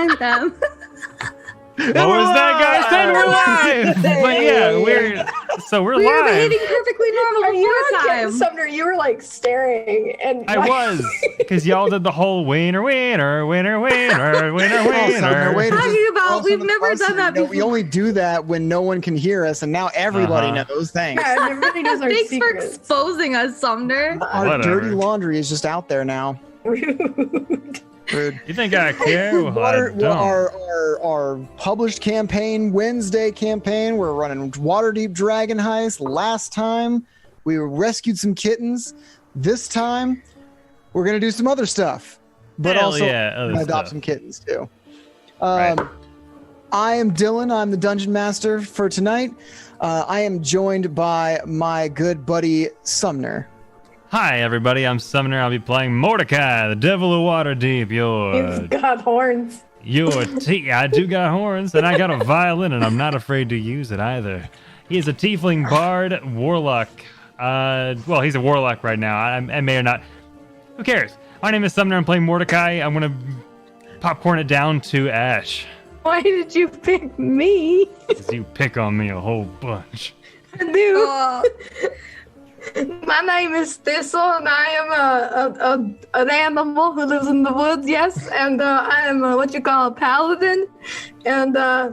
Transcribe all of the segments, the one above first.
find them. What was that, guys? Then we're live. But yeah, we're We were live. behaving perfectly normal Are the you first okay, time. Sumner? You were like staring, and I was, because y'all did the whole winner, winner, winner, winner, winner, Sumner, wait winner. a Talking about, Also, we've the never bus, done that we before. only do that when no one can hear us, and now everybody Uh-huh. knows. Thanks. Yeah, everybody knows our Thanks for secrets. exposing us, Sumner. Our Whatever. dirty laundry is just out there now. Rude. You think I care? Well, I don't. Our published campaign, Wednesday campaign, we're running Waterdeep Dragonheist. Last time we rescued some kittens. This time we're gonna do some other stuff, but Hell also yeah, other adopt stuff. some kittens too. Right. I am Dylan. I'm the dungeon master for tonight. I am joined by my good buddy Sumner. Hi, everybody. I'm Sumner. I'll be playing Mordecai, the Devil of Waterdeep. He's got horns. I do got horns, and I got a violin, and I'm not afraid to use it either. He is a tiefling bard warlock. Well, he's a warlock right now. I may or not. Who cares? My name is Sumner. I'm playing Mordecai. I'm gonna popcorn it down to Ash. Why did you pick me? 'Cause you pick on me a whole bunch. I do. Oh, My name is Thistle, and I am an animal who lives in the woods. Yes, and I am what you call a paladin, and I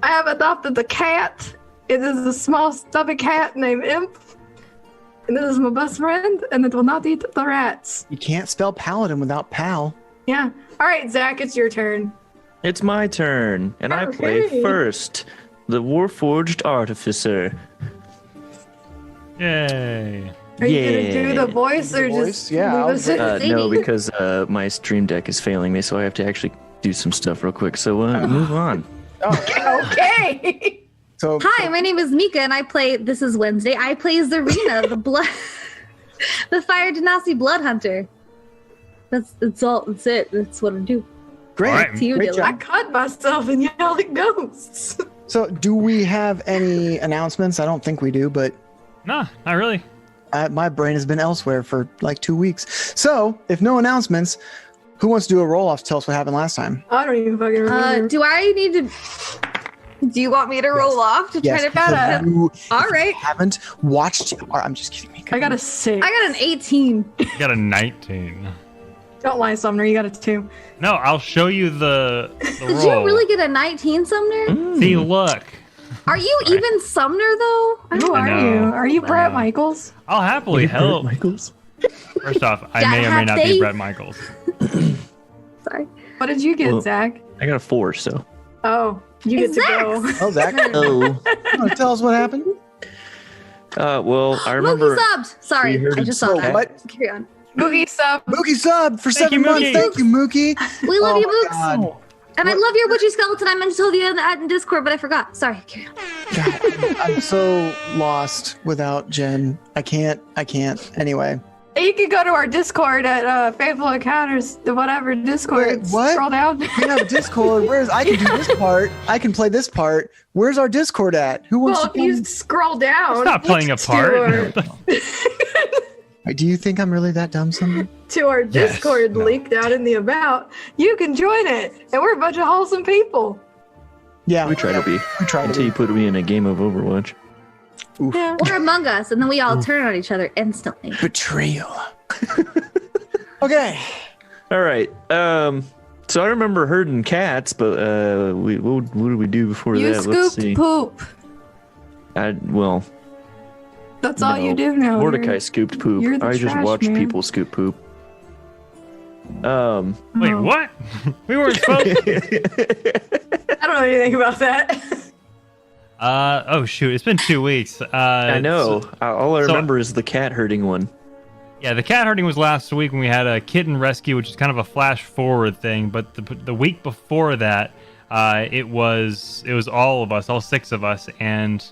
have adopted a cat. It is a small stubby cat named Imp, and this is my best friend, and it will not eat the rats. You can't spell paladin without pal. Yeah. All right, Zach, it's your turn. It's my turn, and I play Okay. first, the Warforged Artificer. Yay. Are you gonna do the voice or voice? just Yeah, leave I'll us do in? No, because my stream deck is failing me, so I have to actually do some stuff real quick. So move on. Okay. So hi, my name is Mika, and I play. This is Wednesday. I play Zarina, the blood, the Fire Genasi blood hunter. That's all. That's it. That's what I do. great. All right. To you, Great Dylan. job. I cut myself and yelled at ghosts. So, do we have any announcements? I don't think we do, but Nah, not really. my brain has been elsewhere for like 2 weeks. So, if no announcements, who wants to do a roll off to tell us what happened last time? I don't even fucking remember. Do I need to? Do you want me to roll off to Yes, try to? because you All right. haven't watched. Or, I'm just kidding. Mika. I got a 6. I got an 18. You got a 19. Don't lie, Sumner. You got a 2. No, I'll show you the Did roll. you really get a 19, Sumner? See, look. Are you even Sumner though? Who I are know. you? Are you Brett know. Michaels? I'll happily help. Michaels. First off, I Yeah, may or may have not they- be Brett Michaels. Sorry. What did you get, Well- Zach? I got a 4, so. Oh, you get to go. Oh, Zach, Oh. tell us what happened. Well, I Mookie remember. subbed. Sorry, we heard I it just saw so that. what? Carry on. Mookie sub. Mookie sub for Thank 7 you, months. Mookie. Thank you, Mookie. We love Oh you, my Mooks. God. And I love your witchy skeleton. I meant to tell you that in Discord, but I forgot. Sorry. Carry on. God, I'm so lost without Jen. I can't. Anyway. You can go to our Discord at Faithful Encounters, the whatever Discord. Wait, what? Scroll down. We have Discord. I can do this part. I can play this part. Where's our Discord at? Who wants Well, to if you come? scroll down. It's not playing a to part. Do you think I'm really that dumb, something? to our Yes. Discord No. linked out in the about, you can join it. And we're a bunch of wholesome people. Yeah, We try to be. we tried Until you to. put me in a game of Overwatch. Oof. Yeah. Or Among Us, and then we all turn on each other instantly. Betrayal. Okay. All right. So I remember herding cats, but what did we do before You that? Let's see. scooped poop. Well, That's all no. you do now. Mordecai scooped poop. you're the I just trash watch man. people scoop poop. Wait, Oh. what? We weren't supposed I don't know anything about that. Oh, shoot. It's been 2 weeks. I know. All I so- remember is the cat herding one. Yeah, the cat herding was last week when we had a kitten rescue, which is kind of a flash forward thing. But the week before that, it was all of us, all 6 of us, and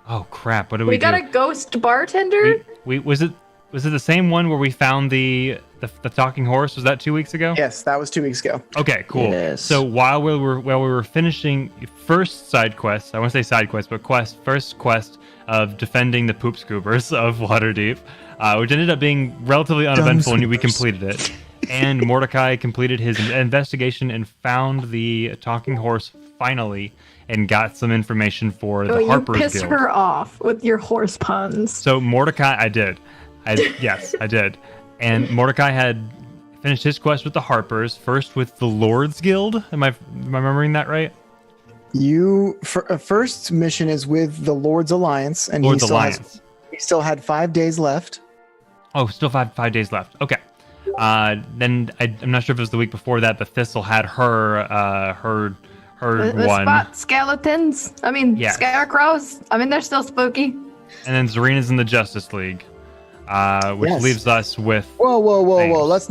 oh crap, what did we We do? got a ghost bartender. We was it the same one where we found the talking horse? Was that 2 weeks ago? Yes, that was 2 weeks ago. Okay, cool. Yes. So while we were finishing first side quest, I want to say side quest, but first quest of defending the poop scoopers of Waterdeep, which ended up being relatively uneventful, and we scoopers. completed it. And Mordecai completed his investigation and found the talking horse finally, and got some information for the Harper's You pissed Guild. her off with your horse puns. So Mordecai, I did. Yes, I did. And Mordecai had finished his quest with the Harpers, first with the Lord's Guild. Am I remembering that right? First mission is with the Lord's Alliance, and Lord's he Alliance. he still had 5 days left. Oh, still five days left. Okay. Then I'm not sure if it was the week before that, but Thistle had her The one. spot skeletons. I mean, Yes. scarecrows. I mean, they're still spooky. And then Zarina's in the Justice League, which Yes. leaves us with. Whoa! Let's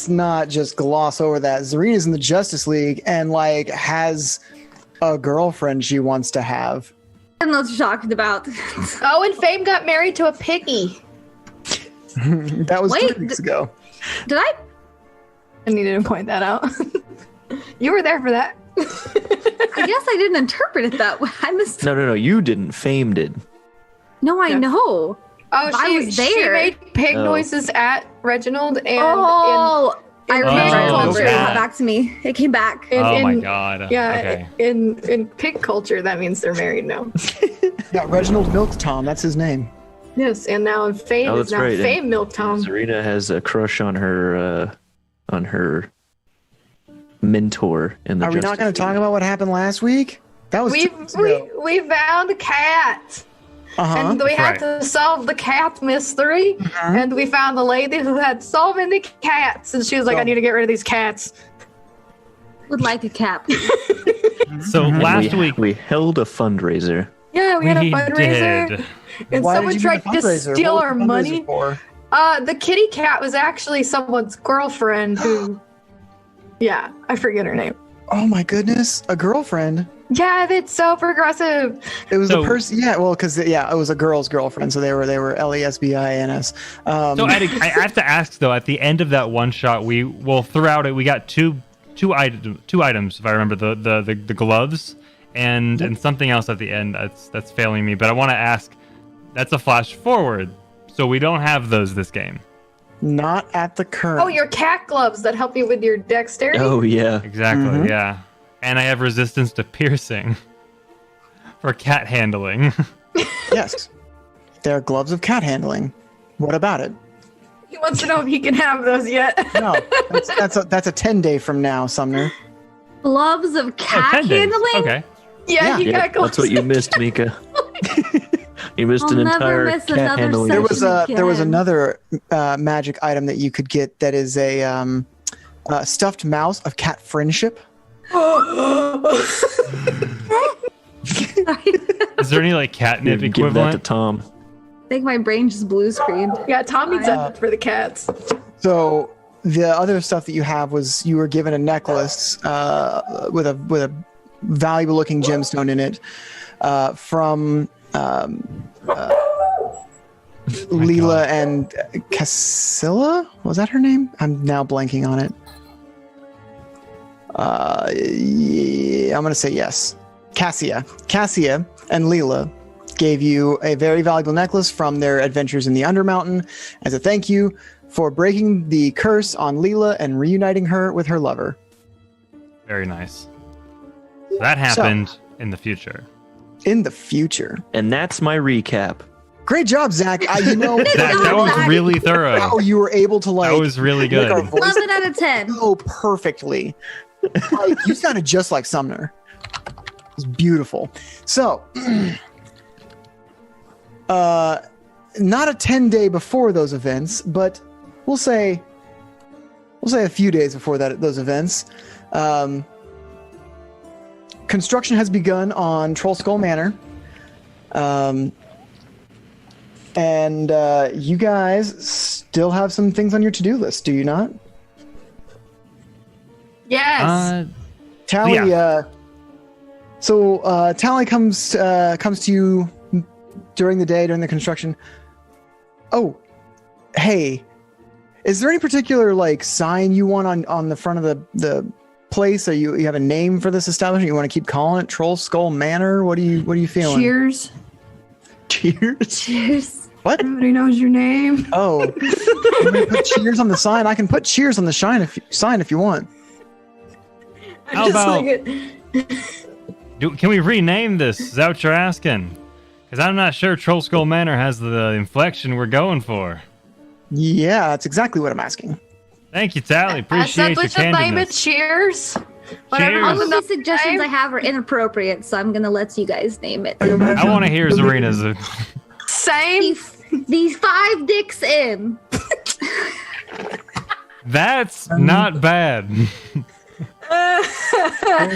not just gloss over that. Zarina's in the Justice League and like has a girlfriend she wants to have. I'm not shocked about. Oh, and Fame got married to a piggy. That was Wait, 3 weeks ago. Did I? I needed to point that out. You were there for that. I guess I didn't interpret it that way. I missed. No. You didn't. Fame did. No, I Yeah. know. Oh, I was she there. made pig Oh. noises at Reginald and Oh, I remember. pig I remember. culture. It got back to me. It came back. Oh my god. Yeah, Okay. in pig culture, that means they're married now. Yeah, Reginald Milk Tom. That's his name. Yes, and now Fame Oh, is that's now right. Fame Milk Tom. Zarina has a crush on her mentor in the. Are we not going to talk about what happened last week? That was 2 weeks ago. We found a cat. And we had to solve the cat mystery. And we found a lady who had so many cats. And she was like, I need to get rid of these cats. Would like a cap. So last week we held a fundraiser. Yeah, we had a fundraiser. did. And Why someone did you do tried the to fundraiser? steal What our was the fundraiser money. for? The kitty cat was actually someone's girlfriend who... Yeah, I forget her name. Oh my goodness, a girlfriend. Yeah, that's so progressive. It was So- a person. Yeah, well, because it was a girl's girlfriend, so they were lesbins. So I have to ask though, at the end of that one shot, throughout it, we got two items, if I remember, the gloves and something else at the end that's failing me. But I want to ask, that's a flash forward, so we don't have those this game. Not at the current. Oh, your cat gloves that help you with your dexterity? Oh yeah. Exactly, yeah. And I have resistance to piercing for cat handling. Yes, they're gloves of cat handling. What about it? He wants to know if he can have those yet. No, that's a 10-day from now, Sumner. Gloves of cat 10 days. handling? Okay. Yeah, he Yeah, got gloves. that's what you missed, Mika. You missed I'll an never entire miss cat another handling. session. There was Again. another magic item that you could get that is a stuffed mouse of cat friendship. Is there any like catnip Give that to equivalent? Tom. I think my brain just blue screened. Yeah, Tom needs that for the cats. So the other stuff that you have was you were given a necklace with a valuable looking gemstone in it from Leela and Cassilla? Was that her name? I'm now blanking on it. Yeah, I'm gonna say yes. Cassia and Leela gave you a very valuable necklace from their adventures in the Undermountain as a thank you for breaking the curse on Leela and reuniting her with her lover. Very nice. So that happened in the future. In the future. And that's my recap. Great job, Zach. You know That was really thorough. how you were able to That was really make our good. voice 11 out of 10. so perfectly. Like, you sounded just like Sumner. It was beautiful. So, not a 10-day before those events, but we'll say a few days before those events. Construction has begun on Troll Skull Manor. And you guys still have some things on your to-do list, do you not? Yes. Tally, Yeah. Tally comes to you during the construction. Oh, hey, is there any particular like sign you want on the front of the place? Or you have a name for this establishment? You want to keep calling it Troll Skull Manor? What are you feeling? Cheers. Cheers. Cheers. What? Everybody knows your name. Oh, can we put cheers on the sign? I can put cheers on the sign if you want. How about- Can we rename this? Is that what you're asking? Because I'm not sure Troll Skull Manor has the inflection we're going for. Yeah, that's exactly what I'm asking. Thank you, Tally. Appreciate your we should name it candidness. Cheers. Whatever Cheers. All was of the enough suggestions name. I have are inappropriate, so I'm gonna let you guys name it. I want to hear Zarina's. Same. These 5 dicks in. That's not bad. There's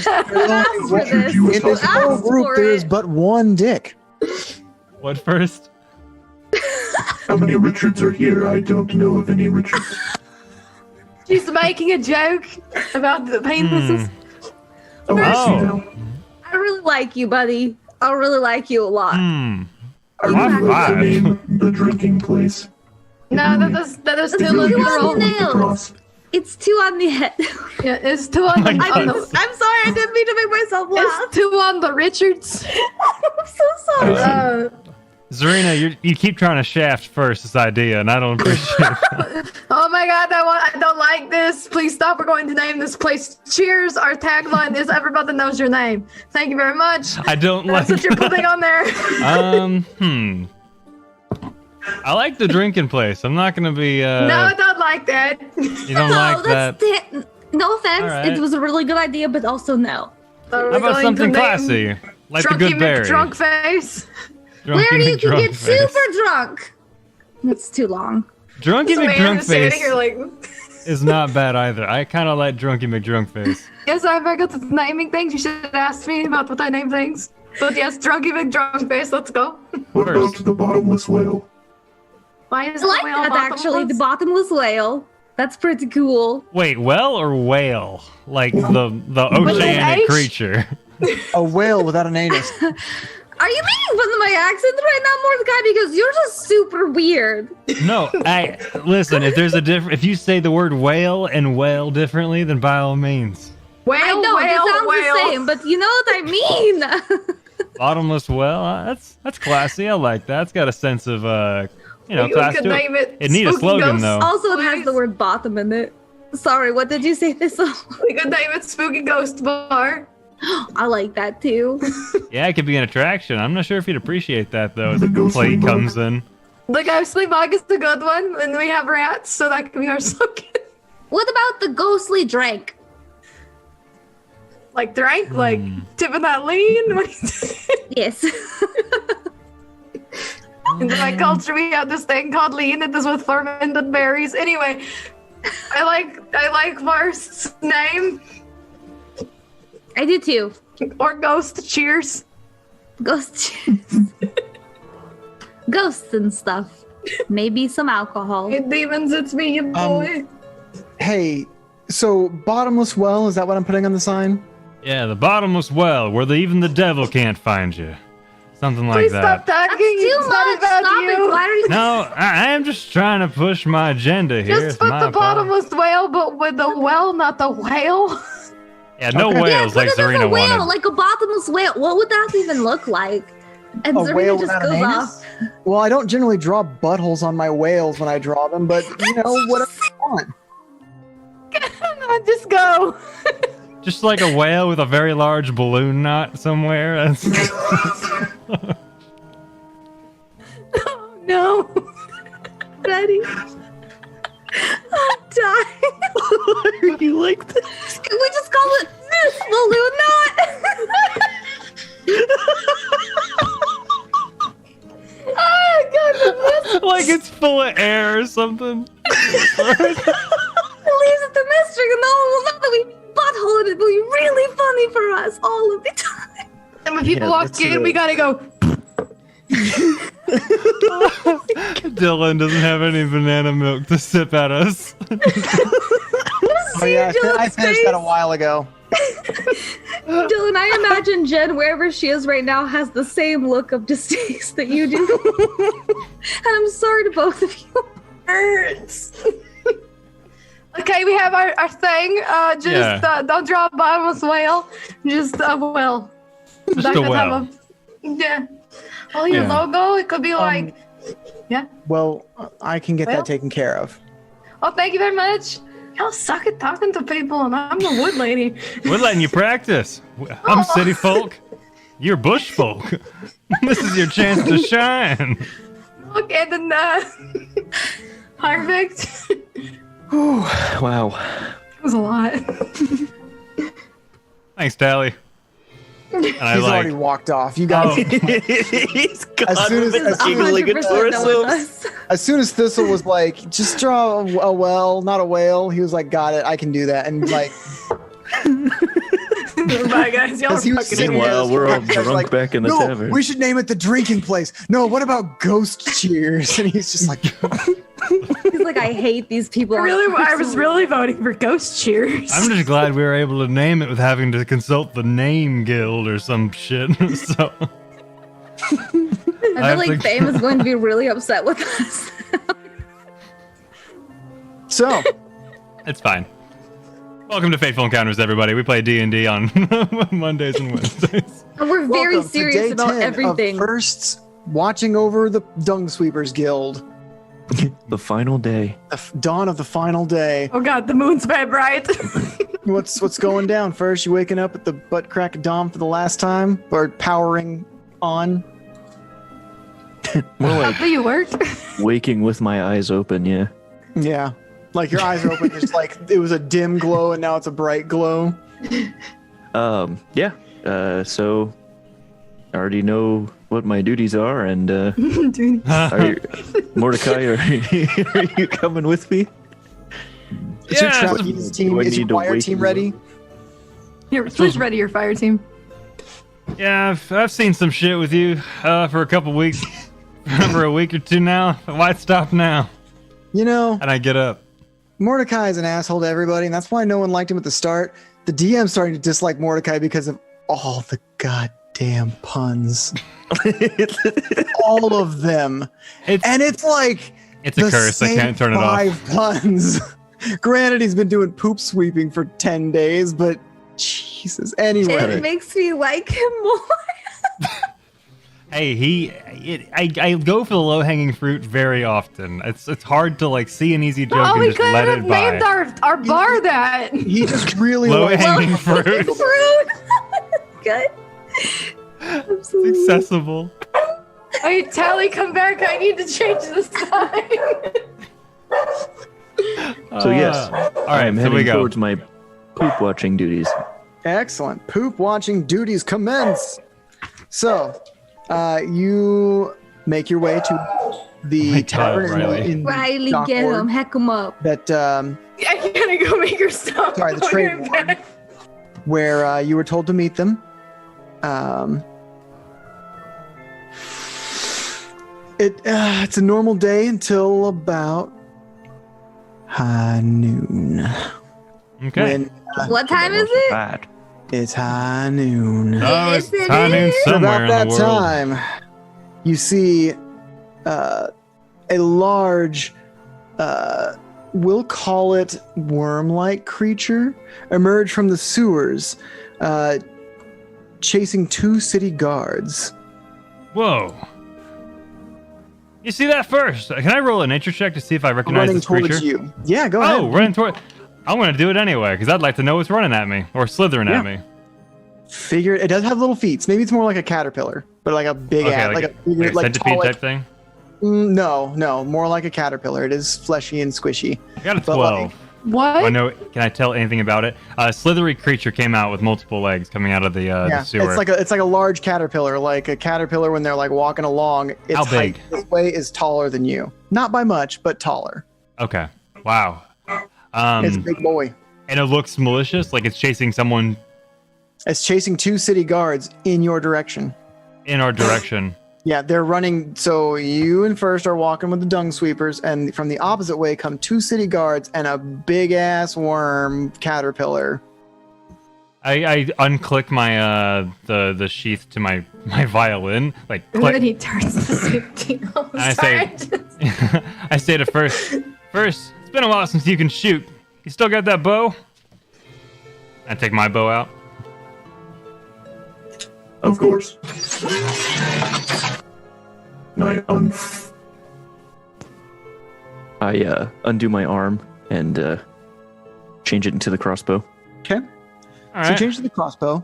asked for this? In this Who whole asked group, for there is it? but one dick. What first? How many Richards are here? I don't know of any Richards. She's making a joke about the penises. Oh, I see Oh. now. I really like you, buddy. I really like you a lot. Hmm. I really like the five. name, the drinking place. No, that is too Two on literal. the nails. Cross. It's 2 on the head. Yeah, it's too on my the. God. On the I'm sorry, I didn't mean to make myself laugh. it's too on the Richards. I'm so sorry. Zarina, you keep trying to shaft first this idea, and I don't appreciate it. Oh my god, I don't like this. Please stop. We're going to name this place Cheers. Our tagline is everybody knows your name. Thank you very much. I don't That's like what you're putting on there. I like the drinking place. I'm not gonna be. No, I don't like that. You don't like that. No offense. All right. It was a really good idea, but also no. Are we How about going to something name classy, like the Drunky Good Berry? McDrunk face. Drunky Where you can McDrunk get face. super drunk. That's too long. Drunky This man McDrunk is standing face here like, is not bad either. I kind of like Drunky McDrunk face. yes, I forgot the naming things. You should ask me about what I name things. But yes, Drunky McDrunk face. Let's go. What First. about the bottomless whale? Why is I like the whale that actually. The bottomless whale. That's pretty cool. Wait, well or whale? Like the oceanic H? creature. A whale without an anus. Are you making fun of my accent right now, Mordecai? Because you're just super weird. No, listen. If there's if you say the word whale and whale differently, then by all means. Whale, I know whale, it sounds whale. the same, but you know what I mean. Bottomless well, that's classy. I like that. It's got a sense of We class could to name it It need a Spooky slogan Ghost. though. Also, it has Please. the word bottom in it. Sorry, what did you say, Thistle? We could name it Spooky Ghost Bar. I like that too. Yeah, it could be an attraction. I'm not sure if you'd appreciate that though. As The the ghostly plate bug. comes in. The ghostly bug is the good one, and we have rats, so that can be our slogan. What about the ghostly drank? Like drank, like tipping that lean. Yes. In my culture, we have this thing called lean. It is with fermented berries. Anyway, I like Varst's name I do too. or Ghost. Cheers. Ghost. Ghosts and stuff. Maybe some alcohol. Hey, demons, it's me, your boy. Hey, so bottomless well, is that what I'm putting on the sign? Yeah, the bottomless well, where even the devil can't find you. Something like Please that. stop talking. That's too It's not much. about Stop you. it. Why are you? No, I am just trying to push my agenda here. Just It's put my the apology. bottomless whale, but with the well, not the whale. Yeah, no Okay. whales Yeah, like put it as a Zarina whale, wanted. like a bottomless whale. What would that even look like? And A Zarina whale just without an goes anus? off. Well, I don't generally draw buttholes on my whales when I draw them, but you know, whatever you want. Just go. Just like a whale with a very large balloon knot somewhere. That's- Oh, no. Ready? I'm dying. You like that? Can we just call it this balloon knot? Oh, God. like it's full of air or something. It leaves it to mystery, and no one will know that we butthole it. It will be really funny for us all of the time. And when people Yeah, walk that's in, we gotta go. Dylan doesn't have any banana milk to sip at us. Oh yeah, I finished that a while ago. Dylan, I imagine Jen, wherever she is right now, has the same look of distaste that you do. And I'm sorry to both of you. Hurts. Okay, we have our thing. Don't draw a bottomless whale. Just a whale. Just That a could have whale. yeah. Oh, your Yeah. logo? It could be like Yeah. Well, I can get Well. that taken care of. Oh, thank you very much. Y'all suck at talking to people, and I'm the wood lady. We're letting you practice. I'm city folk. You're bush folk. This is your chance to shine. Okay, then, perfect. Wow. That was a lot. Thanks, Tally. And I He's like. already walked off. You guys. He's gone. As soon as- We've been as soon giggling to 100% done with ourselves. us. As soon as Thistle was like, just draw a well, not a whale, he was like, got it, I can do that. And like, Bye, guys. Y'all are as he was fucking sitting Meanwhile, there, we're all I was drunk like, back in the no, tavern. we should name it the drinking place. No, what about ghost cheers? And he's just like, He's like, I hate these people. I was really voting for Ghost Cheers. I'm just glad we were able to name it with having to consult the name guild or some shit. So I feel like Fame is going to be really upset with us. so it's fine. Welcome to Fateful Encounters, everybody. We play D&D on Mondays and Wednesdays. And we're very welcome to serious day about 10 everything. Of firsts watching over the Dung Sweepers Guild. The final day. Dawn of the final day. Oh god, the moon's bad bright. What's going down first? You waking up at the butt crack of dawn for the last time? Or powering on? More like How do you work? waking with my eyes open, yeah. Yeah. Like your eyes are open, just like it was a dim glow and now it's a bright glow. Yeah. So I already know what my duties are, and Dude. are you, Mordecai, are you coming with me? Is your Yeah, trapeze team, do I is your need to fire wake team you ready? Who's ready, your fire team? Yeah, I've seen some shit with you for a couple weeks, for a week or two now. Why stop now? You know, And I get up. Mordecai is an asshole to everybody, and that's why no one liked him at the start. The DM's starting to dislike Mordecai because of all the goddamn puns. All of them. It's And it's like it's a the curse. I same can't turn it off. 5 puns. Granted, he's been doing poop sweeping for 10 days, but Jesus. Anyway. It makes me like him more. Hey, I go for the low hanging fruit very often. It's hard to like see an easy joke Oh, and we just could let have it by. named our bar that. He just really Low likes hanging fruit. Fruit. Good. It's Absolutely. accessible. Hey, Tally, come back. I need to change the sign. So yes, All I right, am so heading we go. towards my poop watching duties. Excellent. Poop watching duties commence. So, you make your way to the Oh my God, tavern Riley. in Riley, Dock get Ward him. Heck him up. that I gotta go make her stuff. Sorry, the I'll trade get ward. back. where you were told to meet them. It's a normal day until about high noon. Okay. When What time is it? Bad. it's high noon. Oh, Yes, it's it high noon is. somewhere About in that the world. time, you see a large, we'll call it worm-like creature emerge from the sewers, chasing 2 city guards. Whoa. You see that first? Can I roll a nature check to see if I recognize Running this creature? towards you. Yeah, go Oh, ahead. running toward. I'm gonna do it anyway because I'd like to know what's running at me or slithering Yeah. at me. Figure it does have little feet. Maybe it's more like a caterpillar, but like a big Okay, ass, like, like a bigger, a like centipede tall, type thing. no, more like a caterpillar. It is fleshy and squishy. I got a but 12. like- What? I know. Can I tell anything about it? A slithery creature came out with multiple legs coming out of the Yeah, sewer. it's like a large caterpillar. Like a caterpillar when they're like walking along, its How height big? this way is taller than you. Not by much, but taller. Okay. Wow. It's a big boy. And it looks malicious, like it's chasing someone It's chasing 2 city guards in your direction. in our direction. Yeah, they're running. So you and First are walking with the dung sweepers, and from the opposite way come 2 city guards and a big ass worm caterpillar. I unclick my the sheath to my violin, like And then click. he turns to 16. Oh, I sorry. say- I say to First, it's been a while since you can shoot. You still got that bow? I take my bow out. Of course. I I undo my arm and change it into the crossbow. Okay. All So you right. change to the crossbow.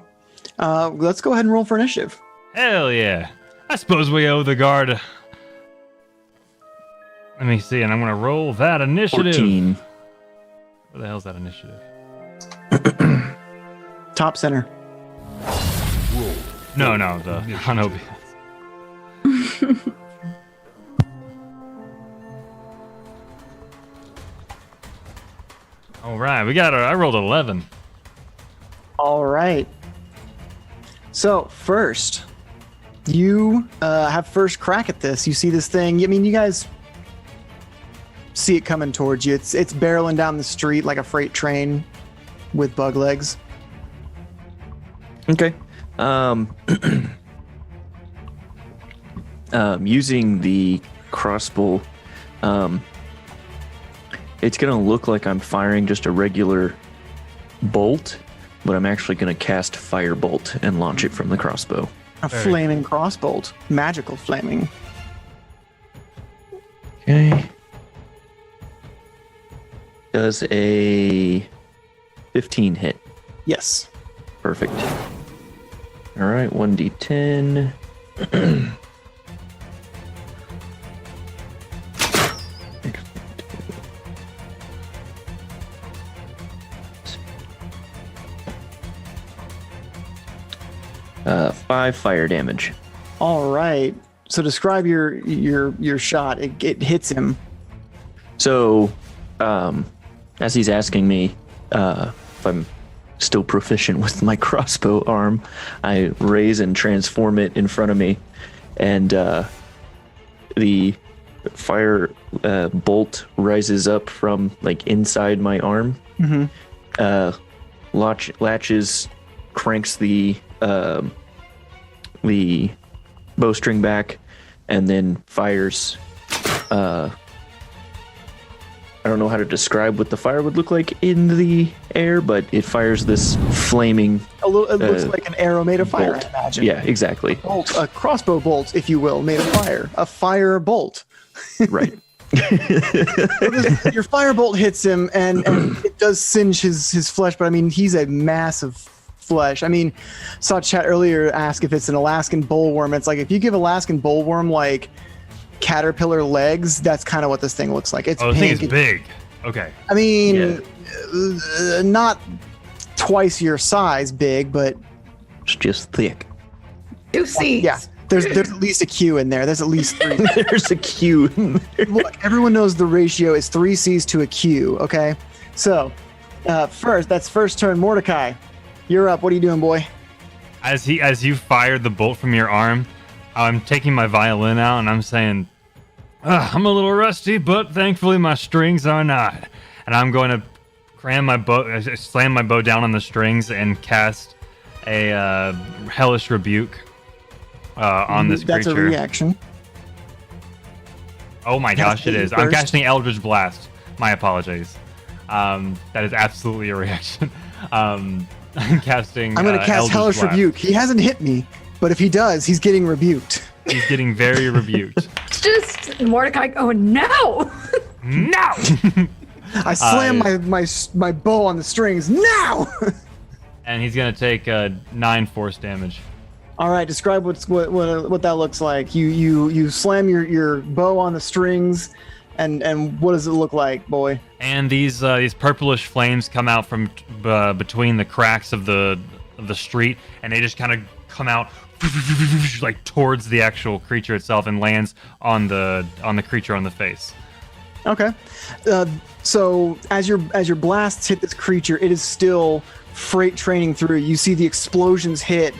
Let's go ahead and roll for initiative. Hell yeah. I suppose we owe the guard. Let me see, and I'm going to roll that initiative. 14. Where the hell's that initiative? Top center. No, the Hanobi. All right, I rolled 11. All right. So first, you have first crack at this. You see this thing. I mean, you guys see it coming towards you. It's barreling down the street like a freight train with bug legs. Okay. Using the crossbow, it's gonna look like I'm firing just a regular bolt, but I'm actually gonna cast firebolt and launch it from the crossbow. A flaming crossbolt. Magical flaming. Okay. Does a 15 hit? Yes. Perfect. All right, 1d10. Five fire damage. All right. So describe your shot. It hits him. So, as he's asking me if I'm still proficient with my crossbow arm, I raise and transform it in front of me, and the fire bolt rises up from like inside my arm. Latches, cranks the bowstring back, and then fires. I don't know how to describe what the fire would look like in the air, but it fires this flaming. It looks like an arrow made of fire, bolt. I imagine. Yeah, exactly. A crossbow bolt, if you will, made of fire. A fire bolt. Right. Your firebolt hits him, and it does singe his flesh, but I mean, he's a mass of flesh. I mean, saw chat earlier ask if it's an Alaskan bullworm. It's like, if you give Alaskan bullworm like caterpillar legs, that's kind of what this thing looks like. It's Oh, the pink. thing is big. Okay. I mean, not twice your size big, but It's just thick. 2 seeds. yeah. There's at least a Q in there. There's at least 3. There's a Q in there. Look, everyone knows the ratio is 3 C's to a Q, okay? So, first turn. Mordecai, you're up. What are you doing, boy? As you fired the bolt from your arm, I'm taking my violin out and I'm saying, I'm a little rusty, but thankfully my strings are not. And I'm going to slam my bow down on the strings and cast a hellish rebuke on this creature. That's a reaction. Oh my gosh, it is. I'm Burst. casting Eldritch Blast. My apologies. That is absolutely a reaction. I'm casting. I'm going to cast Eldritch Hellish Blast. Rebuke. He hasn't hit me, but if he does, he's getting rebuked. He's getting very rebuked. It's just Mordecai going, no! No! I slam my bow on the strings now. And he's gonna take 9 force damage. All right, describe what that looks like. You slam your bow on the strings, and what does it look like, boy? And these purplish flames come out from between the cracks of the street, and they just kind of come out like towards the actual creature itself and lands on the creature on the face. Okay. So as your blasts hit this creature, it is still freight training through. You see the explosions hit,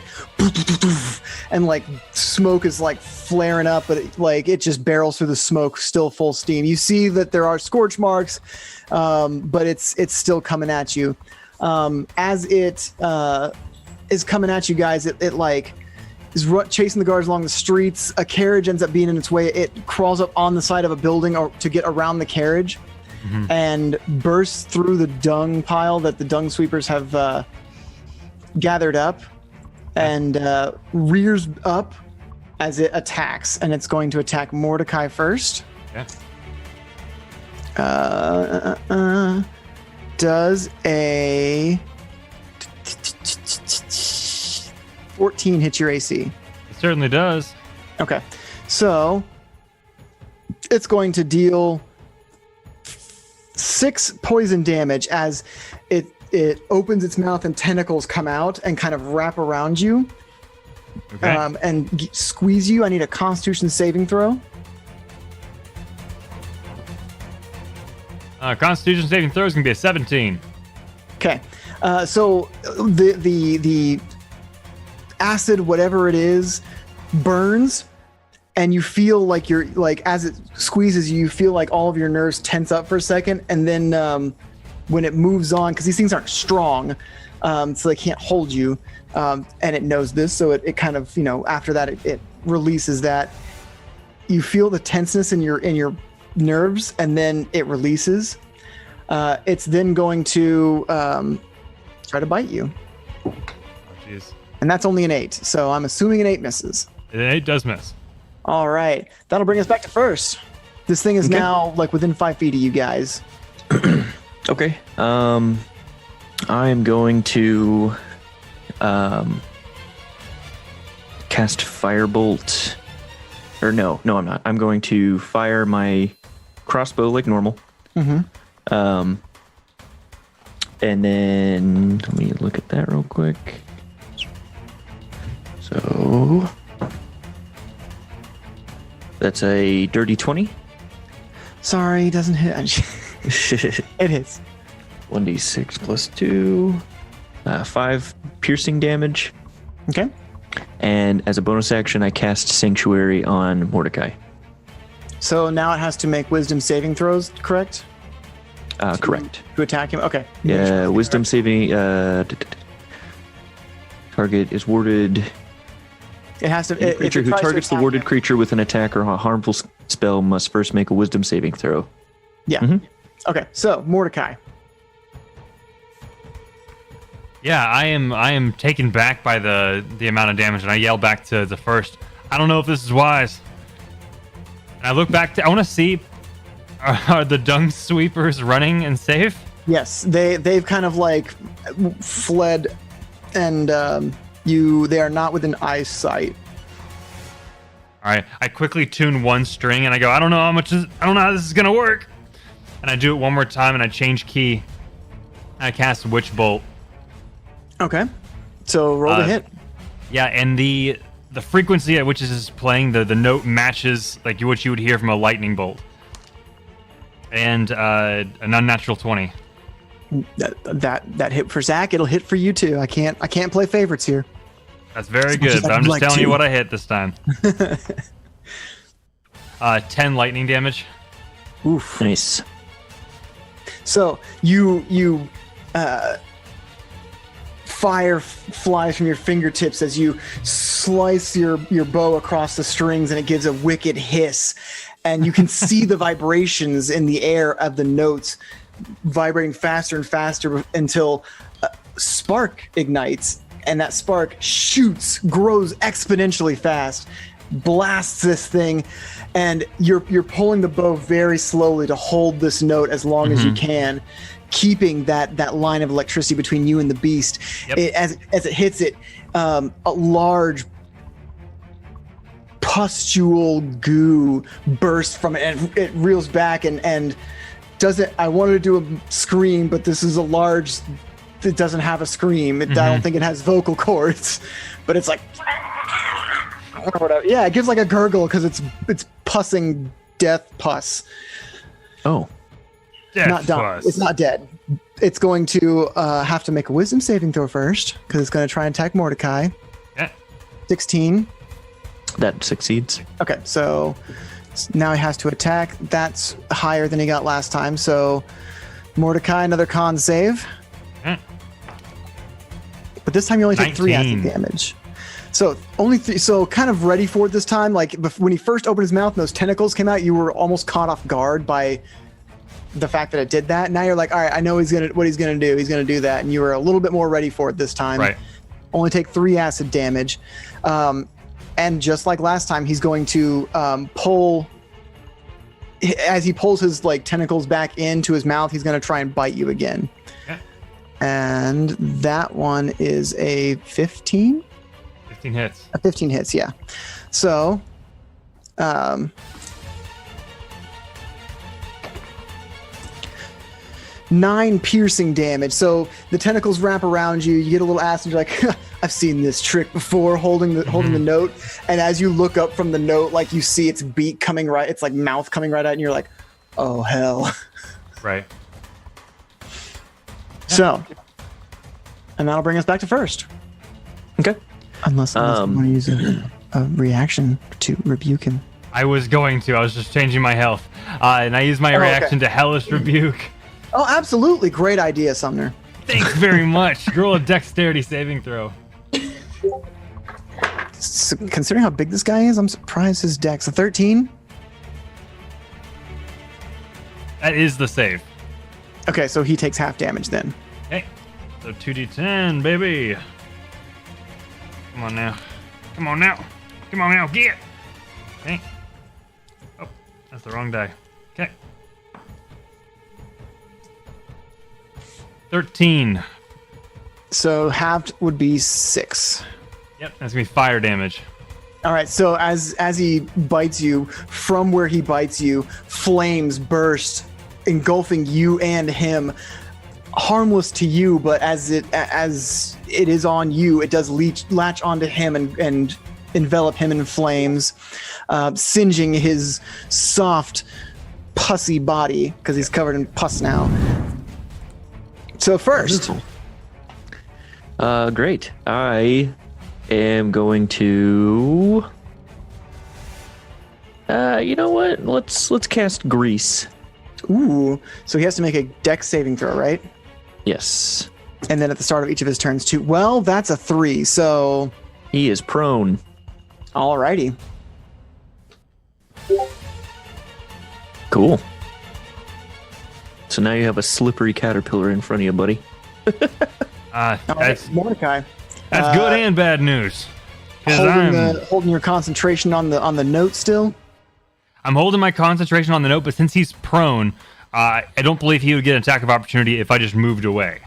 and like smoke is like flaring up, but it just barrels through the smoke, still full steam. You see that there are scorch marks, but it's still coming at you. As it is coming at you guys, it like is chasing the guards along the streets. A carriage ends up being in its way. It crawls up on the side of a building or to get around the carriage, and bursts through the dung pile that the dung sweepers have gathered up, and rears up as it attacks. And it's going to attack Mordecai first. Okay. Does a 14 hit your AC? It certainly does. Okay, so it's going to deal 6 poison damage as it opens its mouth and tentacles come out and kind of wrap around you, and squeeze you. I need a Constitution saving throw. Constitution saving throw is gonna be a 17. Okay, so the acid, whatever it is, burns, and you feel like you're like as it squeezes you, you feel like all of your nerves tense up for a second, and then when it moves on, because these things aren't strong, so they can't hold you, and it knows this, so it kind of, after that it releases that. You feel the tenseness in your nerves, and then it releases. It's then going to try to bite you. Oh, jeez. And that's only an 8, so I'm assuming an 8 misses. An 8 does miss. All right, that'll bring us back to first. This thing is now like within 5 feet of you guys. Okay. I'm going to cast Firebolt. Or no, I'm not. I'm going to fire my crossbow like normal. Mm-hmm. And then let me look at that real quick. So that's a dirty 20. Sorry, doesn't hit. It hits. 1d6 plus 2. 5 piercing damage. Okay. And as a bonus action, I cast Sanctuary on Mordecai. So now it has to make wisdom saving throws, correct? Correct. To attack him? Okay. Yeah, wisdom saving. Target is warded. It has to. Creature who targets the warded creature with an attack or a harmful spell must first make a wisdom saving throw. Yeah. Mhm. Okay, so Mordecai. Yeah, I am taken back by the amount of damage, and I yell back to the first. I don't know if this is wise. And I look back I want to see, are the dung sweepers running and safe? Yes, they've kind of like fled, and they are not within eyesight. All right, I quickly tune one string, and I go, I don't know how this is gonna work. And I do it one more time, and I change key. I cast Witch Bolt. Okay, so roll the hit. Yeah, and the frequency at which this is playing, the note matches like what you would hear from a lightning bolt. And an unnatural 20. That hit for Zach. It'll hit for you too. I can't play favorites here. That's very good, but I'm just telling you what I hit this time. 10 lightning damage. Oof. Nice. So you fire flies from your fingertips as you slice your bow across the strings, and it gives a wicked hiss, and you can see the vibrations in the air of the notes vibrating faster and faster until a spark ignites, and that spark grows exponentially fast, blasts this thing, and you're pulling the bow very slowly to hold this note as long as you can, keeping that line of electricity between you and the beast. Yep. As it hits it, a large pustule goo bursts from it, and it reels back and doesn't. I wanted to do a scream, but this is a large. It doesn't have a scream. I don't think it has vocal cords, but it's like. Or whatever. Yeah, it gives like a gurgle because it's pussing death pus. Oh. Death pus. It's not dead. It's going to have to make a wisdom saving throw first because it's going to try and attack Mordecai. Yeah. 16. That succeeds. Okay, so now he has to attack. That's higher than he got last time. So Mordecai, another con save. Yeah. But this time you only take 3 acid 19. damage. So only 3. So kind of ready for it this time. Like when he first opened his mouth and those tentacles came out, you were almost caught off guard by the fact that it did that. Now you're like, all right, I know what he's gonna do. He's gonna do that, and you were a little bit more ready for it this time. Right. Only take 3 acid damage, and just like last time, he's going to pull as he pulls his like tentacles back into his mouth, he's going to try and bite you again. Okay. And that one is a 15. 15 hits. A 15 hits, yeah. So, 9 piercing damage. So the tentacles wrap around you. You get a little acid. You're like, I've seen this trick before. Holding the note, and as you look up from the note, like you see its beak coming right. It's like mouth coming right out, and you're like, oh hell. Right. So, and that'll bring us back to first. Okay. Unless you want to use a reaction to rebuke him. I was going to. I was just changing my health, and I used my reaction to Hellish Rebuke. Oh, absolutely. Great idea, Sumner. Thanks very much. Roll a dexterity saving throw. So, considering how big this guy is, I'm surprised his dex. A 13? That is the save. Okay, so he takes half damage then. Okay. So 2d10, baby. Come on now. Come on now. Come on now. Get. Okay. Oh, that's the wrong die. Okay. 13. So halved would be 6. Yep, that's gonna be fire damage. All right, so as he bites you, from where he bites you, flames burst, engulfing you and him. Harmless to you, but as it is on you, it does latch onto him and envelop him in flames, singeing his soft, pussy body because he's covered in pus now. So first, Great. I am going to. You know what? Let's cast Grease. ooh, so he has to make a dex saving throw, right? Yes. And then at the start of each of his turns too. Well, that's a 3. So, He is prone. alrighty. Cool. So now you have a slippery caterpillar in front of you, buddy. That's Mordecai. good and bad news. Because Holding your concentration on the note still. I'm holding my concentration on the note, but since he's prone, I don't believe he would get an attack of opportunity if I just moved away.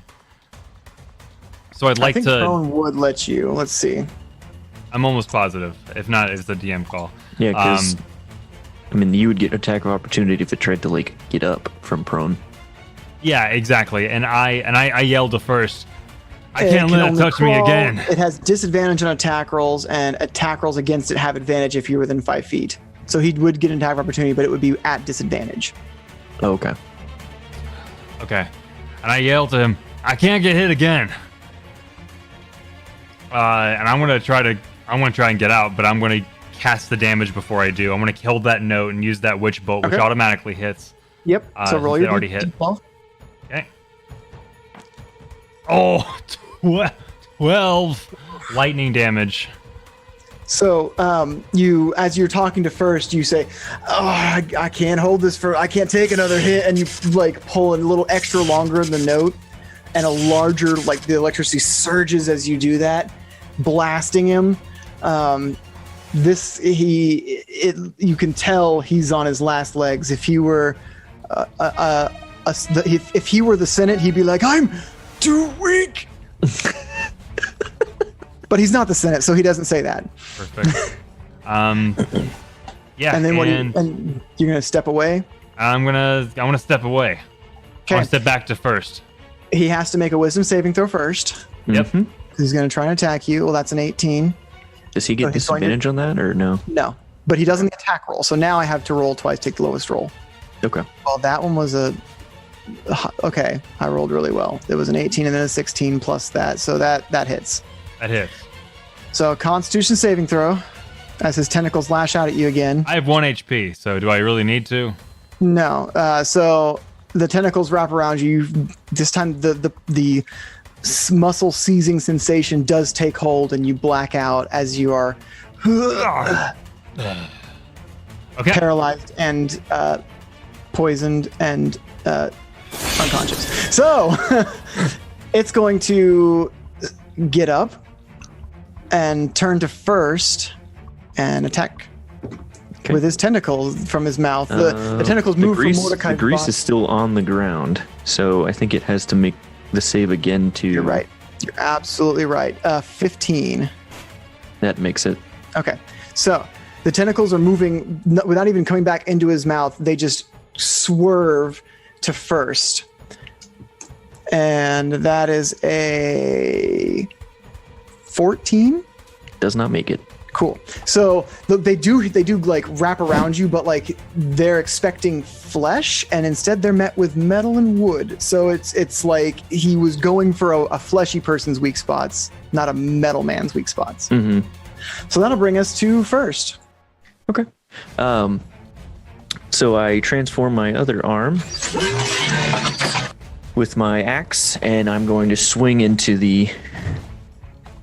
So I'd like I think to. prone would let you. Let's see. I'm almost positive. If not, it's the DM call. Yeah, because I mean, you would get attack of opportunity if it tried to like get up from prone. Yeah, exactly. And I yelled to first. I It can't can let it only touch me crawl. again. It has disadvantage on attack rolls, and attack rolls against it have advantage if you're within 5 feet. So he would get an attack of opportunity, but it would be at disadvantage. Oh, okay. Okay. And I yelled to him, I can't get hit again. And I'm gonna try and get out, but I'm gonna cast the damage before I do. I'm gonna kill that note and use that witch bolt, which Okay. automatically hits. Yep. So roll since it your already hit. D12. Okay. Oh, 12 lightning damage. So you, as you're talking to first, you say, "Oh, I can't hold this I can't take another hit," and you like pull a little extra longer in the note, and a larger like the electricity surges as you do that, blasting him. You can tell he's on his last legs. If he were, if he were the Senate, he'd be like, "I'm too weak." But he's not the Senate, so he doesn't say that. Perfect. Yeah. And then and you're gonna step away. I want to step away. I want Okay. to step back to first. He has to make a wisdom saving throw first. Yep. Mhm. He's going to try and attack you. Well, that's an 18. Does he So get he's going to- disadvantage on that or no? No, but he doesn't attack roll. So now I have to roll twice, take the lowest roll. Okay. Well, that one was okay. I rolled really well. There was an 18 and then a 16 plus that. So that hits. That hits. So Constitution saving throw as his tentacles lash out at you again. I have 1 HP, so do I really need to? No. So the tentacles wrap around you. This time the muscle seizing sensation does take hold and you black out as you are Okay. paralyzed and poisoned and unconscious. So it's going to get up and turn to first and attack. with his tentacles from his mouth. The tentacles move from Mordecai's The grease body. is still on the ground, so I think it has to make the save again to... You're right. You're absolutely right. 15. That makes it. Okay. So the tentacles are moving without even coming back into his mouth. They just swerve to first. And that is a 14. Does not make it. Cool. So they do like wrap around you, but like they're expecting flesh, and instead they're met with metal and wood. So it's like he was going for a fleshy person's weak spots, not a metal man's weak spots. Mm-hmm. So that'll bring us to first. Okay. So I transform my other arm with my axe, and I'm going to swing into the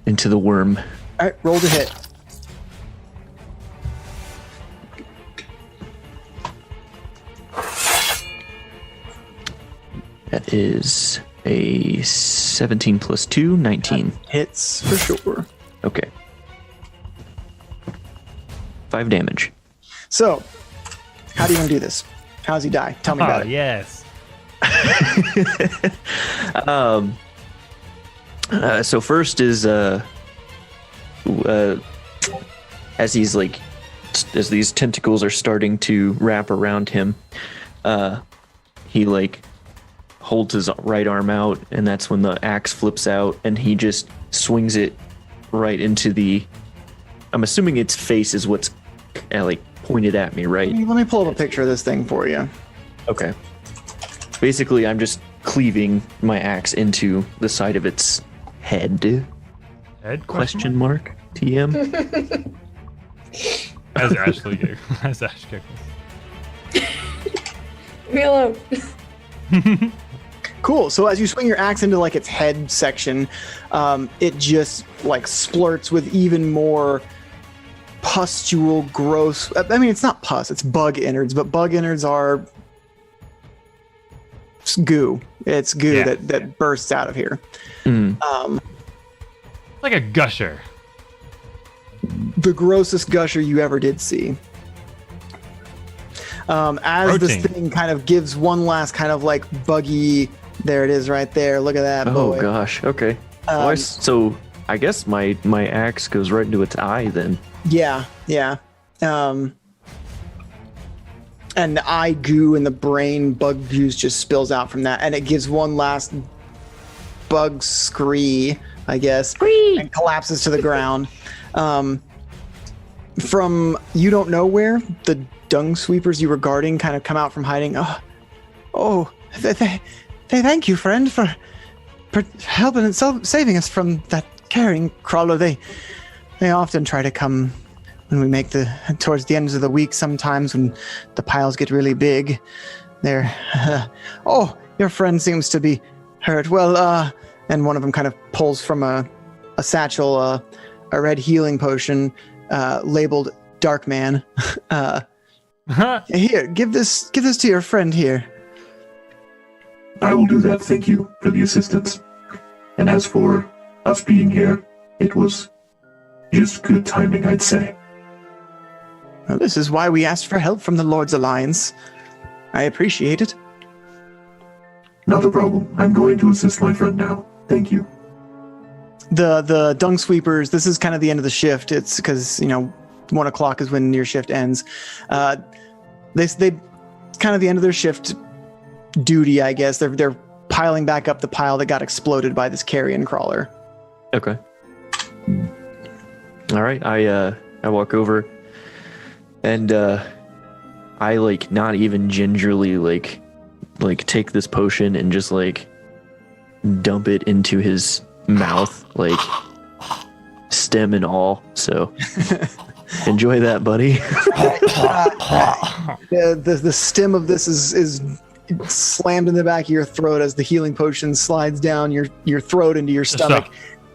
worm. All right, roll to hit. That is a 17 plus 2, 19. Hits for sure. Okay. 5 damage. So, how do you want to do this? How does he die? Tell me about it. Yes. So first is as these tentacles are starting to wrap around him, he like holds his right arm out, and that's when the axe flips out, and he just swings it right into the. I'm assuming its face is what's like pointed at me, right? Let me pull up a picture of this thing for you. Okay. Basically, I'm just cleaving my axe into the side of its head. Head Question mark? TM? As Ashley giggles. As Ash giggles. Feel up. Cool. So as you swing your axe into like its head section, it just like splurts with even more pustule, gross. I mean, it's not pus; it's bug innards. But bug innards are goo. It's goo that bursts out of here. Like a gusher. The grossest gusher you ever did see. As this Protein. thing kind of gives one last kind of like buggy. There it is, right there. Look at that. Oh boy. gosh. Okay. So I guess my axe goes right into its eye then. Yeah. And the eye goo and the brain bug juice just spills out from that, and it gives one last bug scree, I guess, and collapses to the ground. From you don't know where, the dung sweepers you were guarding kind of come out from hiding. Thank you, friend, for helping and saving us from that carrying crawler. They often try to come when we make towards the ends of the week. Sometimes when the piles get really big, they're your friend seems to be hurt. Well, and one of them kind of pulls from a satchel a red healing potion labeled Dark Man. Here, give this to your friend here. I will do that, thank you for the assistance. And as for us being here, it was just good timing, I'd say. Well, this is why we asked for help from the Lord's Alliance. I appreciate it. Not a problem. I'm going to assist my friend now. Thank you. The dung sweepers, this is kind of the end of the shift. It's because, 1 o'clock is when your shift ends. They kind of the end of their shift duty, I guess. They're piling back up the pile that got exploded by this carrion crawler. Okay. All right. I walk over and I like not even gingerly like take this potion and just like dump it into his mouth, like stem and all. So enjoy that, buddy. The stem of this is slammed in the back of your throat as the healing potion slides down your throat into your stomach,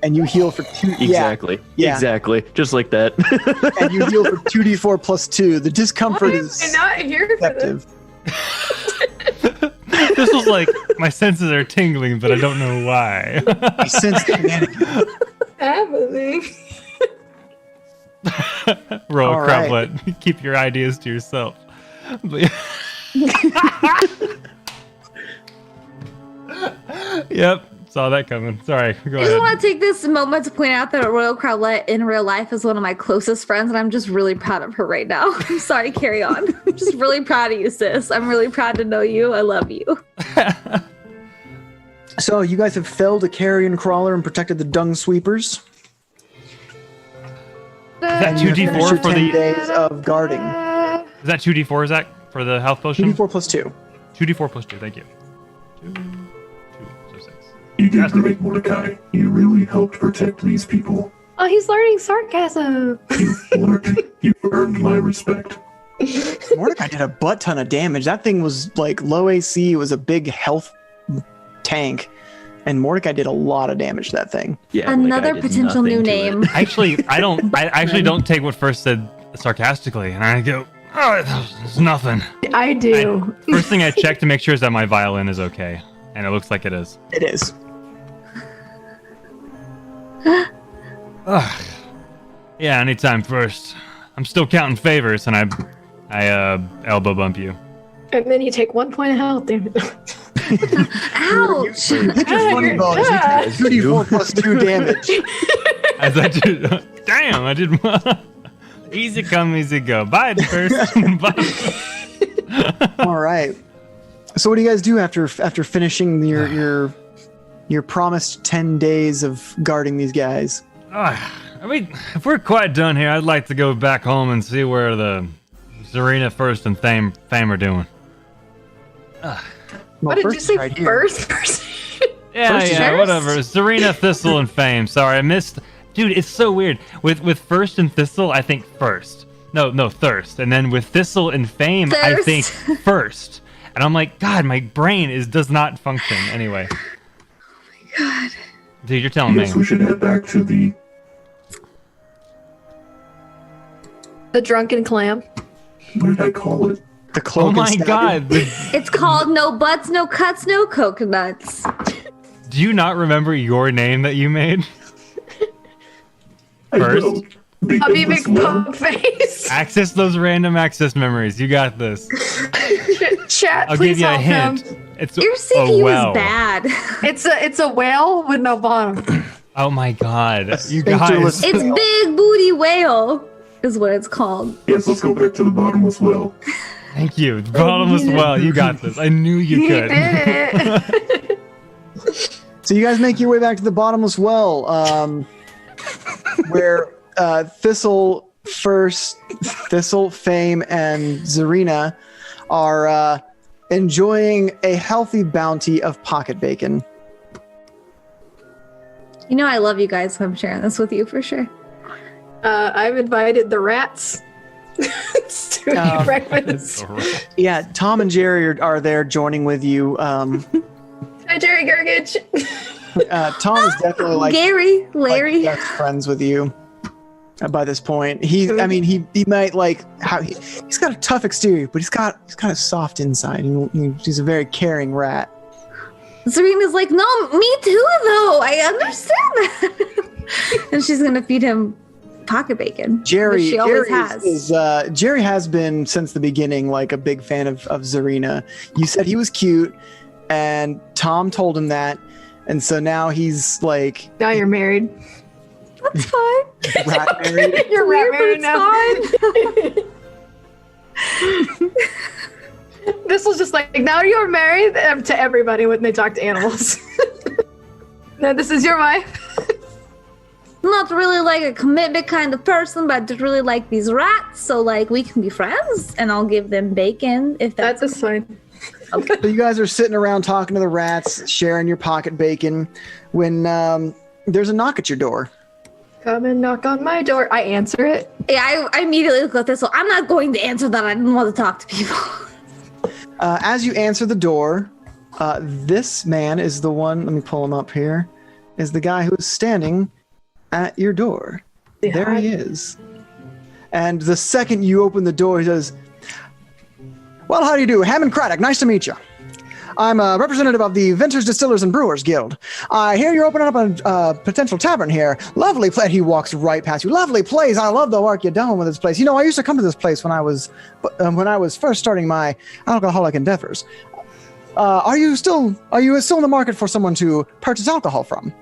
and you heal for 2. Exactly. Yeah. Exactly. Just like that. And you heal for 2d4 plus 2. The discomfort is I'm not here for this. deceptive. This was like, my senses are tingling, but I don't know why. I sense shenanigans. Happening. Roll All a crumplet. Keep your ideas to yourself. But- Yep, saw that coming. Sorry, go I just ahead. want to take this moment to point out that Royal Crowlette in real life is one of my closest friends, and I'm just really proud of her right now. I'm sorry, carry on. I'm just really proud of you, sis. I'm really proud to know you. I love you. So you guys have felled a carrion crawler and protected the dung sweepers. Is that And you have finished 2d4 your for 10 the? days of guarding. Is that 2d4, Zach, for the health potion? 2d4 plus 2. 2d4 plus 2. Thank you. 2, so 6. You did great, Mordecai. You really helped protect these people. Oh, he's learning sarcasm. You've earned my respect. Mordecai did a butt ton of damage. That thing was like low AC. It was a big health tank. And Mordecai did a lot of damage to that thing. Yeah, Another I did potential new nothing to it. name. Actually, I actually don't take what first said sarcastically, and I go, oh, it's nothing. I do. First thing I check to make sure is that my violin is okay, and it looks like it is. It is. Ugh. Yeah, anytime first. I'm still counting favors, and I elbow bump you. And then you take 1 point of health, damn it. Ouch! Funny bonus. Yeah. 2d4 plus 2 damage. As I do, damn, I did. Easy come, easy go. Bye first. Bye. All right. So what do you guys do after finishing your promised 10 days of guarding these guys? I mean, if we're quite done here, I'd like to go back home and see where the Serena First and Fame are doing. Well, What did you first say? right here. First person? Yeah, First is yeah, first? whatever. Serena, Thistle, and Fame. Sorry, I missed. Dude, it's so weird. With First and Thistle, I think first. No, Thirst. And then with Thistle and Fame, I Thirst. think first. And I'm like, God, my brain does not function. Anyway. God. Dude, you're telling Yes, we me. should head back to the. The drunken clam. What did I call it? The cloak Oh and my stabbing. God. It's called No Butts, No Cuts, No Coconuts. Do you not remember your name that you made? I First? will be Puppy this well. McPuckface. Access those random access memories. You got this. Chat, I'll please give you a help hint. him. It's Your a CPU well. is bad. It's a whale with no bottom. Oh my God. You sphincterless- guys. It's Big Booty Whale, is what it's called. Yes, let's go back to the bottomless well. Thank you. Bottomless well. You got this. I knew you He could. did it. So you guys make your way back to the bottomless well, where Thistle, Fame, and Zarina are enjoying a healthy bounty of pocket bacon. You know I love you guys, so I'm sharing this with you for sure. I've invited the rats to Oh, eat breakfast. Alright. Yeah, Tom and Jerry are there joining with you. Hi, Jerry Gergich. Tom is definitely like Gary, Larry. best friends with you by this point. He might like how he's got a tough exterior, but he's got a soft inside. He's a very caring rat. Serena's like, no, me too, though. I understand that. And she's going to feed him pocket bacon. Jerry, which she always Jerry has. Jerry has been since the beginning like a big fan of Zarina. You said he was cute, and Tom told him that, and so now he's like Now you're married. That's fine. rat married. You're Weird, rat married but now. This was just like, now you're married to everybody when they talk to animals. Now this is your wife. Not really like a commitment kind of person, but I just really like these rats. So, like, we can be friends, and I'll give them bacon if that's. That's fine. So you guys are sitting around talking to the rats, sharing your pocket bacon, when there's a knock at your door. Come and knock on my door. I answer it. Yeah, I immediately look at this. So I'm not going to answer that. I didn't want to talk to people. As you answer the door, this man is the one. Let me pull him up here. Is the guy who is standing at your door. Yeah. There he is. And the second you open the door, he says, "Well, how do you do? Hammond Craddock, nice to meet you. I'm a representative of the Vintners Distillers and Brewers Guild. I hear you're opening up a potential tavern here. Lovely place. He walks right past you. Lovely place. I love the work you're doing with this place. You know, I used to come to this place when I was first starting my alcoholic endeavors. Are you still in the market for someone to purchase alcohol from?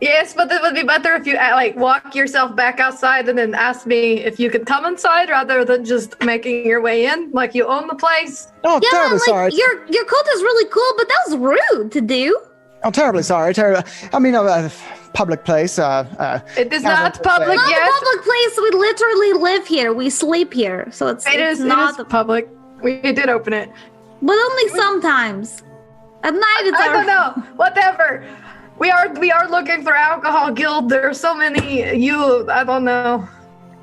Yes, but it would be better if you walk yourself back outside and then ask me if you could come inside rather than just making your way in. Like you own the place. Oh, Yeah, terribly like sorry. your cult is really cool, but that was rude to do. Oh, terribly sorry. I mean, a public place. It is not public Not yet. a public place. We literally live here. We sleep here, so it's not public. We did open it. but only sometimes. At night, it's I our. don't know. Whatever. We are looking for alcohol guild. There are so many. I don't know.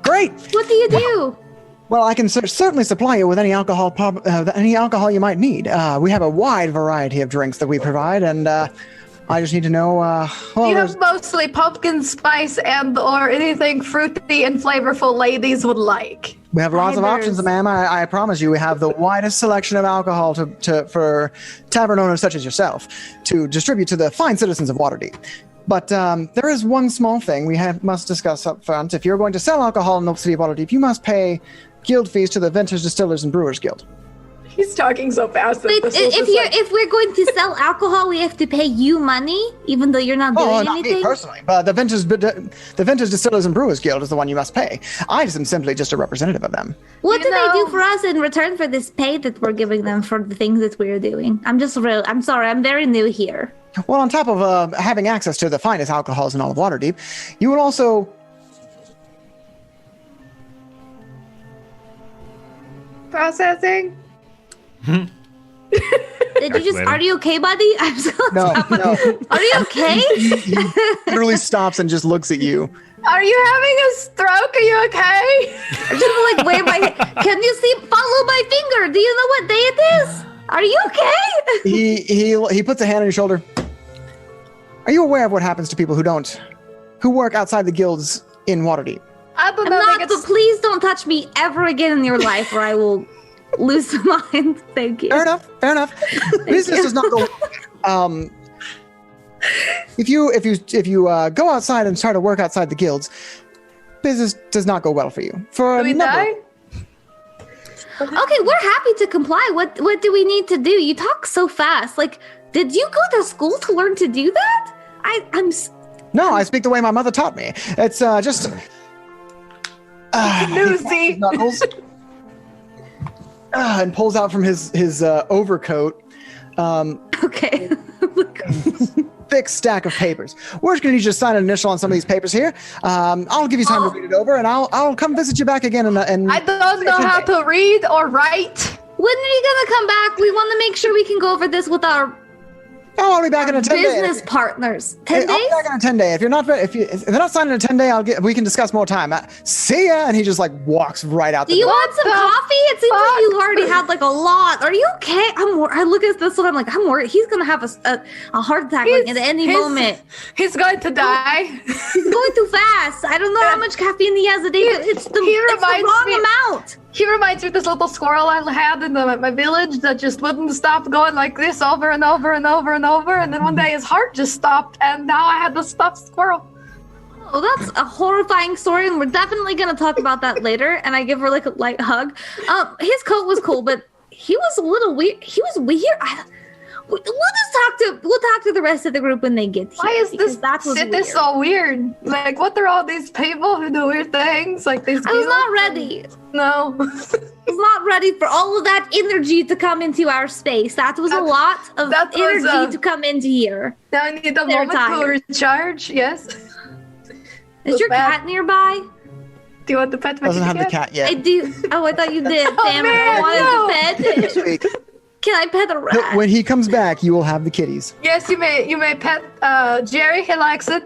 Great. What do you do? Well, I can certainly supply you with any alcohol you might need. We have a wide variety of drinks that we provide, and I just need to know. You have mostly pumpkin spice or anything fruity and flavorful ladies would like. We have lots of options, ma'am. I promise you, we have the widest selection of alcohol for tavern owners such as yourself to distribute to the fine citizens of Waterdeep. But there is one small thing we must discuss up front. If you're going to sell alcohol in the city of Waterdeep, you must pay guild fees to the Vintners Distillers and Brewers Guild. He's talking so fast. Wait, if we're going to sell alcohol, we have to pay you money, even though you're not doing not anything. me personally, but the Vintners Distillers and Brewers Guild is the one you must pay. I am simply just a representative of them. What do they do for us in return for this pay that we're giving them for the things that we're doing? I'm sorry, I'm very new here. Well, on top of having access to the finest alcohols in all of Waterdeep, you will also... Processing. Did you just? Are you okay, buddy? I'm so No. Are you okay? He literally stops and just looks at you. Are you having a stroke? Are you okay? Just like wave my. Can you see? Follow my finger. Do you know what day it is? Are you okay? He puts a hand on your shoulder. Are you aware of what happens to people who work outside the guilds in Waterdeep? I don't I'm know. not. But please don't touch me ever again in your life, or I will lose my mind. Thank you. Fair enough. Business does not go. If you go outside and try to work outside the guilds, business does not go well for you. Do we die? Okay, we're happy to comply. What do we need to do? You talk so fast. Like, did you go to school to learn to do that? No, I speak the way my mother taught me. It's just. Lucy. Knuckles. And pulls out from his overcoat. Okay. Thick stack of papers. We're just gonna need you to sign an initial on some of these papers here. I'll give you time to read it over, and I'll come visit you back again. And I don't know how to read or write. When are you gonna come back? We want to make sure we can go over this with our I'll be back in a 10 business day. partners. 10 I'll days? be back in a 10 day. If they're not signing a 10 day, we can discuss more time. See ya. And he just like walks right out the Do you door. want some coffee? It seems like you already had like a lot. Are you okay? I look at this and I'm like, I'm worried. He's gonna have a heart attack like, at any moment. He's going to die. He's going too fast. I don't know how much caffeine he has a day, but it's the wrong amount. He reminds me of this little squirrel I had in my village that just wouldn't stop going like this over and over and over and over. And then one day his heart just stopped, and now I had to stop squirrel. Oh, that's a horrifying story, and we're definitely gonna talk about that later. And I give her like a light hug. His coat was cool, but he was a little weird. He was weird. We'll talk to the rest of the group when they get here. Why is this city so weird? Like, what are all these people who do weird things? Like these. I was not ready. No. I was not ready for all of that energy to come into our space. That was a lot of energy to come into here. Now I need a moment to recharge. Yes. Is your cat nearby? Do you want to pet my cat? Doesn't have the cat yet. I do. Oh, I thought you did. Damn it! man, I wanted to pet Next it. week. Can I pet a rat? When he comes back, you will have the kitties. Yes, you may. You may pet Jerry. He likes it.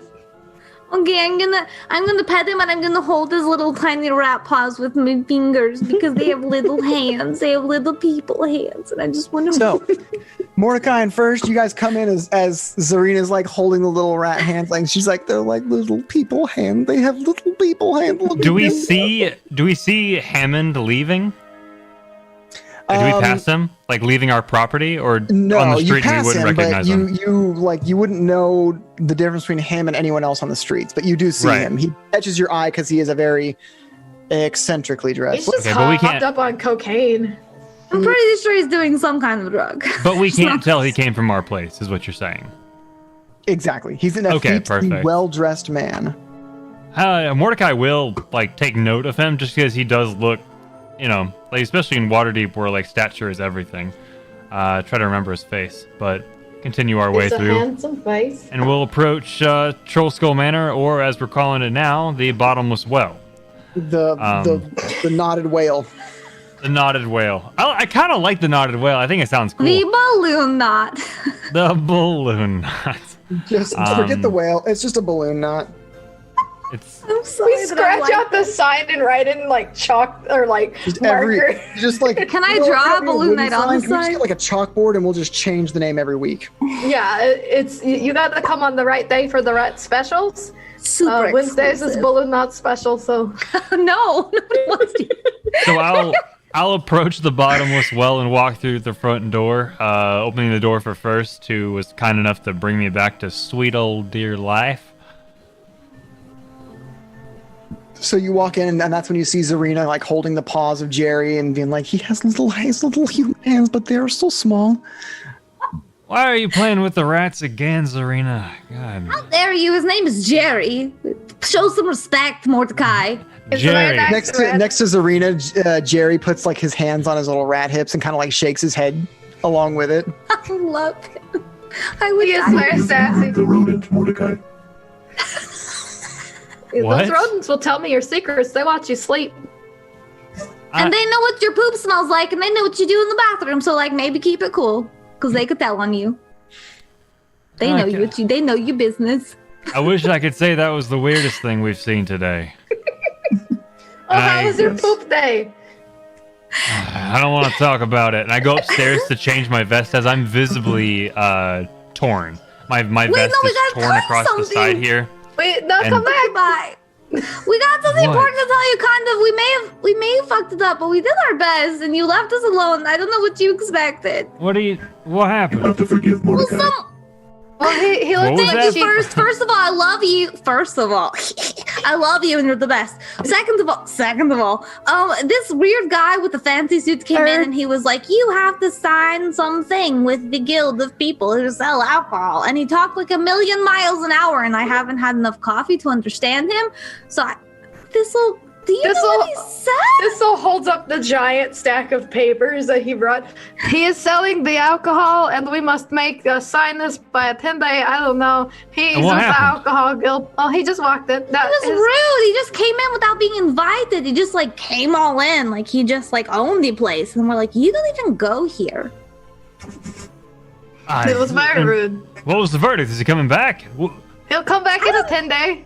Okay, I'm gonna pet him and I'm gonna hold his little tiny rat paws with my fingers because they have little hands. They have little people hands, and I just want to. So, Mordecai and First, you guys come in as Zarina's like holding the little rat hands, like she's like they're like little people hand. They have little people hand. Do we see Hammond leaving? Do we pass him, like leaving our property, or No, on the you street and we pass wouldn't him, but recognize him? you wouldn't know the difference between him and anyone else on the streets. But you do see Right. him. He catches your eye because he is a very eccentrically He's dressed. just Okay, but we hopped can't- up on cocaine. I'm pretty sure he's doing some kind of drug. But we can't tell he came from our place, is what you're saying. Exactly. He's an Okay, effectively perfect. well-dressed man. Mordecai will like take note of him just because he does look, like especially in Waterdeep where like stature is everything. Try to remember his face, but continue our way It's a through, handsome face. and we'll approach Troll Skull Manor, or as we're calling it now, the Bottomless Well, The knotted whale. the Knotted Whale. I kind of like the Knotted Whale. I think it sounds cool. The balloon knot. The balloon knot. Just forget the whale. It's just a balloon knot. It's I'm sorry We that I scratch like out the sign and write in like chalk or like marker. Just like. Can I you know, draw a every balloon wooden knight on sign, the can we just side? get like a chalkboard and we'll just change the name every week. Yeah, it's you got to come on the right day for the right specials. Super Wednesdays is exclusive. balloon knot special, so No, nobody wants to. So I'll approach the Bottomless Well and walk through the front door, opening the door for First, who was kind enough to bring me back to sweet old dear life. So you walk in, and that's when you see Zarina like holding the paws of Jerry and being like, he has little human hands, but they're so small. Why are you playing with the rats again, Zarina? God. How dare you? His name is Jerry. Show some respect, Mordecai. it's Jerry. very nice Next red. to Zarina, Jerry puts like his hands on his little rat hips and kind of like shakes his head along with it. I love him. I would He is die. very sassy. The rodent, Mordecai. What? Those rodents will tell me your secrets. They watch you sleep. And they know what your poop smells like, and they know what you do in the bathroom. So, like, maybe keep it cool, because they could tell on you. They know Okay. you. They know your business. I wish I could say that was the weirdest thing we've seen today. Oh, how I- was your poop day? I don't want to talk about it. And I go upstairs to change my vest as I'm visibly torn. My vest no, we is gotta torn tell across the something. side here. Wait, no, And- come back. Goodbye. We got something What? important to tell you. Kind of. We may have fucked it up, but we did our best, and you left us alone. I don't know what you expected. What You happened? have to forgive Well, Mordecai. Well, he What looked was at that? you. First of all, I love you. First of all, I love you, and you're the best. Second of all, this weird guy with the fancy suits came in, and he was like, "You have to sign something with the guild of people who sell alcohol." And he talked like a million miles an hour, and I haven't had enough coffee to understand him. So this'll. Do you know what he said? This'll holds up the giant stack of papers that he brought. He is selling the alcohol, and we must sign this by a 10-day. I don't know. He's And with what the happened? alcohol guild. Oh, he just walked in. That He was is- rude. He just came in without being invited. He just like came all in, like he just like owned the place. And we're like, you don't even go here. It was very rude. What was the verdict? Is he coming back? He'll come back in a 10-day.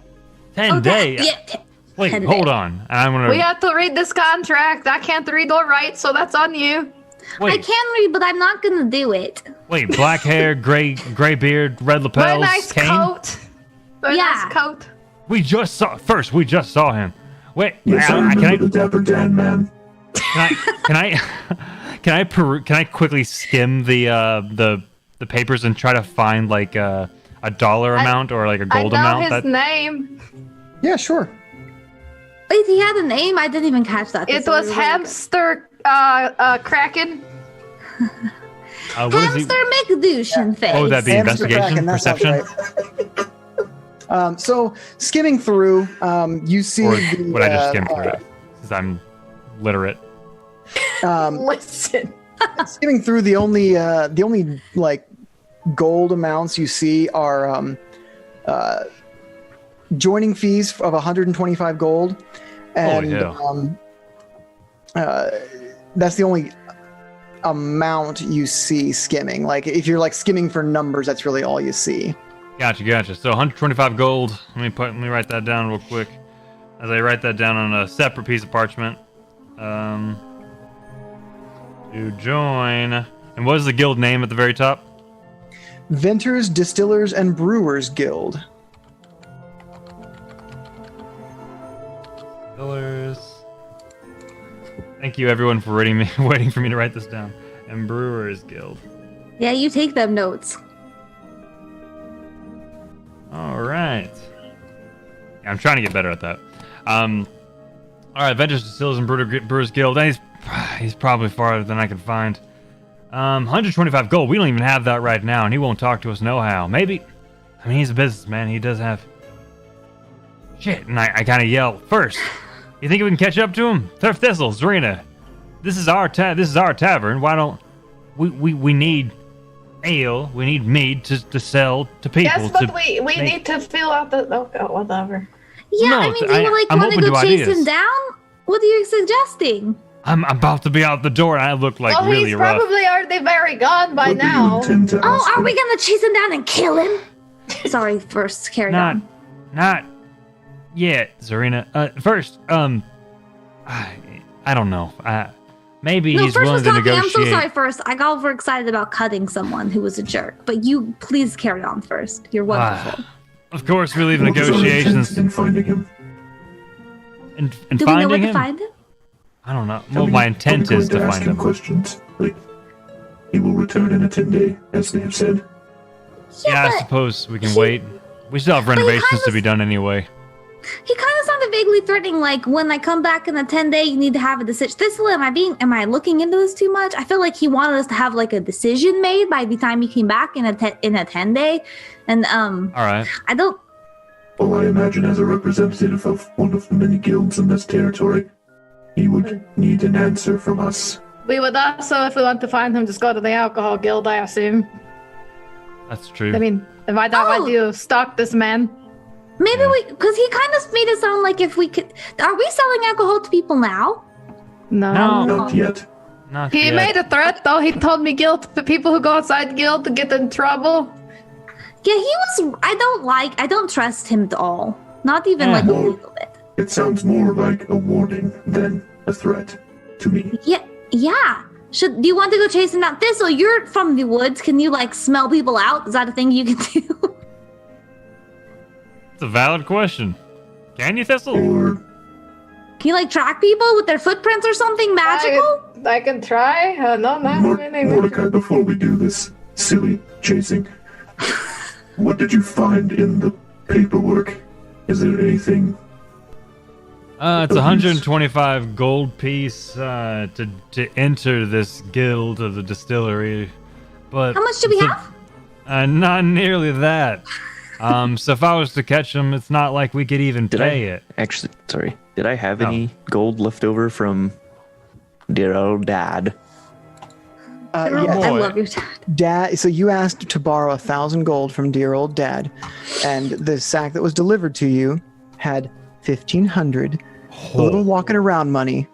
10 days. Yeah. Wait, 10 hold days. on. I'm gonna We have to read this contract. I can't read or write, so that's on you. I wait. can read, but I'm not gonna do it. Wait, black hair, gray beard, red lapels, Very nice cane. coat. Very Yeah. nice coat. We just saw him. Wait, Yes, I remember the Dapper Dan man. can I quickly skim the papers and try to find like a dollar amount or like a I gold know amount? his name. Yeah, sure. Wait, he had a name? I didn't even catch that. It So was we were like, Hamster Kraken. What is he? Hamster McDouchen face. Oh, that'd be Hamster investigation, Kraken, that sounds perception, right. So skimming through, you see or the, would I just skim through it? Since I'm literate. Listen. skimming through the only like gold amounts you see are joining fees of 125 gold, and that's the only amount you see skimming. Like if you're like skimming for numbers, that's really all you see. Gotcha. So 125 gold. Let me write that down real quick. As I write that down on a separate piece of parchment. To join. And what is the guild name at the very top? Vintners, Distillers, and Brewers Guild. Thank Thank you, everyone, for waiting for me to write this down. And Brewers Guild. Yeah, you take them notes. All right. Yeah, I'm trying to get better at that. All right, Ventures, Distillers, and Brewers Guild. He's probably farther than I can find. 125 gold. We don't even have that right now, and he won't talk to us no how. Maybe. I mean, he's a businessman. He does have. Shit, and I kind of yell first. You think we can catch up to him? Turf Thistle, Zarina. This is our tavern. Why don't we need ale? We need mead to sell to people. Yes, but we need to fill out the whatever. Yeah, No, I mean, do you I'm want to open go to chase ideas. him down? What are you suggesting? I'm about to be out the door, and I look like Well, really he's rough. probably already very gone by What do you now. intend to Oh, ask are him? we gonna chase him down and kill him? Sorry, first carry on. Not yet, Zarina. First, I don't know. Maybe No, he's first willing was to talking. negotiate. I'm so sorry. First, I got overexcited about cutting someone who was a jerk. But you, please carry on first. You're wonderful. Of course, we leave What is our intent negotiations in finding him? and Do we know where finding to him. find him? I don't know. Are Well, we- my are intent we is going to ask find him him. questions. Like, he will return in a 10-day, as they have said. Yeah, I but suppose we can wait. We still have he renovations kind to of- be done anyway. He kind of sounded vaguely threatening. Like when I come back in the 10-day, you need to have a decision. Thistle, am I looking into this too much? I feel like he wanted us to have like a decision made by the time he came back in a 10-day, and All right. I don't. Well, I imagine as a representative of one of the many guilds in this territory, he would need an answer from us. We would also, if we want to find him, just go to the alcohol guild, I assume. That's true. I mean, if I thought Oh. I'd do stalk this man. Maybe because he kind of made it sound like if we could. Are we selling alcohol to people now? No. Not yet. Not He yet. made a threat, though. He told me guild, the people who go outside guild to get in trouble. Yeah, he was. I don't trust him at all. Not even like a Yeah. little bit. It sounds more like a warning than a threat to me. Yeah. Do you want to go chase him down? Thistle, you're from the woods. Can you like smell people out? Is that a thing you can do? It's a valid question. Can you, Thistle? Or Can you like track people with their footprints or something magical? I can try. No, not really. Mordecai, before we do this silly chasing, what did you find in the paperwork? Is there anything? It's 125 gold piece to enter this guild of the distillery, but How much do we have? Not nearly that. So if I was to catch him, it's not like we could even pay it. Actually, sorry. Did I have Oh. any gold left over from dear old dad? I boy. love your dad. Dad, so you asked to borrow 1,000 gold from dear old dad, and the sack that was delivered to you had 1,500 little walking around money.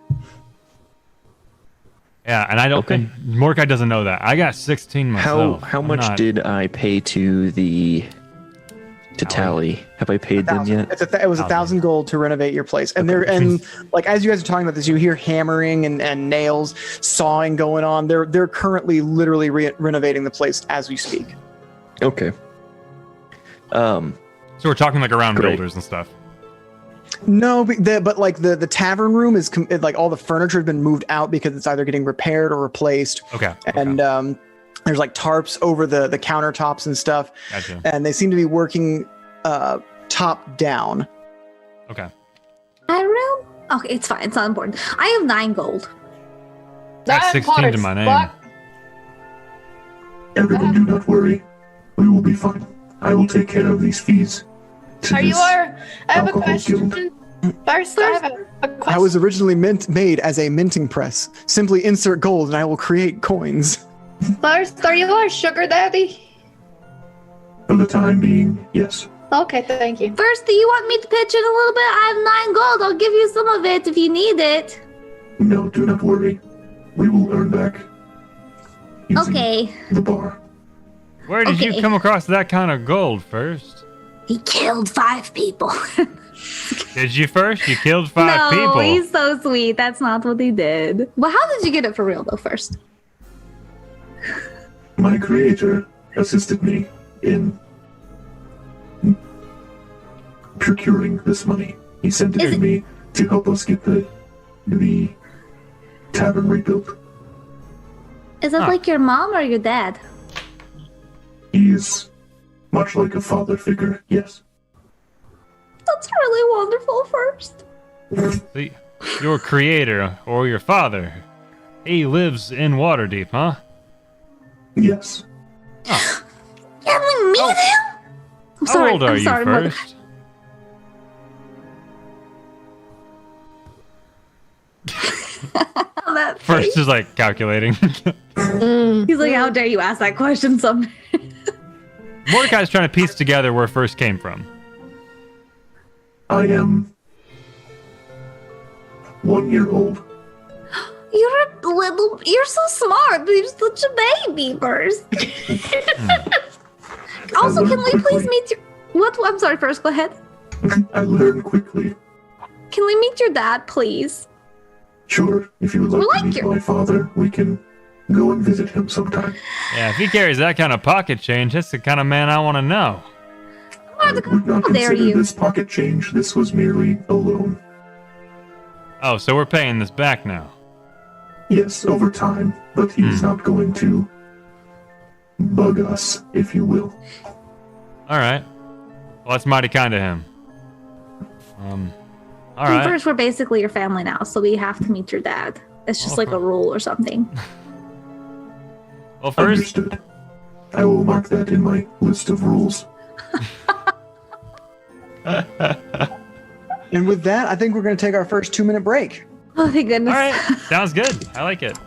Yeah, and I don't. Okay. And Mordecai doesn't know that. I got 16 myself. How I'm much not- did I pay to Tally? Have I paid them yet? It was 1,000 gold to renovate your place, and like as you guys are talking about this, you hear hammering and nails, sawing going on. They're currently literally renovating the place as we speak. Okay. So we're talking like around Great. builders and stuff. No, but like the tavern room is like all the furniture has been moved out because it's either getting repaired or replaced. Okay. And there's like tarps over the countertops and stuff, Gotcha. and they seem to be working top down. Okay. My room? Okay, it's fine. It's not important. I have 9 gold. Got That 16 to part's my name. fucked. Everyone, do not worry. We will be fine. I will take care of these fees. to Are you this are? I have a alcohol question. guild. First, I have a question. I was originally made as a minting press. Simply insert gold, and I will create coins. First, are you our sugar daddy? For the time being, yes. Okay, thank you. First, do you want me to pitch in a little bit? I have 9 gold. I'll give you some of it if you need it. No, do not worry. We will earn back. using Okay. The bar. Where did Okay. you come across that kind of gold first? He killed 5 people. Did you first? You killed 5 no, people. he's so sweet. That's not what he did. Well, how did you get it for real, though, first? My creator assisted me in procuring this money. He sent it Is to it- me to help us get the tavern rebuilt. Is that Huh. like your mom or your dad? He is much like a father figure, yes. That's really wonderful. First, The, your creator or your father, he lives in Waterdeep, huh? Yes. can we meet him? I'm How sorry. old are I'm you sorry, mother. first? That First face. is like calculating. He's like, how dare you ask that question? Some. Mordecai's trying to piece together where first came from. I am 1 year old. You're so smart, but you're such a baby first. Also, I can learn we please quickly. meet your... What? I'm sorry, first, go ahead. I learn quickly. Can we meet your dad, please? Sure, if you would like We're to like meet your- my father, we can go and visit him sometime. Yeah, if he carries that kind of pocket change, that's the kind of man I want to know. I would not How dare consider you? this pocket change. This was merely a loan. Oh, so we're paying this back now. Yes, over time, but he's not going to bug us, if you will. All right. Well, that's mighty kind of him. All And right. first, we're basically your family now, so we have to meet your dad. It's just like a rule or something. Well, first, Understood. I will mark that in my list of rules. And with that, I think we're going to take our first 2-minute break. Oh, thank goodness. all right. Sounds good. I like it.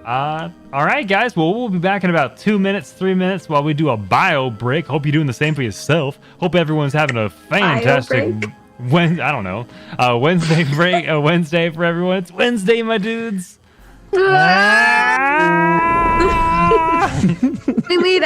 All right, guys. Well, we'll be back in about 2 minutes, 3 minutes while we do a bio break. Hope you're doing the same for yourself. Hope everyone's having a fantastic break? I don't know. Wednesday break. Wednesday for everyone. It's Wednesday, my dudes. We need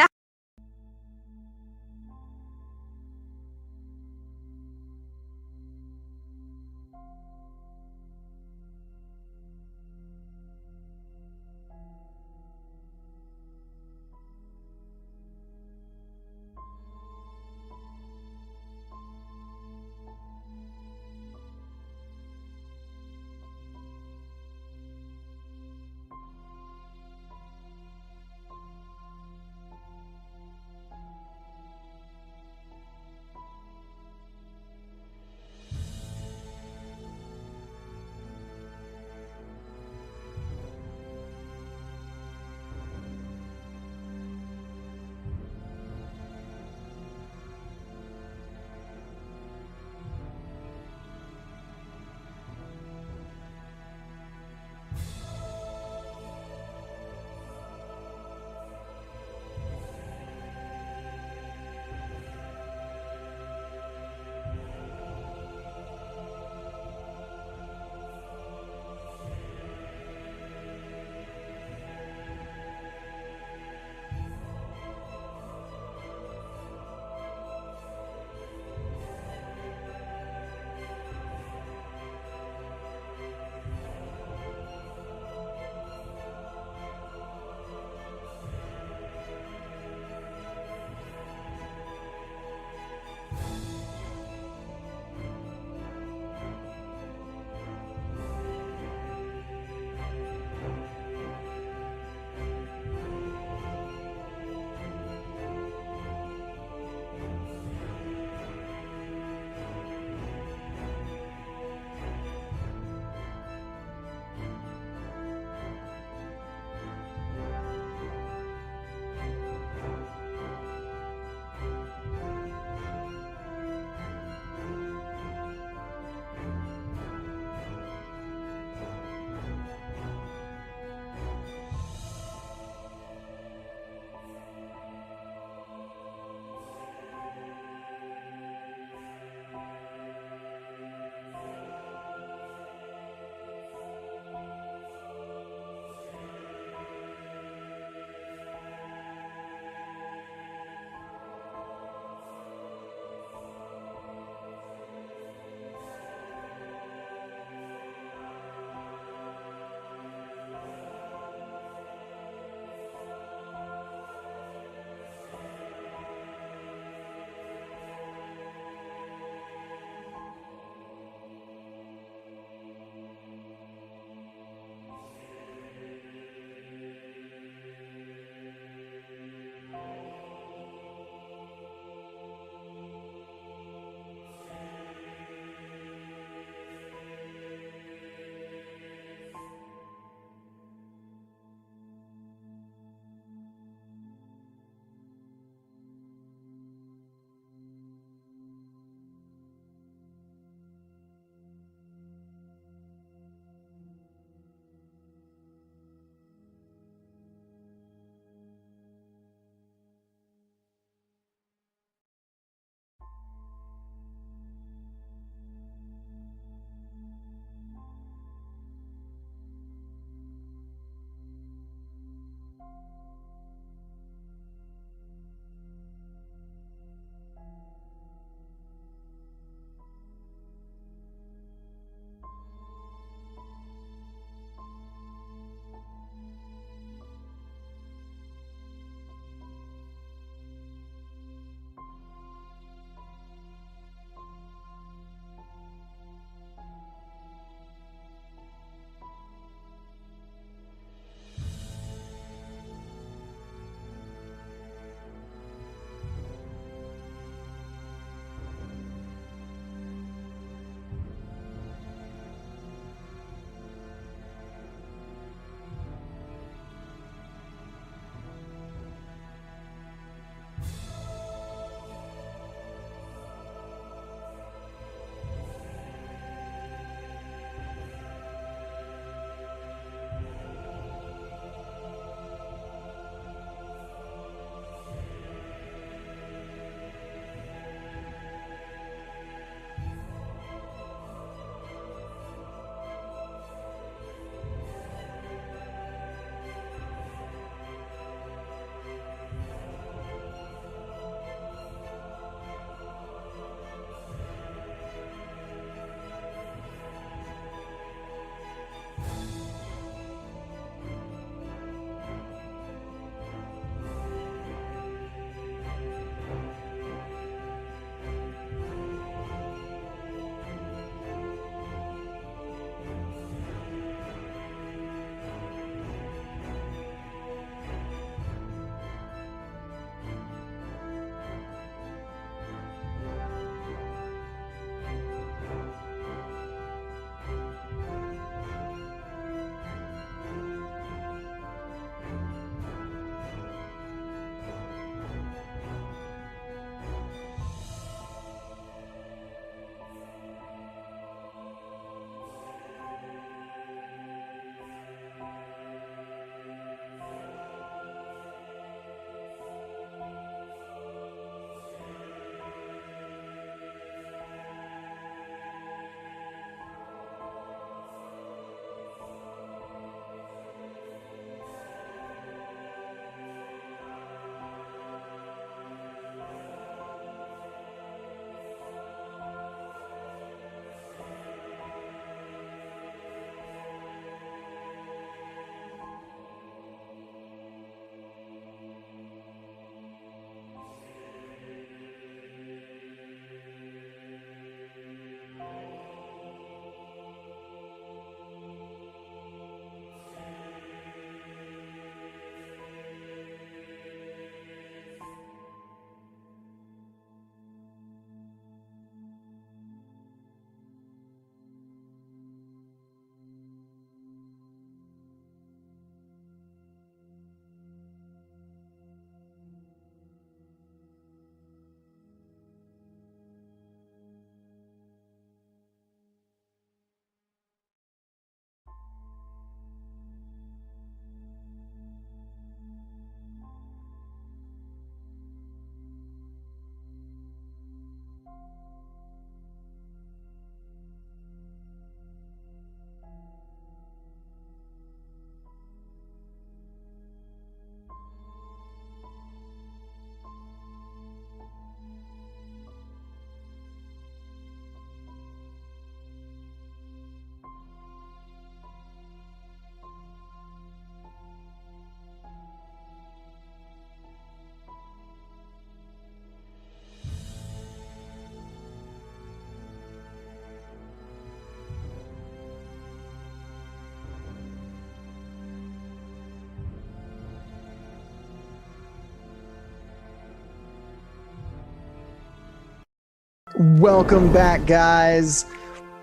Welcome back, guys.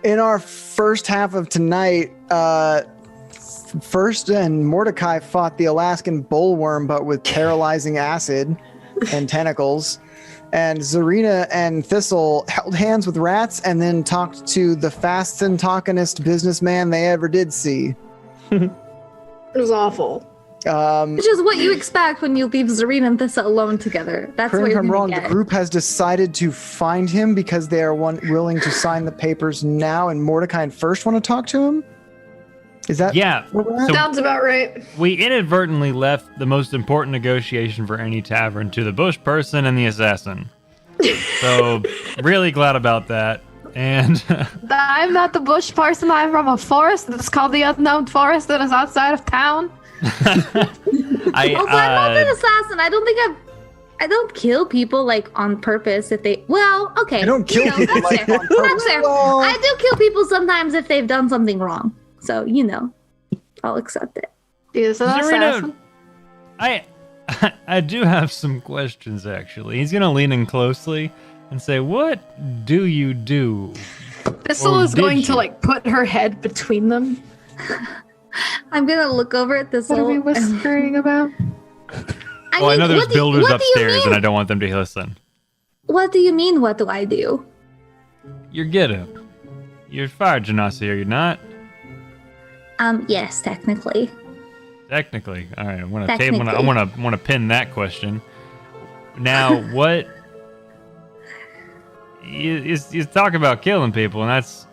In our first half of tonight, First and Mordecai fought the Alaskan bullworm, but with paralyzing acid and tentacles. And Zarina and Thistle held hands with rats and then talked to the fast and talkingest businessman they ever did see. It was awful. Which is what you expect when you leave Zarina and Thistle alone together. That's what Correct me if you're I'm wrong, gonna the get. group has decided to find him because they are willing to sign the papers now, and Mordecai and First want to talk to him? Is that Yeah. where we're at? So Sounds about right. we inadvertently left the most important negotiation for any tavern to the bush person and the assassin. So really glad about that. And I'm not the bush person. I'm from a forest that's called the Unknown Forest that is outside of town. I Also, I'm not an assassin. I don't kill people like on purpose if they. Well, okay. I don't kill you know, people that's like fair. on purpose. That's fair. Well- I do kill people sometimes if they've done something wrong. So I'll accept it. He's an assassin. I do have some questions actually. He's gonna lean in closely and say, "What do you do?" Thistle Or is did going to you? like put her head between them. I'm gonna look over at this. What are we whispering about? I know there's builders what do you upstairs, and mean? I don't want them to listen. What do you mean? What do I do? Your get up. You're fire genasi, are you not? Yes, technically. Technically. All right, I'm Technically. gonna pin that question. Now, what? You talk about killing people, and that's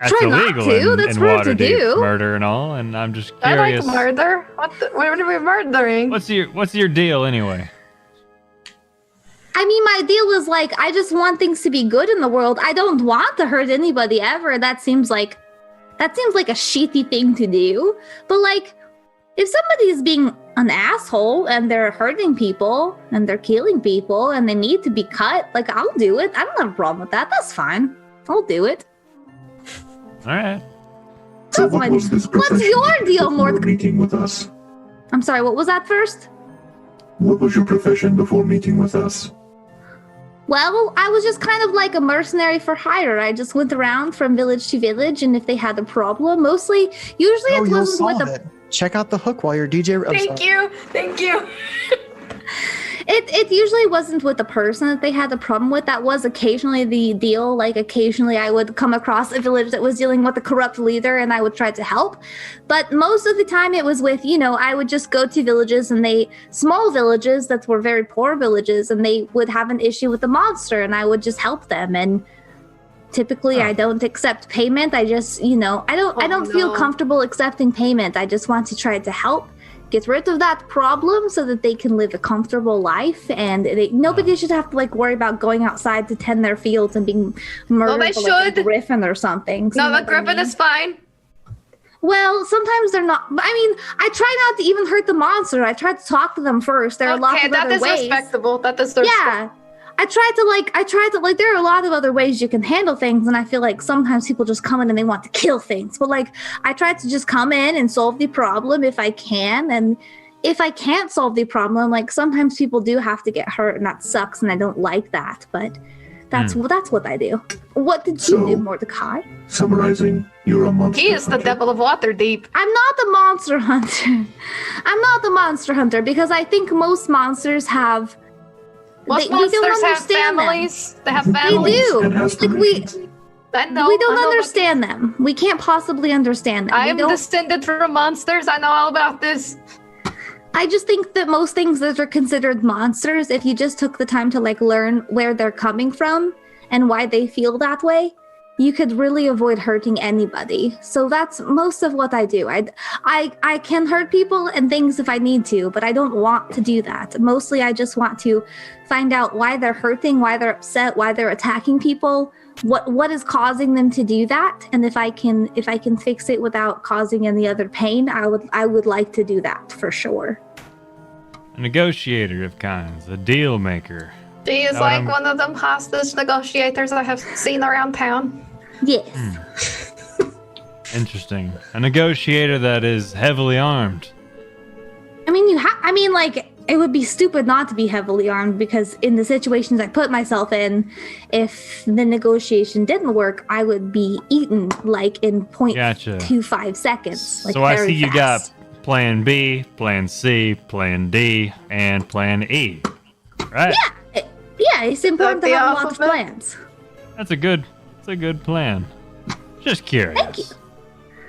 Try not illegal to. in That's rude to Waterdeep, do. murder and all. And I'm just I like curious. murder. What are we murdering? What's your deal anyway? I mean, my deal is like, I just want things to be good in the world. I don't want to hurt anybody ever. That seems like a shitty thing to do. But like, if somebody is being an asshole and they're hurting people and they're killing people and they need to be cut, like, I'll do it. I don't have a problem with that. That's fine. I'll do it. All right. So That's what my- was this What's profession your deal, before your Mordecai? meeting with us? I'm sorry, what was that first? What was your profession before meeting with us? Well, I was just kind of like a mercenary for hire. I just went around from village to village, and if they had a problem, usually Oh, it you'll wasn't solve with it. Check out the hook while you're DJ. Thank you. It usually wasn't with the person that they had the problem with. That was occasionally the deal. Like occasionally I would come across a village that was dealing with a corrupt leader and I would try to help. But most of the time it was with, I would just go to villages and small villages that were very poor villages, and they would have an issue with the monster and I would just help them. And typically I don't accept payment. I just, I don't feel no. comfortable accepting payment. I just want to try to help get rid of that problem so that they can live a comfortable life, and nobody should have to worry about going outside to tend their fields and being murdered they by a should. griffin or something. So No, you know the what I griffin mean? is fine. Well, sometimes they're not. I mean, I try not to even hurt the monster. I try to talk to them first. There are lots Okay, of that other is ways. respectable. That is Yeah. I try to there are a lot of other ways you can handle things, and I feel like sometimes people just come in and they want to kill things. But I try to just come in and solve the problem if I can, and if I can't solve the problem, sometimes people do have to get hurt, and that sucks, and I don't like that. But that's what I do. What did you So- do, Mordecai? Summarizing, you're a monster. He is the hunter. devil of Waterdeep. I'm not the monster hunter. I'm not the monster hunter because I think most monsters have. Most we don't monsters have understand them. families. They have We families. do. And aspirations. I know. We don't I know, but understand them. We can't possibly understand them. I We am don't- descended from monsters. I know all about this. I just think that most things that are considered monsters, if you just took the time to learn where they're coming from and why they feel that way, you could really avoid hurting anybody. So that's most of what I do. I can hurt people and things if I need to, but I don't want to do that. Mostly I just want to find out why they're hurting, why they're upset, why they're attacking people, what is causing them to do that, and if I can fix it without causing any other pain, I would like to do that for sure. A negotiator of kinds, a deal maker. She is Now like I'm- one of them hostage negotiators I have seen around town. Yes. Interesting. A negotiator that is heavily armed. I mean, it would be stupid not to be heavily armed because in the situations I put myself in, if the negotiation didn't work, I would be eaten like in 0.25 seconds. Like so I very see you fast. got plan B, plan C, plan D, and plan E. Right? Yeah, it's important to the have lots of alphabet? plans. That's a good plan. Just curious. Thank you.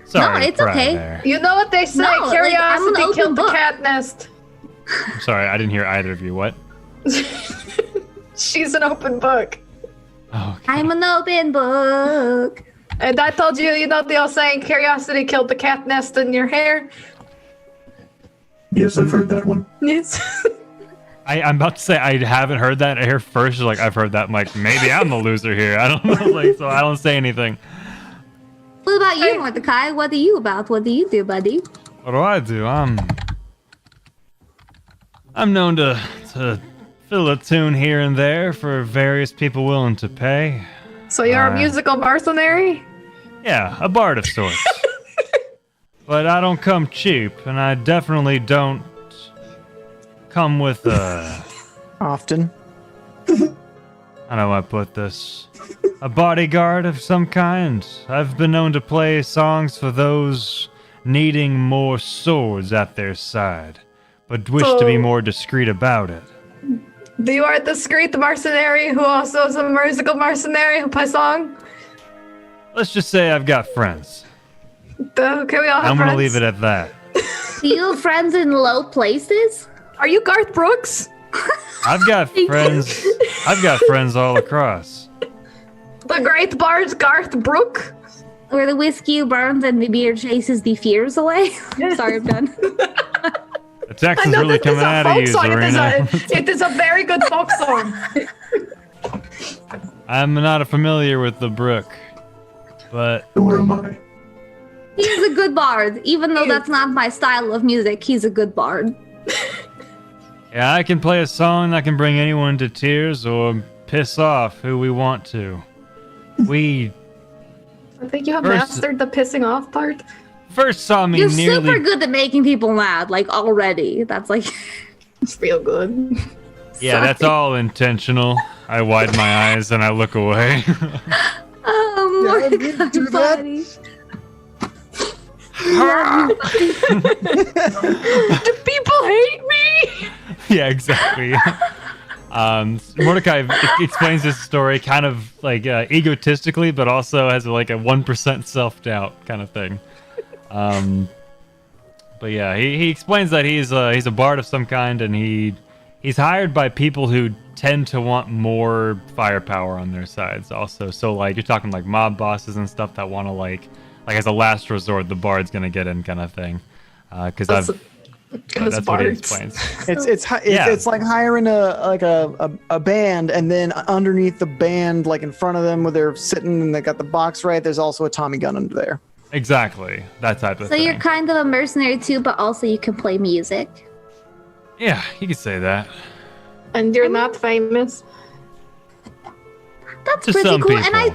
Sorry, No, it's to pry okay. there. You know what they say? No, like, I'm an Curiosity open killed the book. cat nest. I'm sorry, I didn't hear either of you. What? She's an open book. Oh, okay. I'm an open book. And I told you, you know the old saying, curiosity killed the cat nest in your hair? Yes, I've heard that one. Yes. I'm about to say I haven't heard that here first. Like I've heard that. I'm like, maybe I'm the loser here. I don't know. Like, so I don't say anything. What about you, Mordecai? What are you about? What do you do, buddy? What do I do? I'm known to fill a tune here and there for various people willing to pay. So you're a musical mercenary? Yeah, a bard of sorts. But I don't come cheap, and I definitely don't come with Often. I don't know how I put this. A bodyguard of some kind. I've been known to play songs for those needing more swords at their side, but wish to be So- more discreet about it. You are a discreet mercenary who also is a musical mercenary who plays song? Let's just say I've got friends. Okay, we all have I'm friends. gonna leave it at that. Do you have friends in low places? Are you Garth Brooks? I've got friends. I've got friends all across. The great bard Garth Brook? Where the whiskey burns and the beer chases the fears away? Sorry, I'm done. The Texans really this is coming a out of folk you, song. Zarina. It is a very good folk song. I'm not familiar with the brook, but Nor am I. He's a good bard. Even though that's not my style of music, he's a good bard. yeah, I can play a song that can bring anyone to tears or piss off who we want to. We I think you have First- mastered the pissing off part. first saw me You're nearly. super good at making people mad, like already. That's like It's real good. Yeah, that's all intentional. I wide my eyes and I look away. oh, Yeah, you do that? buddy. Do people hate me? yeah, exactly. Mordecai explains this story kind of like egotistically, but also has like a 1% self-doubt kind of thing. But yeah, he explains that he's a bard of some kind, and he's hired by people who tend to want more firepower on their sides. Also, so like you're talking like mob bosses and stuff that want to like as a last resort, the bard's gonna get in kind of thing. Because that's what he bards. explains. It's like hiring a band, and then underneath the band, like in front of them where they're sitting and they got the box right, there's also a Tommy gun under there. Exactly, that type of So thing. you're kind of a mercenary too, but also you can play music. Yeah, you could say that. And you're not famous. That's To pretty some cool. people. And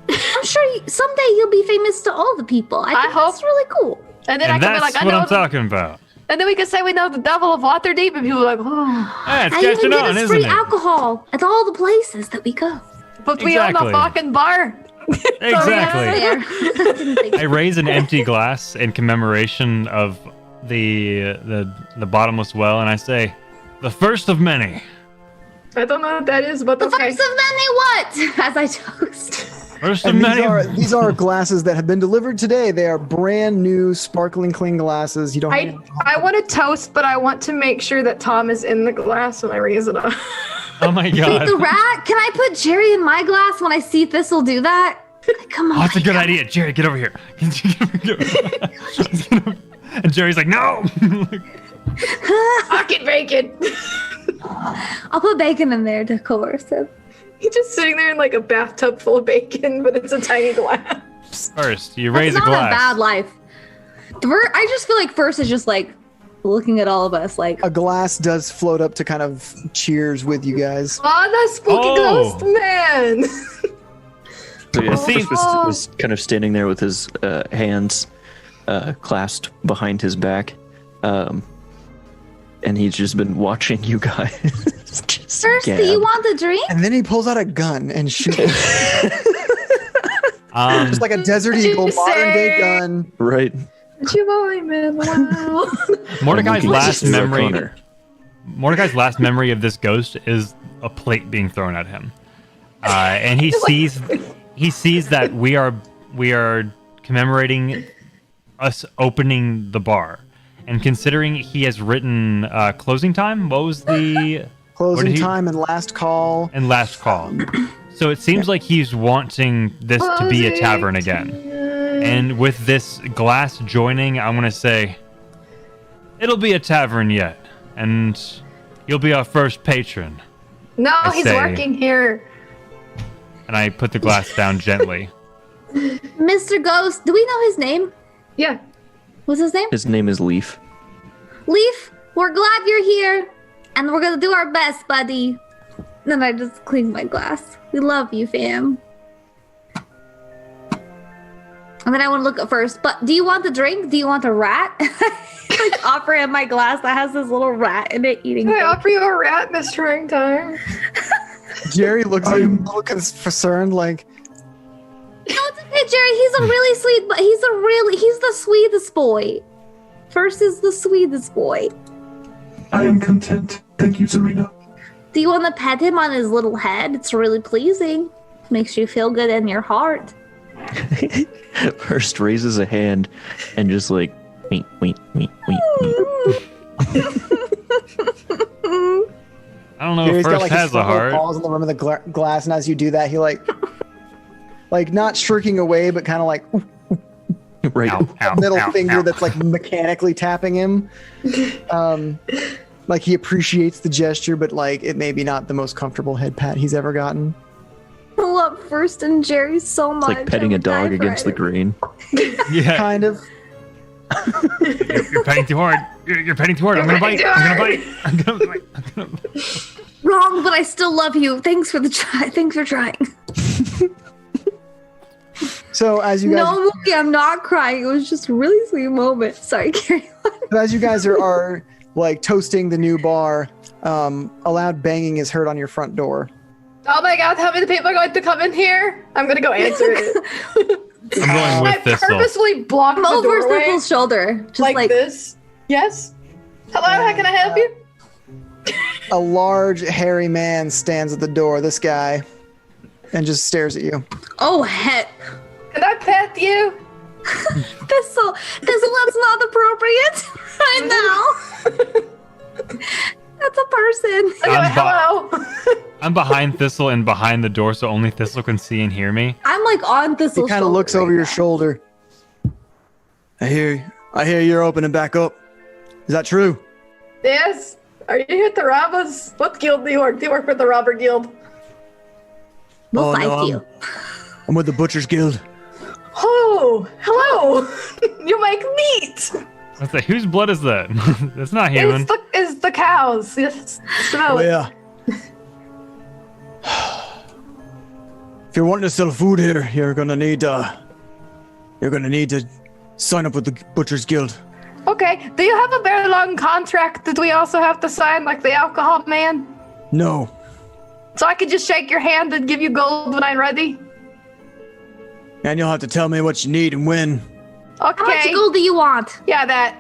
I'm sure someday you'll be famous to all the people. I think hope- that's really cool. And then And I can be that's like, I what know I'm talking about. And then we can say we know the devil of Waterdeep, and people are like, oh. Yeah, it's And you catching can get on, us isn't free it? alcohol at all the places that we go. But we own Exactly. a fucking bar. Exactly. There. I raise an empty glass in commemoration of the bottomless well, and I say, the first of many. I don't know what that is, but The okay. first of many what? As I toast. First of And many. these are glasses that have been delivered today. They are brand new, sparkling clean glasses. You don't. I want to toast, but I want to make sure that Tom is in the glass when I raise it up. Oh my Wait, god. the rat? Can I put Jerry in my glass when I see Thistle do that? Come on. Oh, that's a good idea. Jerry, get over here. And Jerry's like, no. Pocket bacon. I'll put bacon in there to coerce him. He's just sitting there in like a bathtub full of bacon, but it's a tiny glass. First, you raise It's a not glass. a bad life. I just feel like First is just like looking at all of us like, A glass does float up to kind of cheers with you guys. Oh, that spooky Oh. ghost man. So yeah, See- Chris was kind of standing there with his hands clasped behind his back. and he's just been watching you guys. Just First, do gab. you want the drink? And then he pulls out a gun and shoots. Just like a Desert What'd you Eagle, modern day say? gun. Right. Jimmy, man, wow. Mordecai's I'm looking last at Mr. memory. O'Connor. Mordecai's last memory of this ghost is a plate being thrown at him, and he sees that we are commemorating us opening the bar, and considering he has written closing time. What was the Closing time and last call. and last call? So it seems like he's wanting this to be a tavern again. And with this glass joining, I'm going to say, it'll be a tavern yet. And you'll be our first patron. No, I he's say- working here. And I put the glass down gently. Mr. Ghost, do we know his name? Yeah. What's his name? His name is Leaf. Leaf, we're glad you're here. And we're going to do our best, buddy. Then I just clean my glass. We love you, fam. And then I want to look at first. But do you want the drink? Do you want a rat? Like offer him my glass that has this little rat in it eating. Can I things. offer you a rat, Miss Trying Time? Jerry looks like a little concerned, like, No, it's okay, Jerry. He's a really sweet, but he's the sweetest boy. First is the sweetest boy. I am content. Thank you, Serena. Do you want to pet him on his little head? It's really pleasing. Makes you feel good in your heart. First raises a hand and just like, wink, wink, wink, wink, wink. I don't know Jerry's if got First like has his a front little heart. paws on the rim of the glass, and as you do that, he like not shrinking away, but kind of like Right. Ow, ow, middle ow, finger ow. that's like mechanically tapping him. Like he appreciates the gesture, but like it may be not the most comfortable head pat he's ever gotten. I love First and Jerry so It's much. like petting I a would die dog for against the it. grain. Yeah, Kind of. you're petting too hard. You're petting too hard. I'm gonna bite. I'm gonna bite. I'm gonna bite. I'm gonna bite. Wrong, but I still love you. Thanks for the try. Thanks for trying. So as you guys No, Mookie, I'm not crying. It was just a really sweet moment. Sorry, carry on. as you guys are like toasting the new bar, a loud banging is heard on your front door. Oh my god, how many people are going to come in here? I'm gonna go answer it. I'm going I with Thistle. purposely blocked I'm the over doorway Thistle's shoulder. Just like, like this. Yes? Hello, how can I help you? A large, hairy man stands at the door, this guy, and just stares at you. oh, heck. Can I pet you? Thistle, that's not appropriate right now. That's a person. I'm Hello. I'm behind Thistle and behind the door, so only Thistle can see and hear me. I'm like on Thistle's He kind of looks over your shoulder. I hear you're opening back up. Is that true? Yes? Are you here to rob us? What guild do you work? Do you work for the robber guild? We'll Oh, fight no, you. I'm with the Butcher's Guild. Oh, hello. You make meat. I was like, whose blood is that? That's not human. It's the cows. Yes, smell it. yeah. If you're wanting to sell food here, you're gonna need to sign up with the Butcher's Guild. Okay. Do you have a very long contract that we also have to sign, like the alcohol man? No. So I could just shake your hand and give you gold when I'm ready? And you'll have to tell me what you need and when. How much Okay. gold do you want? Yeah, that.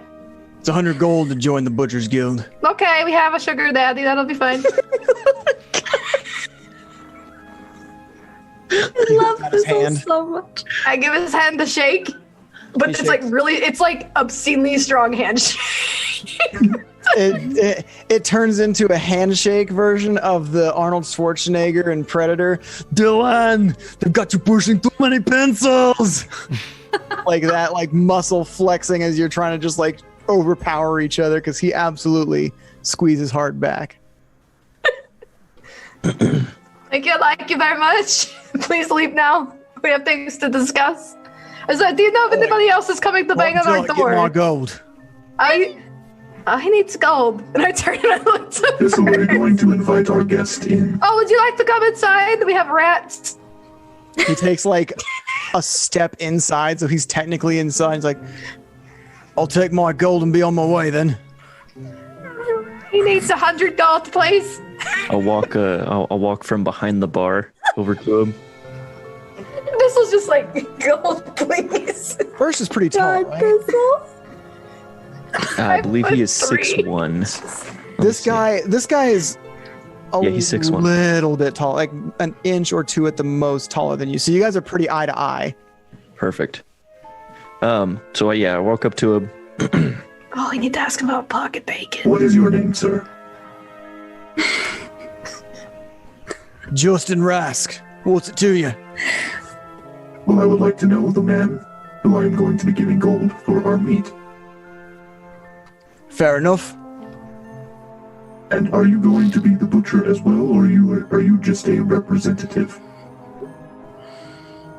It's 100 gold to join the Butcher's Guild. Okay, we have a sugar daddy. That'll be fine. I love got his Thistle hand. so much. I give his hand a shake, but He it's like shakes. really, it's like obscenely strong handshake. It turns into a handshake version of the Arnold Schwarzenegger and Predator. Dylan, they've got you pushing too many pencils. Like that, like muscle flexing as you're trying to just like overpower each other because he absolutely squeezes hard back. Thank you very much. Please leave now. We have things to discuss. Do you know if anybody else is coming to bang on our Get more door? gold. I need gold. And I turn and I look to So we're going to invite our guest in. Oh, would you like to come inside? We have rats. He takes like a step inside, so he's technically inside. He's like, I'll take my gold and be on my way then. He needs 100 gold, please. I'll walk from behind the bar over to him. This was just like, gold, please. First is pretty tall, right? I believe he is 5'3". 6'1". This guy is a he's 6'1". little bit tall, like an inch or two at the most taller than you. So you guys are pretty eye to eye. Perfect. So I walk up to him. Oh, I need to ask him about pocket bacon. What is your name, sir? Justin Rask, what's it to you? Well, I would like to know the man who I am going to be giving gold for our meat. Fair enough. And are you going to be the butcher as well, or are you just a representative?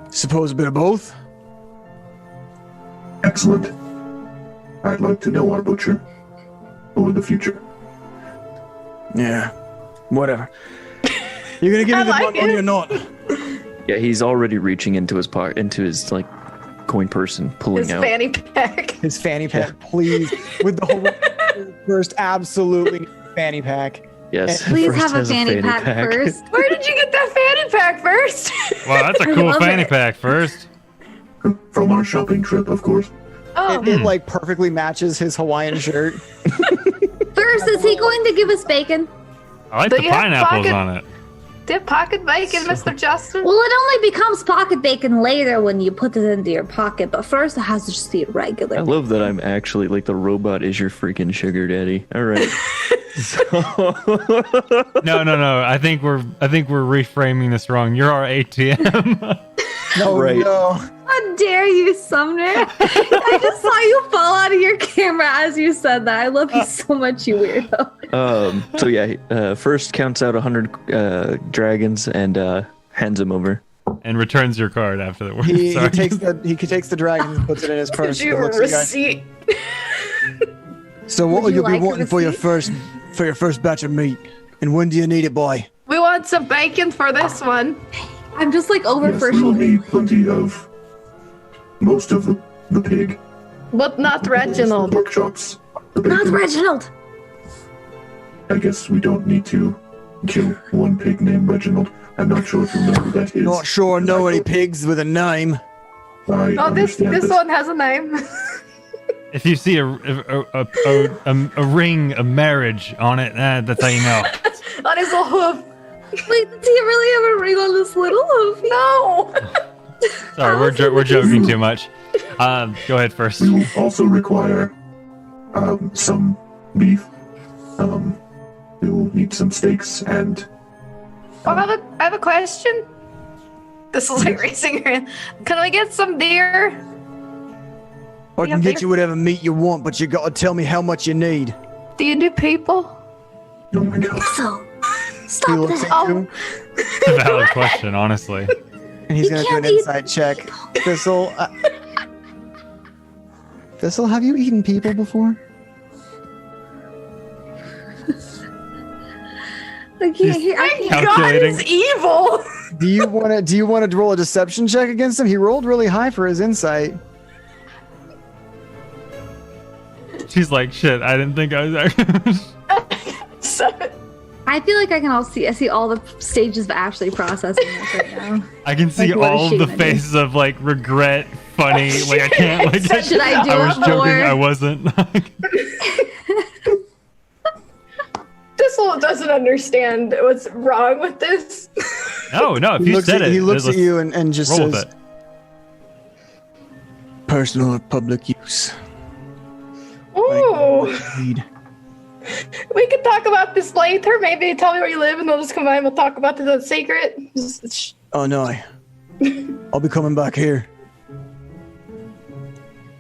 Suppose a bit of both. Excellent. I'd like to know our butcher for the future. Yeah, whatever. You're gonna give me the like money it. or not? Yeah, he's already reaching into his pocket, into his like coin purse and pulling His out. fanny pack. His fanny pack, please. With the whole first, absolutely fanny pack. Yes. Please first have a has fanny pack first. Where did you get that fanny pack first? Wow, that's a cool love fanny it. pack first. From our shopping trip, of course. Oh, It like perfectly matches his Hawaiian shirt. First, is he going to give us bacon? I like Do the you have pineapples pocket- on it. dip pocket bacon, Mr. Justin. Well, it only becomes pocket bacon later when you put it into your pocket, but first it has to just be regular. I love that I'm actually like the robot is your freaking sugar daddy. All right. No. I think we're reframing this wrong. You're our ATM. No, Right. no. How dare you, Sumner? I just saw you fall out of your camera as you said that. I love you so much, you weirdo. So yeah, first counts out 100 dragons and hands him over. And returns your card after the word. He Sorry. takes the dragon and puts it in his purse. Did you and looks at you guys. receipt? So what Would will you you be like a wanting for your first batch of meat? And when do you need it by? We want some bacon for this one. I'm just like over Yes, for we will shoulder. need plenty of most of the pig. But not Reginald. Pork chops. The Not bacon. Reginald. I guess we don't need to kill one pig named Reginald. I'm not sure if you know who that is. Not sure I know any pigs with a name. I Oh, this understand one has a name. If you see a ring, a marriage on it, that's how you know. On his little hoof. Wait, does he really have a ring on this little hoof? No. Sorry, we're joking too much. Go ahead first. We will also require some beef. We will need some steaks and I have a question. This is like raising her hand. Can we get some deer? I Yeah, can get deer. you whatever meat you want, but you gotta tell me how much you need. Do you do people? oh my god. So, He stop looks that. at you, It's a valid question, honestly. and he's You gonna do can't an eat inside check. Thistle, Thistle, have you eaten people before? I can't hear. I can't. God Calculating. is evil. Do you want to roll a deception check against him? He rolled really high for his insight. She's like, shit, I didn't think I was actually. I feel like I see all the stages of Ashley processing this right now. I can see Like, what is all she of the gonna do? faces of like regret, funny. Like I can't. Like Should I do I was it joking. more? I wasn't. This one doesn't understand what's wrong with this. no. If He you looks said at, it, he looks at let's you and just roll with says, it. personal or public use. Ooh. Need. We could talk about this later. Maybe tell me where you live and we'll just come by and we'll talk about the secret. Oh no, I'll be coming back here.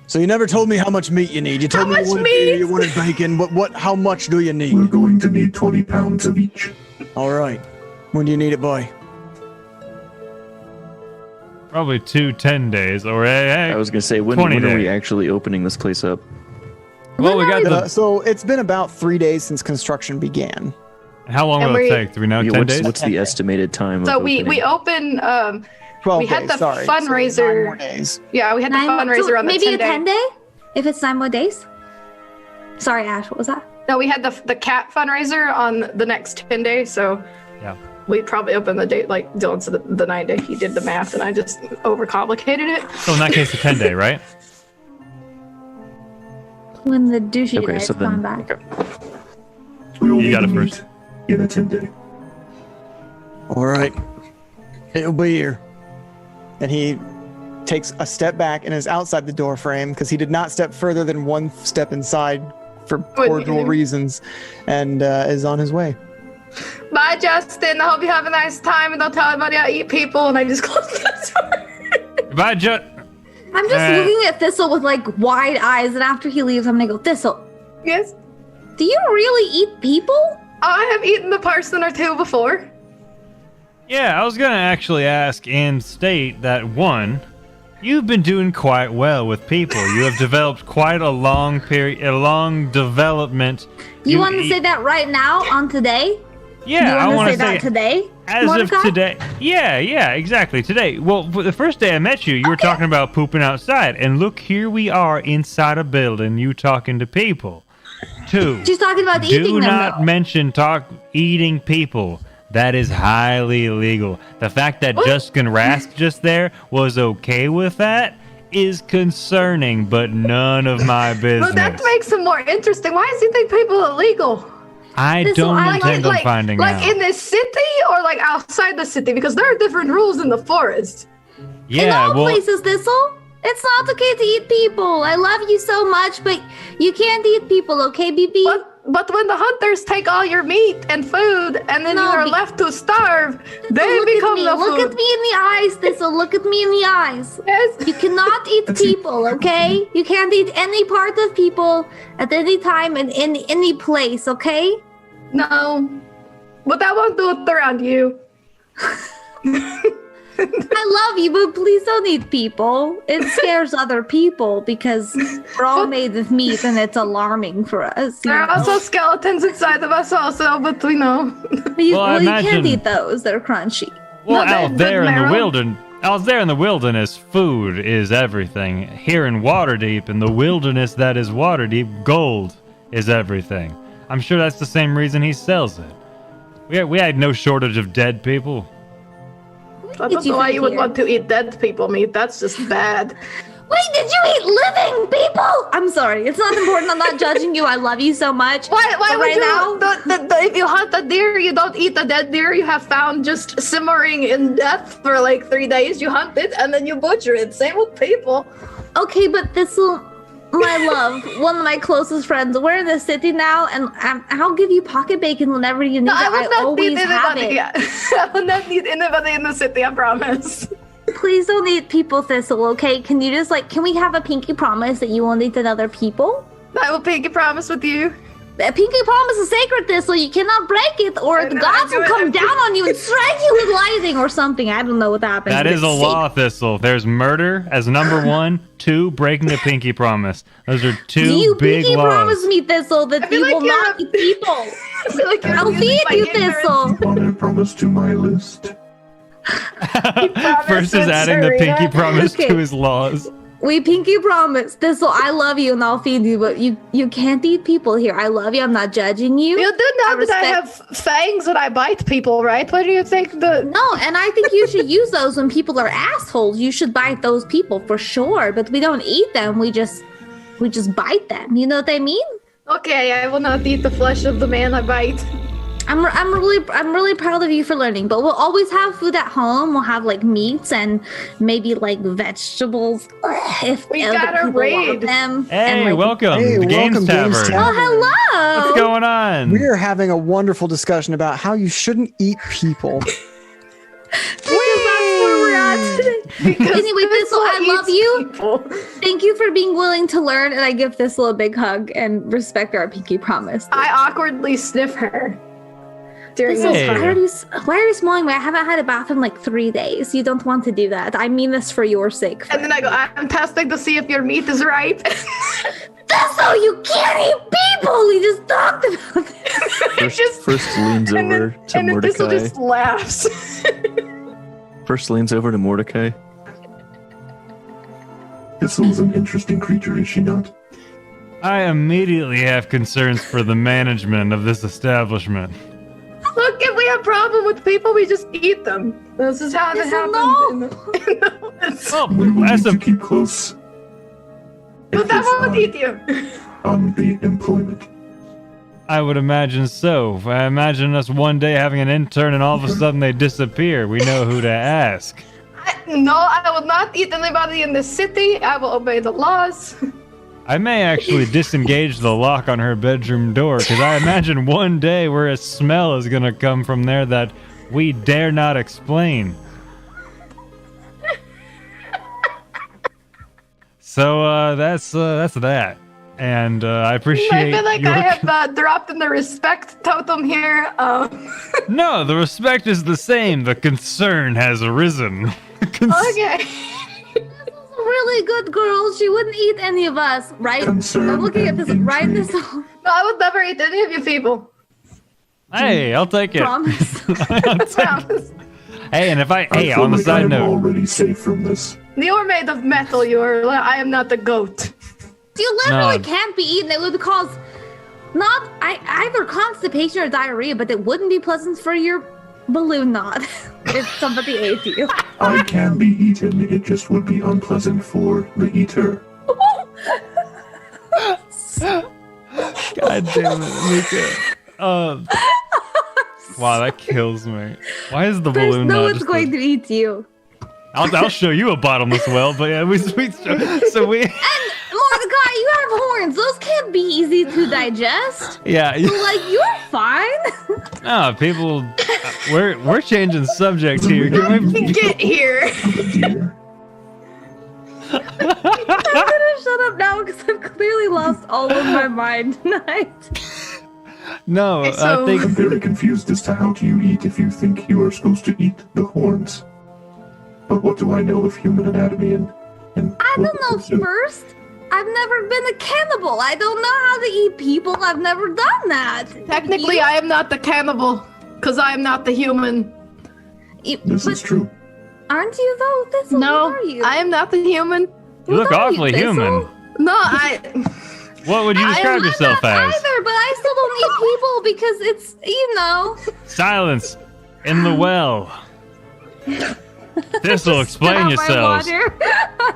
So you never told me how much meat you need. You told me much you wanted, meat? you wanted bacon. What? How much do you We're need? going to need 20 pounds of each. All right. When do you need it by? Probably 10 days. Or I was gonna say, when 20 are we days. actually opening this place up? Well, we got the. So it's been about 3 days since construction began. How long And will it we- take? Do we know? Yeah, 10 days. what's the estimated time? So of we opening? open 12 We had days, the sorry. So fundraiser- 9 more days. yeah, we had the So fundraiser on the maybe 10 a day. 10 day? If it's 9 more days? Sorry, Ash, what was that? No, we had the cat fundraiser on the next 10 days, so Yeah. we probably opened the date like Dylan said the 9 day. He did the math, and I just overcomplicated it. So in that case, the 10-day, right? When the douchey Okay, guy's so then- coming back. We will You need got to it meet first. in a 10-day. All right. It'll be here. And he takes a step back and is outside the door frame because he did not step further than one step inside for cordial reasons, and is on his way. Bye, Justin. I hope you have a nice time, and don't tell anybody I eat people. And I just closed the door. Goodbye, I'm just looking at Thistle with like wide eyes, and after he leaves, I'm gonna go, Thistle, Yes, do you really eat people? I have eaten a person or two before. Yeah, I was gonna actually ask and state that one, you've been doing quite well with people. You have developed quite a long development. You want to say that right now on today? Yeah, I you want want to say that today? as Mordecai? of today. Yeah, exactly. Today. Well, for the first day I met you, you were talking about pooping outside, and look, here we are inside a building. You talking to people. 2. She's talking about Do eating them. not though. mention eating people. That is highly illegal. The fact that Justin Rask just there was okay with that is concerning, but none of my business. Well, that makes it more interesting. Why does he think people illegal? I This don't one- intend on finding like out. in the city or like outside the city? Because there are different rules in the forest. In all places, Thistle, it's not okay to eat people. I love you so much, but you can't eat people, okay, BB? But when the hunters take all your meat and food, and then No, you are be- left to starve, they Look become at me. the Look food. at me in the eyes, Thistle. Look at me in the eyes. Yes. You cannot eat people, okay? You can't eat any part of people at any time and in any place, okay? No, but I won't do it around you. I love you, but please don't eat people. It scares other people because we're all made of meat and it's alarming for us. You There are know? also skeletons inside of us, also, but we know. You, Well, I you can't imagine- eat those. They're crunchy. Well, No, out but there in the marrow- wilderness, food is everything. Here in Waterdeep, in the wilderness that is Waterdeep, gold is everything. I'm sure that's the same reason he sells it. We had no shortage of dead people. I don't know why you would want to eat dead people meat. That's just bad. Wait, did you eat living people? I'm sorry. It's not important. I'm not judging you. I love you so much. Why But would right you? now, If you hunt a deer, you don't eat a dead deer you have found just simmering in death for like 3 days. You hunt it and then you butcher it. Same with people. okay, but this will, my love, one of my closest friends. We're in the city now, and I'll give you pocket bacon whenever you need No, it. I will not always need have anybody. it. I will not need anybody in the city. I promise. Please don't eat people, Thistle. Okay? Can you just can we have a pinky promise that you won't eat other people? I will pinky promise with you. A pinky promise is sacred, Thistle. You cannot break it, or the know, gods I do will it come every- down on you and strike you with lightning or something. I don't know what happens. That but is a it's law, Thistle. There's murder as number 1, 2, breaking the pinky promise. Those are 2 You big pinky laws. promise me, Thistle, that feel you like will you're not a- eat people. I feel like you're I'll abusing feed my you, ignorance. Thistle. On a promise to my list. First is with adding the Serena. pinky promise Okay. to his laws. We pinky promise, Thistle. I love you and I'll feed you, but you can't eat people here. I love you. I'm not judging you. You do know that I respect- have fangs and I bite people, right? What do you think the... No, and I think you should use those when people are assholes. You should bite those people for sure, but we don't eat them. We just bite them. You know what I mean? Okay, I will not eat the flesh of the man I bite. I'm really proud of you for learning. But we'll always have food at home. We'll have like meats and maybe like vegetables if We other got a people raid. want them. Hey, and, like, welcome. Hey, the Games welcome, Tavern. Games Tavern. Oh, hello. What's going on? We are having a wonderful discussion about how you shouldn't eat people. Because that's where we're at today. Anyway, Thistle, I love you. People. Thank you for being willing to learn, and I give Thistle a big hug and respect our pinky promise. I awkwardly sniff her during Thistle, this Hey. time. why are you smelling me? I haven't had a bath in like 3 days. You don't want to do that. I mean this for your sake. And then I go, I'm testing to see if your meat is ripe. Thistle, you can't eat people. We just talked about this. First leans and over then, to and then Thistle Mordecai. just laughs. First leans over to Mordecai. Thistle's an interesting creature, is she not? I immediately have concerns for the management of this establishment. Look, if we have problem with people, we just eat them. This is how it happens. Oh, We will that's need a to keep close. But that won't eat you. On the employment. I would imagine so. I imagine us one day having an intern and all of a sudden they disappear. We know who to ask. No, I will not eat anybody in the city. I will obey the laws. I may actually disengage the lock on her bedroom door because I imagine one day where a smell is going to come from there that we dare not explain. So that's that. And I appreciate I feel like your... I have dropped in the respect totem here. No, the respect is the same. The concern has arisen. Okay. Really good girl. She wouldn't eat any of us, right? Concern I'm looking at this, and right? intrigue. This No, I would never eat any of you people. Hey, I'll take it. promise. Promise. Hey, and if I hey, feel on the like side I'm note, already safe from this. You're made of metal. I am not the goat. You literally No. can't be eaten. It would cause not either constipation or diarrhea, but it wouldn't be pleasant for your balloon knot if somebody ate you. I can be eaten, it just would be unpleasant for the eater. God damn it, Mika. Wow, that kills me. Why is the There's balloon no knot one's just going a- to eat you. I'll show you a bottomless well, but yeah, so we Mordecai, you have horns. Those can't be easy to digest. yeah. Like, you're fine. No, people, we're changing subject here. Can we- Get here. Dear. I'm gonna shut up now because I've clearly lost all of my mind tonight. No, Okay, so- I think I'm very confused as to how do you eat if you think you are supposed to eat the horns. But what do I know of human anatomy and I don't know first. I've never been a cannibal. I don't know how to eat people. I've never done that. Technically, You- I am not the cannibal, because I am not the human. This but is true. aren't you though? Thistle, No, what are you? I am not the human. you look What are you, awfully Thistle? human. No, I. What would you describe I'm yourself not as? either, but I still don't eat people because it's, you know. Silence in the well. This'll explain Out my yourselves. water.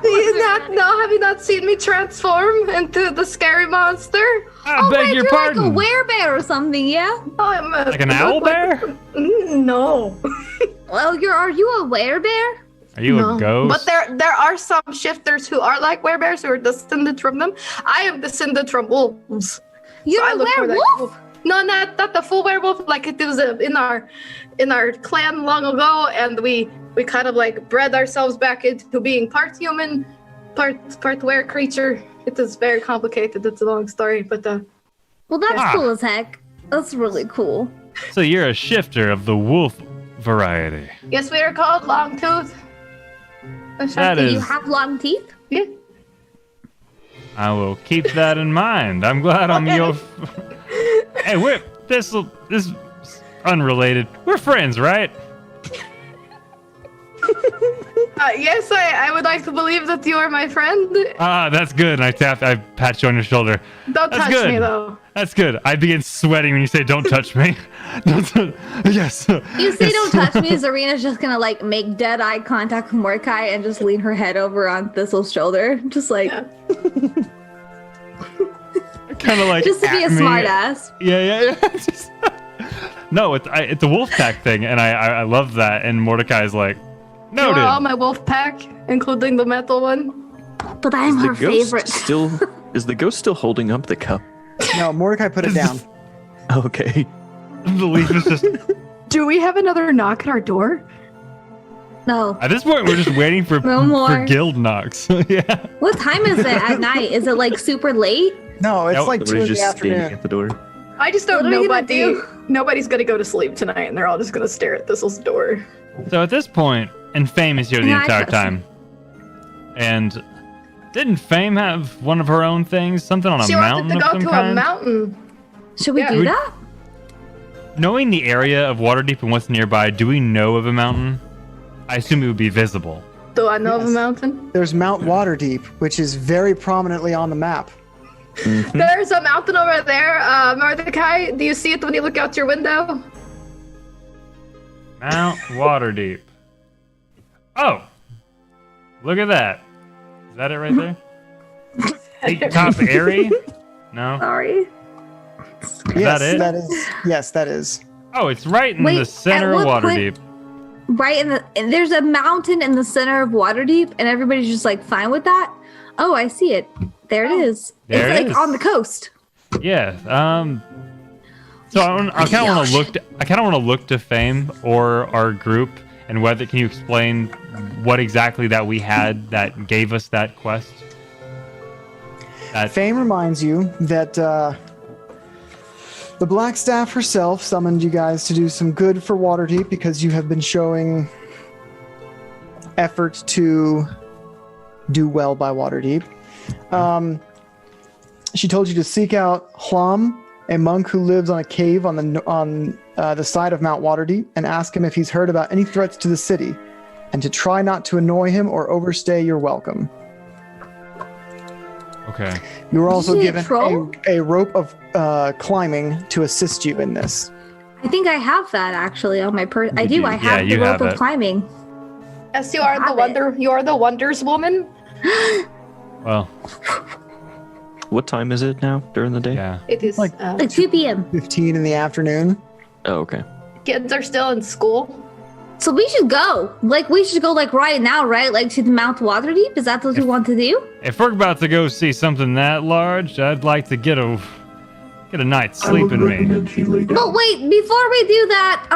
Do you not know? Have you not seen me transform into the scary monster? I Oh, beg wait, your you're pardon. like a werebear or something, yeah? I'm a, Like an owl bear? No. Well, are you a werebear? Are you No. a ghost? But there are some shifters who are like werebears who are descended from them. I am descended from wolves. You're I a look more like werewolf? wolf. No, not the full werewolf. Like it was in our clan long ago, and we kind of like bred ourselves back into being part human, part were creature. It is very complicated. It's a long story, but Well, that's Ah. cool as heck. That's really cool. So you're a shifter of the wolf variety. yes, we are called Longtooth. That Do you is- have long teeth? Yeah. I will keep that in mind. I'm glad I'm your. Hey, this is unrelated. We're friends, right? Yes, I would like to believe that you are my friend. Ah, that's good. And I pat you on your shoulder. Don't That's touch good. me though. That's good. I begin sweating when you say "Don't touch me." Yes. You say Yes. don't touch me, Zarina's just gonna like make dead eye contact with Mordecai and just lean her head over on Thistle's shoulder. Just like, Kind of like just to be a at me. smart ass. Yeah. Just- no, it's a wolf pack thing, and I love that. And Mordecai's like, You are noted. all my wolf pack, including the metal one. But I'm her favorite. Is the ghost still holding up the cup? No, Mordecai put it down. Okay. The leaf is just. Do we have another knock at our door? No. At this point, we're just waiting for No more. for guild knocks. Yeah. What time is it at night? Is it like super late? No, it's Nope. like 2 Somebody's in the just standing afternoon. at the door. I just don't What are you gonna Nobody's gonna go to sleep tonight, and they're all just gonna stare at Thistle's door. So at this point, and Fame is here the Yeah, I entire trust time. And didn't Fame have one of her own things? Something on a She mountain wanted to of go some to kind? a mountain. Should we Yeah. do We- that? Knowing the area of Waterdeep and what's nearby, do we know of a mountain? I assume it would be visible. Do I know of a Yes. mountain? There's Mount Waterdeep, which is very prominently on the map. There's a mountain over there. Mordecai, do you see it when you look out your window? Mount Waterdeep. Oh, look at that. Is that it right there? Peak Top Airy? No. Sorry. Yes, that it? that is. Yes, that is. Oh, it's right in Wait, the center at of what Waterdeep. Right and there's a mountain in the center of Waterdeep, and everybody's just like fine with that. Oh, I see it. There it is. There it's it like is. on the coast. Yeah. So I kind of want to look. I kind of want to look to Fame or our group, and whether can you explain what exactly that we had that gave us that quest? Fame reminds you that the Black Staff herself summoned you guys to do some good for Waterdeep because you have been showing effort to do well by Waterdeep. She told you to seek out Hlam, a monk who lives on a cave on the side of Mount Waterdeep, and ask him if he's heard about any threats to the city, and to try not to annoy him or overstay your welcome. Okay. You were also Is he a given troll? a rope of climbing to assist you in this. I think I have that actually on my I do. I have the you rope have of it. climbing. Yes, you are the Have it. wonder. You are the Wonders Woman. Well, What time is it now during the day? yeah. It is Like- Like 2 p.m. 15 in the afternoon. Oh, okay. kids are still in school. So we should go. Like we should go like right now, right? Like to the Mount Waterdeep. Is that what you want to do? If we're about to go see something that large, I'd like to get a night's I sleep would in me. recommend he lay down. But wait, before we do that,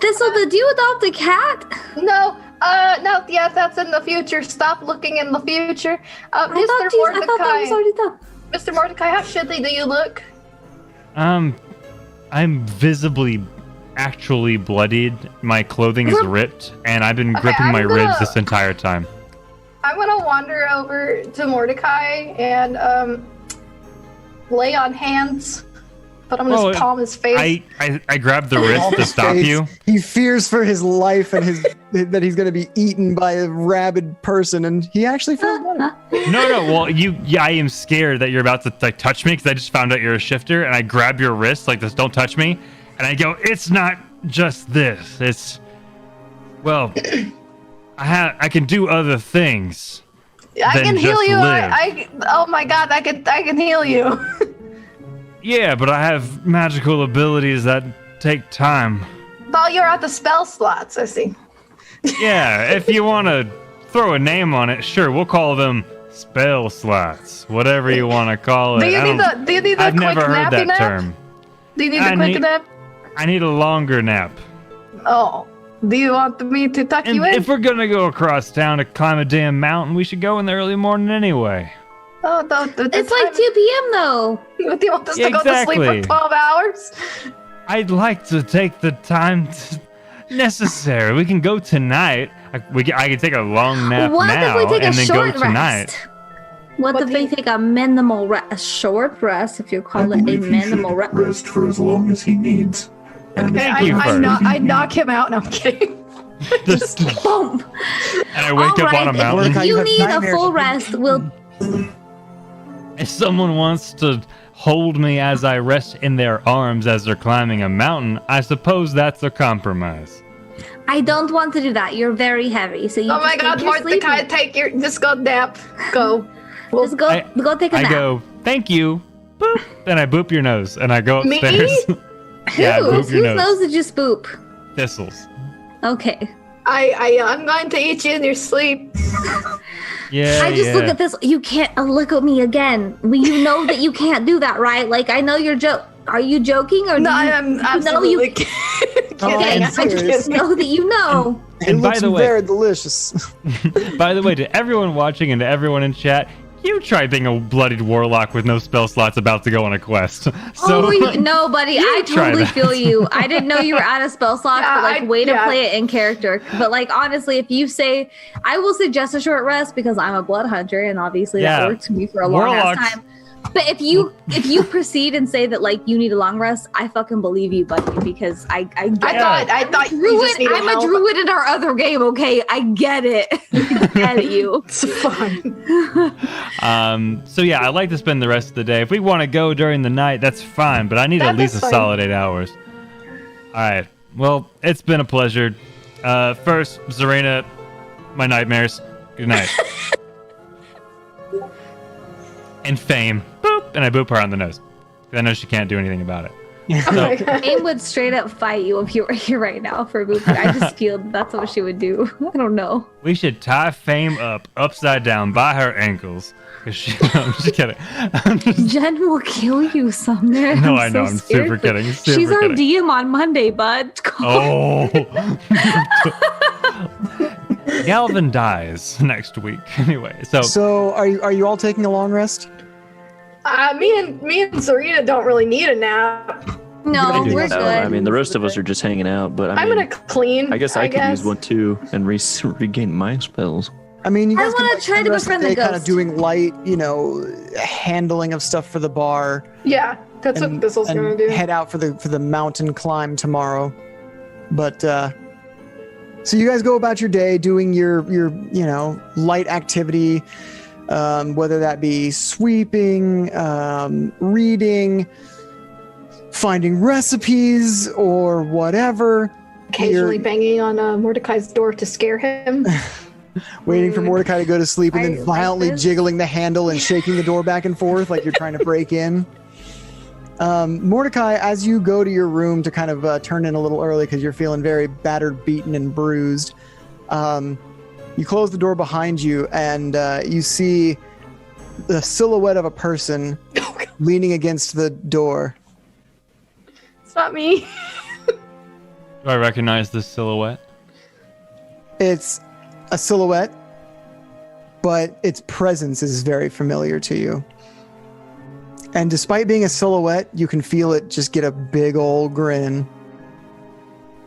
Thistle, did you adopt a cat? No, yes, that's in the future. Stop looking in the future. I thought that was already done. Mr. Mordecai, how shittly do you look? I'm visibly actually bloodied. My clothing is ripped, and I've been Okay, gripping I'm my gonna- ribs this entire time. I'm gonna wander over to Mordecai and lay on hands, but I'm gonna Well, palm his face. I grabbed the wrist to His stop face. you. He fears for his life and that he's going to be eaten by a rabid person, and he actually feels better. No. Well, I am scared that you're about to like touch me because I just found out you're a shifter, and I grab your wrist like this. Don't touch me, and I go. It's not just this. It's well, I can do other things. I than can heal just you. live. Oh my god, I can heal you. Yeah, but I have magical abilities that take time. Oh, you're at the spell slots. I see. Yeah, if you want to throw a name on it, sure, we'll call them spell slots, whatever you want to call it. Do you need the I've quick never heard nappy that nap? term. Do you need I the quick need- nap? I need a longer nap. Oh, do you want me to tuck And you in? if we're gonna go across town to climb a damn mountain, we should go in the early morning anyway. Oh, the It's like 2 p.m. though. Do you want us to go to Exactly. sleep for 12 hours? I'd like to take the time necessary. We can go tonight. I can take a long nap What now if we take and a then short go tonight. rest? What What if do we you- take a minimal rest, a short rest, if you I call it a believe he minimal should rest? rest for as long as he needs. And Okay, Thank you first. I knock him out. No, I'm kidding. Just boom. And I wake up on a mountain. If You you have need a nightmares. full rest, we'll. If someone wants to hold me as I rest in their arms as they're climbing a mountain, I suppose that's a compromise. I don't want to do that. You're very heavy, so you. Oh my just god, take your sleep Mordecai, and- just go nap. Go. Just go take a I nap. go, thank you. Boop. Then I boop your nose and I go Me? upstairs. Yeah, boop Whose your nose nose. did you spoop? Thistles. Okay. I'm going to eat you in your sleep. Yeah. I just look at this. You can't look at me again. You know that you can't do that, right? Like I know you're Are you joking or? No, do you, I'm you absolutely Know kidding. okay, and I just know that you know. It And by looks the way- very delicious. By the way, to everyone watching and to everyone in chat, you try being a bloodied warlock with no spell slots about to go on a quest. So Oh, no, buddy, I try totally that. feel you. I didn't know you were out of spell slots, Yeah, but like, way to yeah. play it in character. But like, honestly, if you say, I will suggest a short rest because I'm a blood hunter, and obviously Yeah. that worked for me for a long ass Warlocks- time. But if you proceed and say that like you need a long rest, I fucking believe you, buddy, because I get it. I thought you just Druid, needed I'm help. a druid in our other game, okay? I get it. I get you. It's fine. So yeah, I'd like to spend the rest of the day. If we want to go during the night, that's fine, but I need at least a That's fine. solid 8 hours. All right. Well, it's been a pleasure. First, Zarina, my nightmares. Good night. And Fame. Boop. And I boop her on the nose. I know she can't do anything about it. Oh my God. Aim would straight up fight you if you were here right now for booping. I just feel that's what she would do. I don't know. We should tie Fame up upside down by her ankles. Cause I'm just kidding. I'm just- Jen will kill you someday. No, I'm I know. so I'm scared super for- kidding. Super She's our kidding. DM on Monday, bud. Oh. Galvin dies next week. Anyway, So are you all taking a long rest? Me and Serena don't really need a nap. No, do we're that. good. I mean, the rest of us are just hanging out, but I'm mean, gonna clean. I guess I could use one too and regain my spells. I mean, you I guys wanna can try to befriend the kind of ghost. doing light, handling of stuff for the bar. Yeah, that's what this was gonna do. Head out for the mountain climb tomorrow. But so you guys go about your day doing your light activity, whether that be sweeping, reading, finding recipes, or whatever. Occasionally You're banging on Mordecai's door to scare him. waiting for Mordecai to go to sleep and I then like violently this. jiggling the handle and shaking the door back and forth like you're trying to break in. Mordecai, as you go to your room to kind of turn in a little early because you're feeling very battered, beaten, and bruised, you close the door behind you and you see the silhouette of a person leaning against the door. It's not me. do I recognize this silhouette? It's a silhouette, but its presence is very familiar to you. And despite being a silhouette, you can feel it just get a big old grin.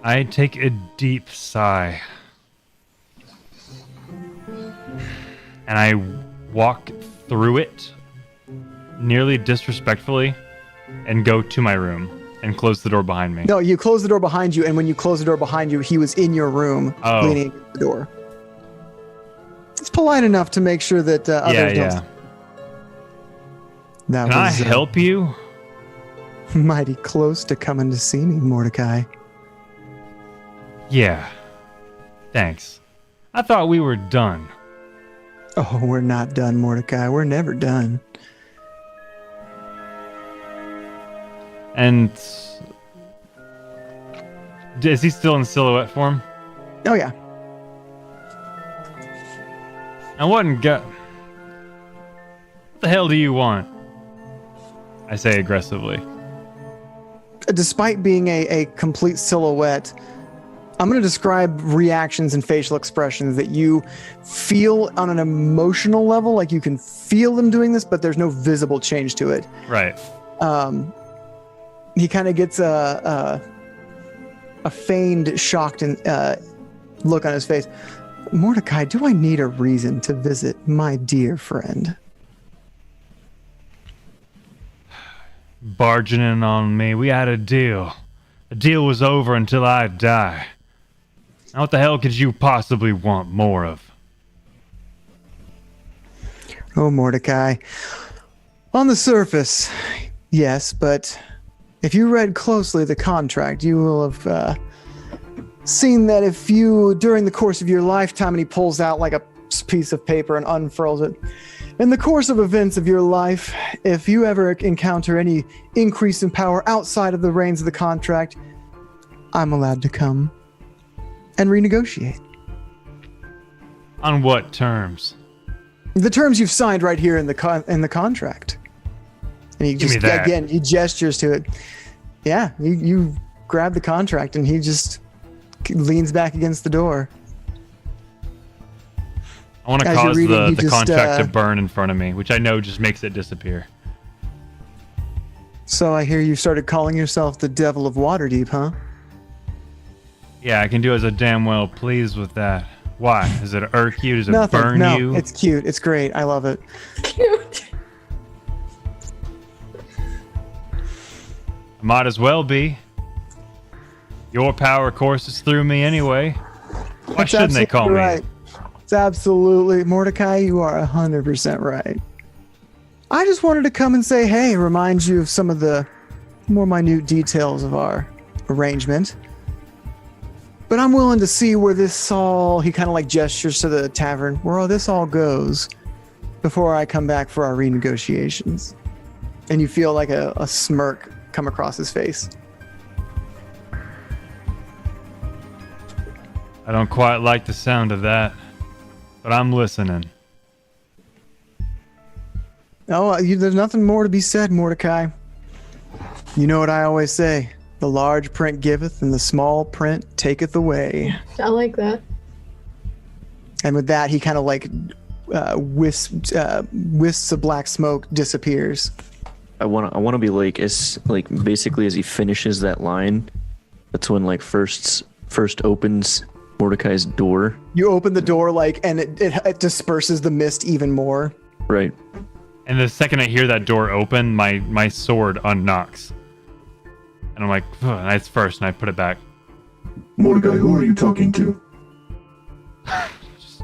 I take a deep sigh. And I walk through it, nearly disrespectfully, and go to my room and close the door behind me. No, you close the door behind you, and when you close the door behind you, he was in your room, Oh. leaning against the door. It's polite enough to make sure that others Yeah, don't. yeah. That Can I was help you? mighty close to coming to see me, Mordecai. Yeah. Thanks. I thought we were done. Oh, we're not done, Mordecai. We're never done. And is he still in silhouette form? Oh yeah. I wouldn't go. What the hell do you want? I say aggressively. Despite being a complete silhouette, I'm going to describe reactions and facial expressions that you feel on an emotional level, like you can feel them doing this, but there's no visible change to it. Right. He kind of gets a feigned, shocked look on his face. Mordecai, do I need a reason to visit my dear friend? Barging in on me. We had a deal. The deal was over until I die. Now what the hell could you possibly want more of? Oh, Mordecai. On the surface, yes, but if you read closely the contract, you will have seen that if you, during the course of your lifetime, and he pulls out like a piece of paper and unfurls it, in the course of events of your life, if you ever encounter any increase in power outside of the reins of the contract, I'm allowed to come and renegotiate. On what terms? The terms you've signed right here in the contract. And he Give me just, that. again, he gestures to it. Yeah, you grab the contract and he just leans back against the door. I want to As you're cause reading, the he just, contract to burn in front of me, which I know just makes it disappear. So I hear you started calling yourself the Devil of Waterdeep, huh? Yeah, I can do as a damn well pleased with that. Why? Does it irk you? Does it Nothing. burn No, you? it's cute. It's great. I love it. Cute. Might as well be. Your power courses through me anyway. Why That's shouldn't they call absolutely me? right. It's absolutely, Mordecai, you are 100% right. I just wanted to come and say, hey, remind you of some of the more minute details of our arrangement. But I'm willing to see where this all, he kind of like gestures to the tavern, where all this all goes before I come back for our renegotiations. And you feel like a smirk come across his face. I don't quite like the sound of that, but I'm listening. Oh, there's nothing more to be said, Mordecai. You know what I always say. The large print giveth and the small print taketh away. I like that. And with that, he kind of like wisps of black smoke, disappears. I want to be like basically as he finishes that line, that's when like first opens Mordecai's door. You open the door and it disperses the mist even more. Right. And the second I hear that door open, my sword unknocks. And I'm like, that's first, and I put it back. Mordecai, who are you talking to? Just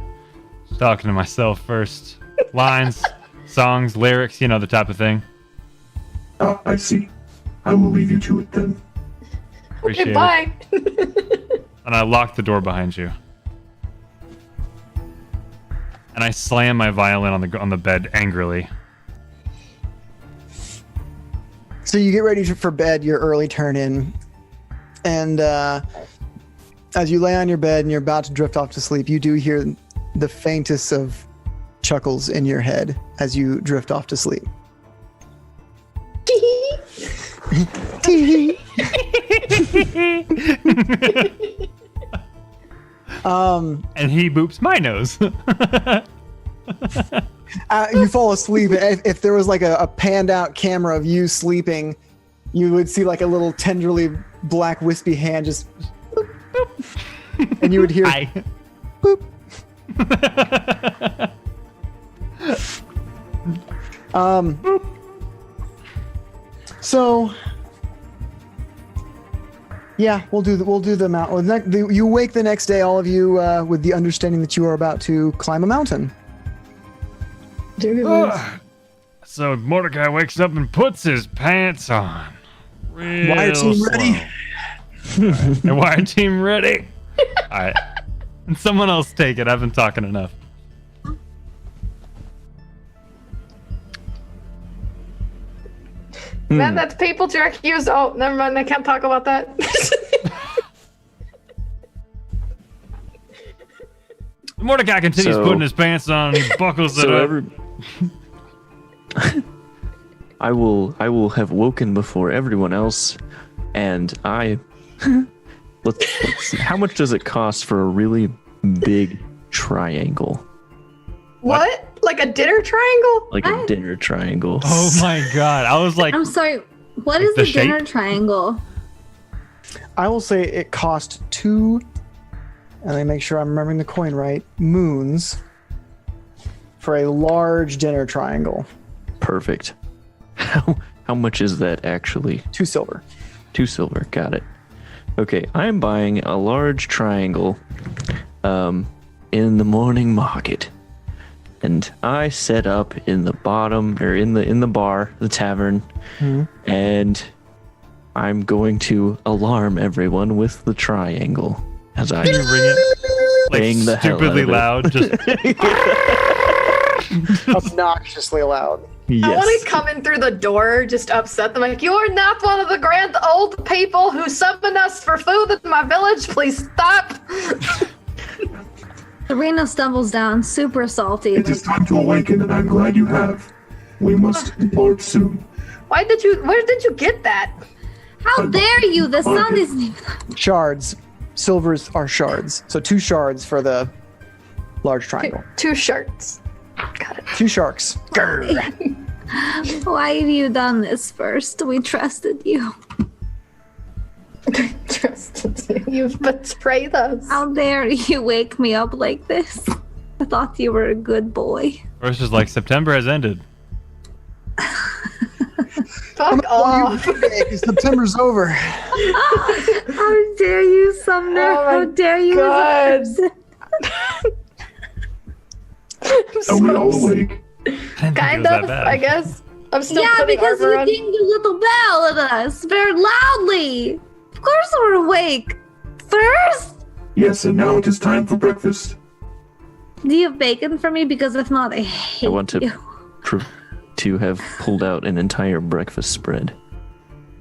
talking to myself first. Lines, songs, lyrics, the type of thing. Ah, I see. I will leave you to it then. Appreciate Okay, bye. it. And I lock the door behind you. And I slam my violin on the bed angrily. So you get ready for bed, your early turn in. And as you lay on your bed and you're about to drift off to sleep, you do hear the faintest of chuckles in your head as you drift off to sleep. And he boops my nose. You fall asleep. If there was like a panned out camera of you sleeping, you would see like a little tenderly black wispy hand just boop, boop, and you would hear boop. So yeah, we'll do the mountain. You wake the next day, all of you, with the understanding that you are about to climb a mountain. So Mordecai wakes up and puts his pants on. Wire team ready? The wire team ready? All right. And someone else take it. I've been talking enough. Man, that's people to accuse. Oh, never mind. I can't talk about that. Mordecai continues putting his pants on and he buckles it up. I will have woken before everyone else, and let's how much does it cost for a really big triangle? What? Like a dinner triangle? Like a dinner triangle. Oh my god. I was like, I'm sorry. What is the the dinner shape? triangle? I will say it cost 2, and let me make sure I'm remembering the coin right, moons for a large dinner triangle. Perfect. How much is that actually? 2 silver. 2 silver. Got it. Okay, I'm buying a large triangle in the morning market. And I set up in the bottom, or in the bar, the tavern, and I'm going to alarm everyone with the triangle as I can you ring it? Like bang the hell stupidly out of it. loud. Just Obnoxiously loud. Yes. I want to come in through the door, just upset them. Like, you're not one of the grand old people who summoned us for food in my village. Please stop. Serena stumbles down, super salty. It is time to awaken, and I'm glad you have. We must depart soon. Where did you get that? How dare you? The sun isn't even. Shards. Silvers are shards. So 2 shards for the large triangle. 2 shirts. Got it. 2 sharks. Why have you done this first? We trusted you. Trusted you. You've betrayed us. How dare you wake me up like this? I thought you were a good boy. Versus like September has ended. Fuck off. September's over. How dare you, Sumner? Oh my How dare you? God. As a person? Are we all awake? I didn't think it Kind was that of, bad. I guess. I'm still Yeah, putting because armor you on. dinged your little bell at us very loudly. Of course we're awake. First, Yes, and now it is time for breakfast. do you have bacon for me? Because if not, I hate I want you. to have pulled out an entire breakfast spread.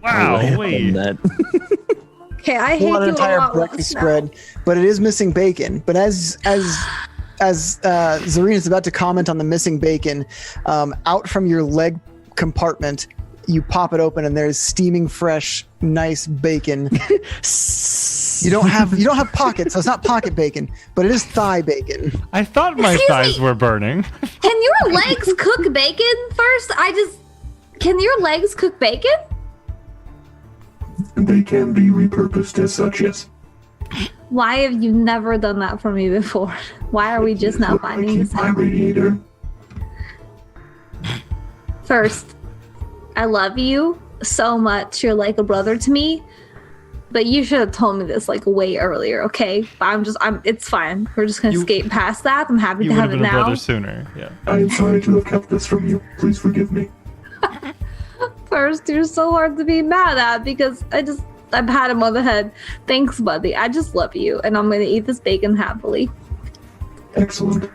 Wow, I wait. that. Okay, I hate Pull out an you a entire lot breakfast less spread, but it is missing bacon. But as Zarina's about to comment on the missing bacon, out from your leg compartment, you pop it open and there's steaming fresh, nice bacon. You don't have pockets, so it's not pocket bacon, but it is thigh bacon. I thought my Excuse thighs me. were burning. now. Can your legs cook bacon first? Can your legs cook bacon? They can be repurposed as such, yes. Why have you never done that for me before? Why are we just now I finding keep this my out? radiator. First, I love you so much. You're like a brother to me. But you should have told me this like way earlier, okay? But it's fine. We're just gonna You- skate past that. I'm happy You to would have have it been a now. brother sooner. Yeah. I am sorry to have kept this from you. Please forgive me. First, you're so hard to be mad at because I've had him on the head. Thanks, buddy. I just love you, and I'm gonna eat this bacon happily. Excellent.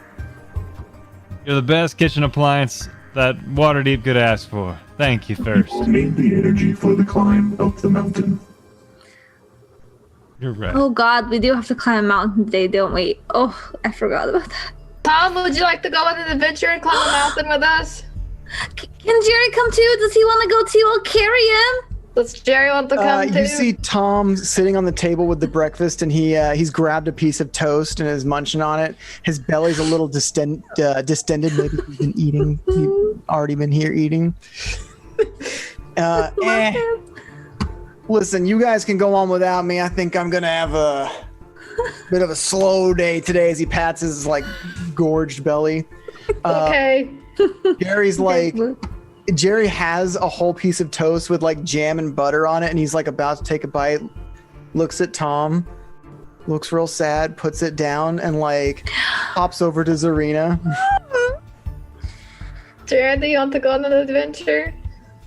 You're the best kitchen appliance that Waterdeep could ask for. Thank you, Thirst. We'll need the energy for the climb up the mountain. You're right. Oh God, we do have to climb a mountain today, don't we? Oh, I forgot about that. Tom, would you like to go on an adventure and climb a mountain with us? Can Jerry come too? Does he want to go too? I'll carry him. Does Jerry want to come too? You see Tom sitting on the table with the breakfast, and he's grabbed a piece of toast and is munching on it. His belly's a little distended. Maybe he's been eating. He's already been here eating. Listen, you guys can go on without me. I think I'm gonna have a bit of a slow day today as he pats his like gorged belly. Okay. Gary's like, Jerry has a whole piece of toast with like jam and butter on it, and he's like about to take a bite, looks at Tom, looks real sad, puts it down, and like hops over to Zarina. Jerry, do you want to go on an adventure?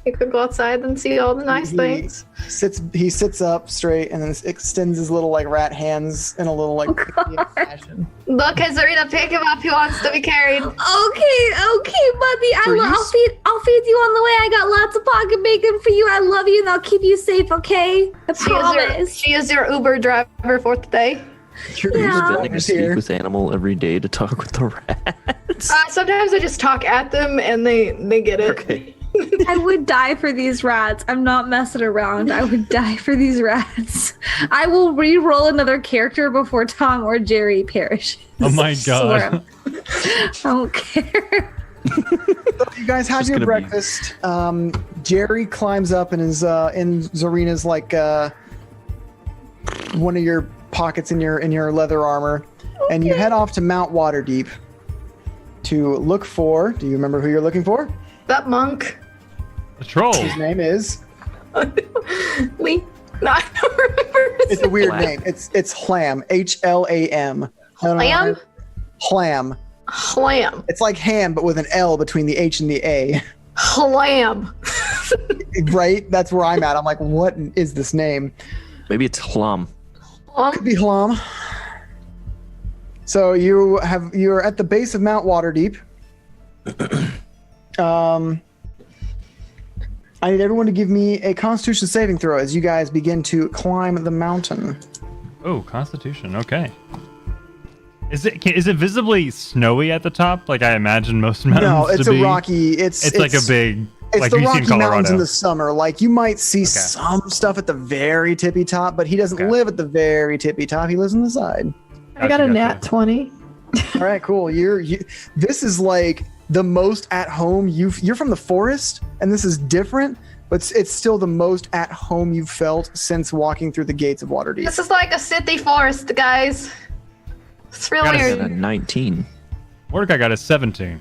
You could go outside and see all the nice things. He sits up straight and then extends his little like rat hands in a little like fashion. Look at Zarina, pick him up. He wants to be carried. Okay, buddy. I'll feed you on the way. I got lots of pocket bacon for you. I love you, and I'll keep you safe. Okay, I promise. She is your Uber driver for today. You're Yeah. Spending a speak here. with animal every day to talk with the rats. Sometimes I just talk at them and they get it. Okay. I would die for these rats. I'm not messing around. I would die for these rats. I will re-roll another character before Tom or Jerry perishes. Oh my I swear. God. I don't care. So you guys have Just your gonna be- breakfast. Jerry climbs up and is in Zarina's like one of your pockets in your leather armor, and you head off to Mount Waterdeep to look for. Do you remember who you're looking for? That monk. The troll. His name is. Lee. No, I don't remember. It's a weird Hlam. name. It's Hlam. HLAM. I don't know Hlam? Hlam. Hlam. It's like ham, but with an L between the H and the A. Hlam. Right? That's where I'm at. I'm like, what is this name? Maybe it's Hlum. Could be Hlam. So you're at the base of Mount Waterdeep. I need everyone to give me a Constitution saving throw as you guys begin to climb the mountain. Oh, Constitution. Okay. Is it visibly snowy at the top, like I imagine most mountains No, it's to be? a rocky. It's like a big, It's like the you see in Rocky Mountains Colorado. in the summer. Like you might see some stuff at the very tippy top, but he doesn't Okay. live at the very tippy top. He lives on the side. I got a Gotcha. nat 20. All right, cool. This is like the most at home you're from the forest, and this is different, but it's still the most at home you've felt since walking through the gates of Waterdeep. This is like a city forest, guys. It's real Gotta Got weird. a 19. Work, I got a 17.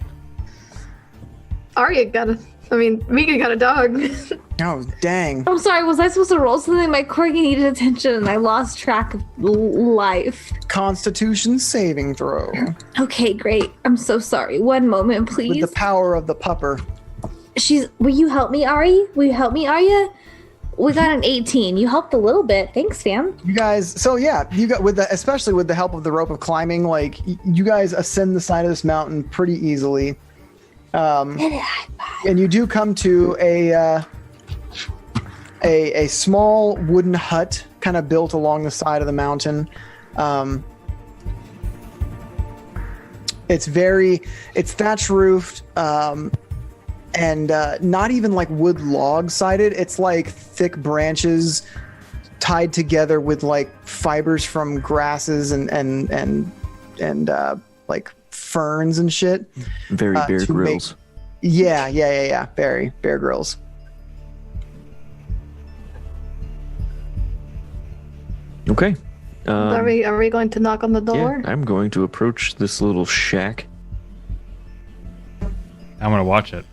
Arya got a I mean, Mika got a dog. Oh, dang. I'm sorry, was I supposed to roll something? My corgi needed attention and I lost track of life. Constitution saving throw. Okay, great. I'm so sorry. One moment, With please. the power of the pupper. Will you help me, Ari? Will you help me, Arya? We got an 18. You helped a little bit. Thanks, fam. You guys, so yeah, you got especially with the help of the rope of climbing, like you guys ascend the side of this mountain pretty easily. And you do come to a small wooden hut kind of built along the side of the mountain. It's thatch roofed, and not even like wood log sided. It's like thick branches tied together with like fibers from grasses and like ferns and shit. Very Bear Grylls. Yeah. Very Bear Grylls. Okay. Are we going to knock on the door? Yeah, I'm going to approach this little shack. I'm gonna watch it.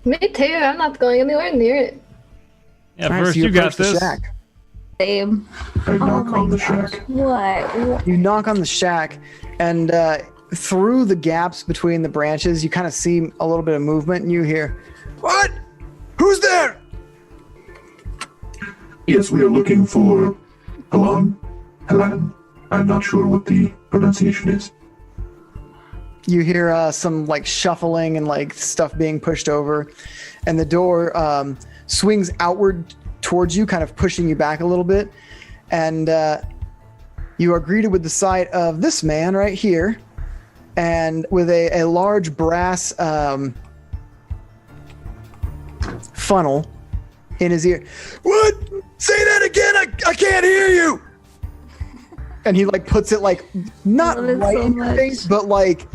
Me too. I'm not going anywhere near it. Yeah, All right, first so you got approach the this. shack. Same. I knock my on the gosh. shack. What? You knock on the shack, and through the gaps between the branches, you kind of see a little bit of movement, and you hear, "What? Who's there?" Yes, we are looking for Halan. I'm not sure what the pronunciation is. You hear some like shuffling and like stuff being pushed over, and the door swings outward towards you, kind of pushing you back a little bit, and you are greeted with the sight of this man right here, and with a large brass funnel in his ear. What? Say that again! I can't hear you! And he like puts it like not Love it right so in your much. face, but like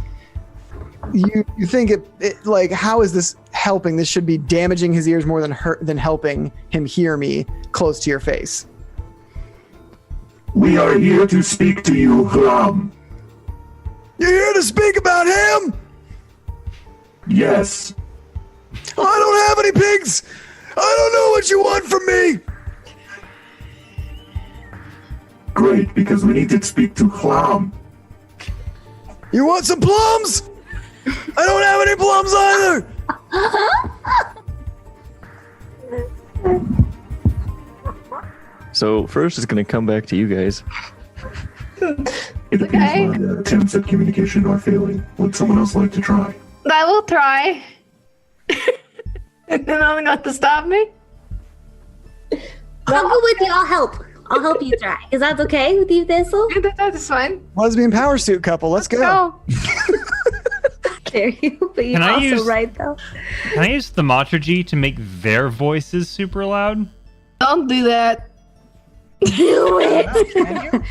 you think it like, how is this helping? This should be damaging his ears more than helping him hear me close to your face. We are here to speak to you, Halan. You're here to speak about him? Yes. I don't have any pigs. I don't know what you want from me. Great, because we need to speak to Halan. You want some plums? I don't have any plums either. So first it's going to come back to you guys. It appears my attempts at communication are failing. Would someone else like to try? I will try. And then I'm going to stop me. I'll go with you. I'll help. I'll help you try. Is that okay with you, Thistle? Yeah, that is fine. Lesbian power suit couple. Let's go. Go. Dare you? But you're Can I also use- right, though. Can I use thaumaturgy to make their voices super loud? Don't do that. Do it!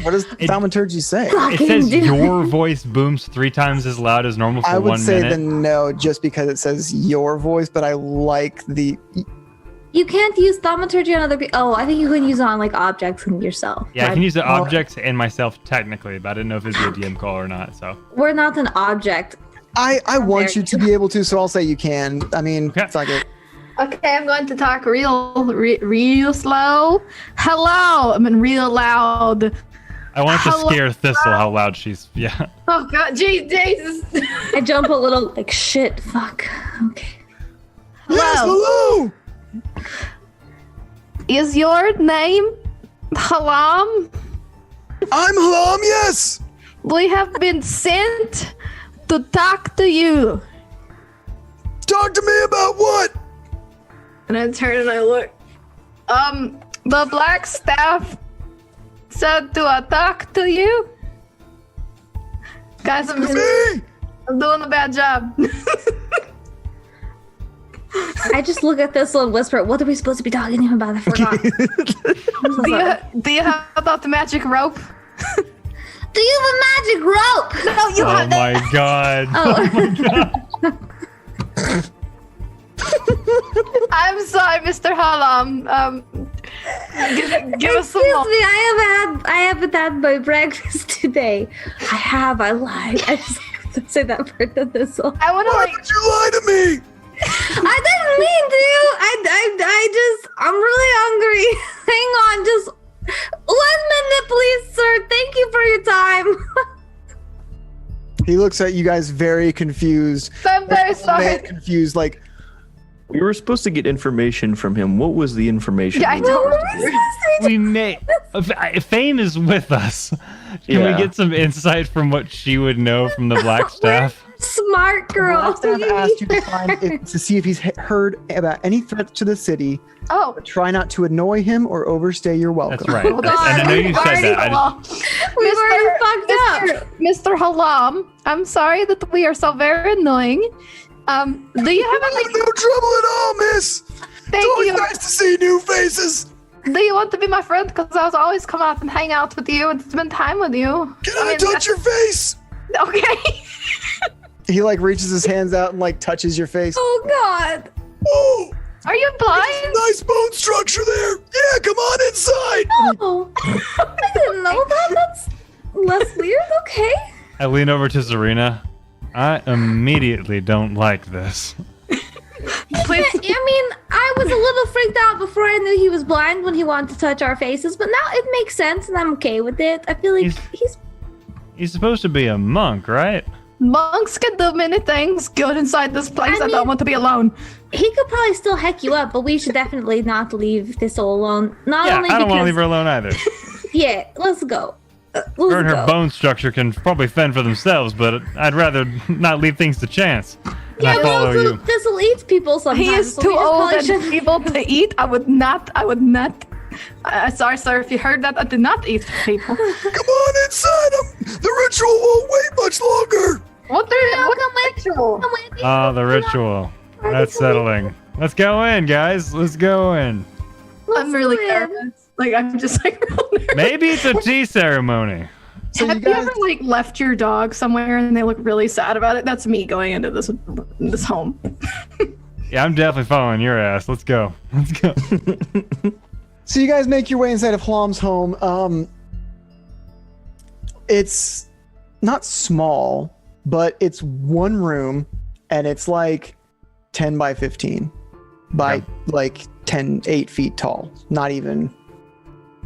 What does thaumaturgy say? It Fucking says do your it. voice booms 3 times as loud as normal for I would 1 say minute. the no, just because it says your voice, but I like the. You can't use thaumaturgy on other people. Oh, I think you can use it on like objects and yourself. Yeah, I But can use the well- objects and myself technically, but I didn't know if it'd be a DM call or not. So We're not an object. I want There you to be able to, so I'll say you can. I mean, Okay. fuck it. Okay, I'm going to talk real slow. Hello. I mean, real loud. I wanted to Hello? scare Thistle how loud she's. Yeah. Oh, God. Jesus. I jump a little like shit. Fuck. Okay. Yes, hello. Is your name Halam? I'm Halam. Yes. We have been sent to talk to you. Talk to me about what? And I turn and I look. The black staff said to talk to you. Guys, I'm doing a bad job. I just look at Thistle and whisper, "What are we supposed to be talking to him about? I forgot." I'm so sorry. Do you have about the magic rope? Do you have a magic rope? No, you Oh have that. my god. Oh. I'm sorry, Mr. Halam. Give us some Excuse more. me, I haven't had my breakfast today. I lied. I just have to say that for the Thistle. I want to Why like. would you lie to me? I didn't mean to. I'm really hungry. Hang on, just 1 minute, please, sir. Thank you for your time. He looks at you guys very confused. I'm very sorry. Confused, like, We were supposed to get information from him. What was the information? Yeah, I we don't were remember. supposed to get? We may. Fame is with us. Can Yeah. we get some insight from what she would know from the black staff? Smart girl. Blackstaff asked you to to see if he's heard about any threats to the city. Oh, Try not to annoy him or overstay your welcome. That's right. hold And I know you said that. I We've already fucked up. Mr. Halam, I'm sorry that we are so very annoying. Do you have any? No trouble at all, miss. Thank It's always you. nice to see new faces. Do you want to be my friend? Because I'll always come out and hang out with you and spend time with you. Can I touch your face? Okay. He like reaches his hands out and like touches your face. Oh God. Oh, Are you blind? nice bone structure there. Yeah, come on inside. Oh, I didn't know that. That's less weird. Okay. lean over to Zarina. I immediately don't like this. Please. I mean, I was a little freaked out before I knew he was blind when he wanted to touch our faces, but now it makes sense and I'm okay with it. I feel like He's supposed to be a monk, right? Monks can do many things good inside this place. I I don't mean- want to be alone. he could probably still heck you up, but we should definitely not leave Thistle alone. Not Yeah, only I don't want to because leave her alone either. yeah, let's go. Her Let's and her go. bone structure can probably fend for themselves, but I'd rather not leave things to chance. And Yeah, I but follow also you. Thistle eats people sometimes. He is so too we just old probably and shouldn't- able to eat. I would not. Sorry, sir, if you heard that. I do not eat people. Come on inside. The ritual won't wait much longer. What ritual? Come with me. Ah, the ritual. That's settling. Let's go in, guys. Let's go in. Let's I'm really go in. nervous. Like, I'm just like real nervous. Maybe it's a tea ceremony. So Have you you guys, ever like left your dog somewhere and they look really sad about it? That's me going into this home. Yeah, I'm definitely following your ass. Let's go. Let's go. so you guys make your way inside of Hlam's home. It's not small, but it's one room, and it's like 10 by 15 by Okay. like 8 feet tall. Not even.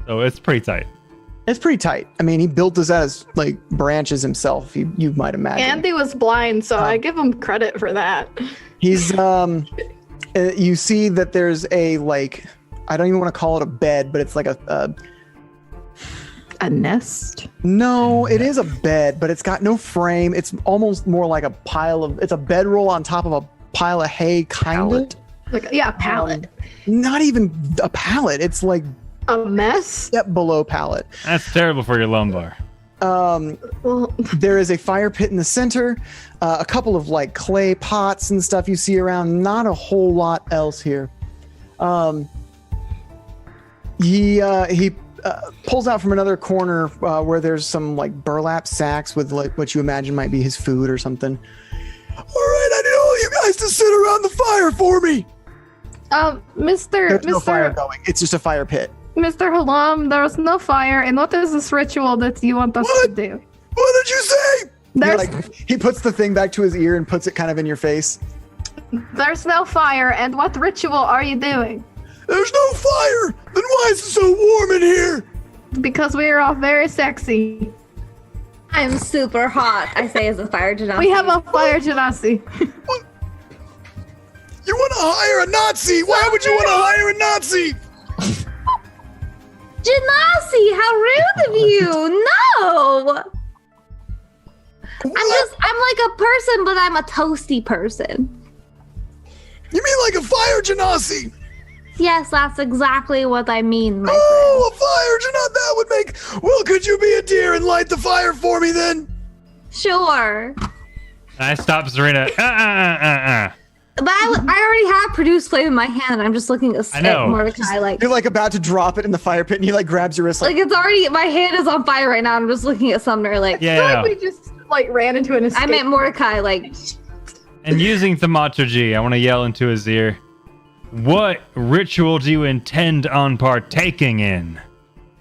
So it's pretty tight. It's pretty tight. I mean, he built this out as like branches himself. You might imagine. Andy was blind, so I give him credit for that. He's you see that there's a like, I don't even want to call it a bed, but it's like a A nest? no, it is a bed, but it's got no frame. It's almost more like a pile of. It's a bedroll on top of a pile of hay, kind Pallet. of. Like, yeah, a pallet. Not even a pallet. It's like A mess? step below pallet. That's terrible for your lumbar. Well, There is a fire pit in the center, a couple of like clay pots and stuff you see around. Not a whole lot else here. He pulls out from another corner where there's some like burlap sacks with like what you imagine might be his food or something. All right, I need all you guys to sit around the fire for me. There's no fire going. It's just a fire pit. Mr. Halam, there's no fire, and what is this ritual that you want us What? to do? What did you say? There's He puts the thing back to his ear and puts it kind of in your face. there's no fire, and what ritual are you doing? There's no fire. Then why is it so warm in here? Because we are all very sexy. I'm super hot. I say as a fire genasi. We have a fire genasi. You want to hire a Nazi? Why would you want to hire a Nazi? Genasi, how rude of you! No. I'm like a person, but I'm a toasty person. You mean like a fire genasi? Yes, that's exactly what I mean, my friend. Oh, a fire genasi. That would make. Well, could you be a dear and light the fire for me then? Sure. I stopped Zarina. But I already have produced flame in my hand, and I'm just looking at I know. Mordecai like You're like about to drop it in the fire pit, and he like grabs your wrist. Like, it's already, my hand is on fire right now. I'm just looking at Sumner like, Yeah, I feel yeah. like we just like ran into an escape. I meant Mordecai like, And using thaumaturgy, I want to yell into his ear. What ritual do you intend on partaking in?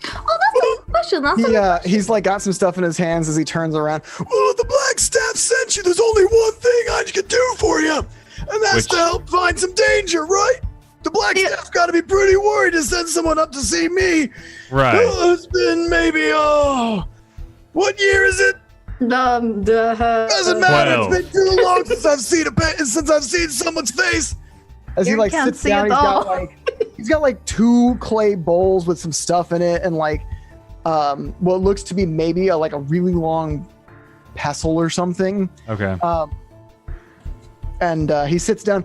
oh, that's a good question. That's a good question. he's like got some stuff in his hands as he turns around. Well, if the black staff sent you, there's only one thing I could do for you. And that's to help find some danger, right? The blacksmith's got to be pretty worried to send someone up to see me. Right. Oh, it's been maybe, what year is it? Doesn't matter. 12. It's been too long since I've seen someone's face. As he You like can't sits see down, it all. he's got like 2 clay bowls with some stuff in it, and like what looks to be maybe a really long pestle or something. Okay. And he sits down.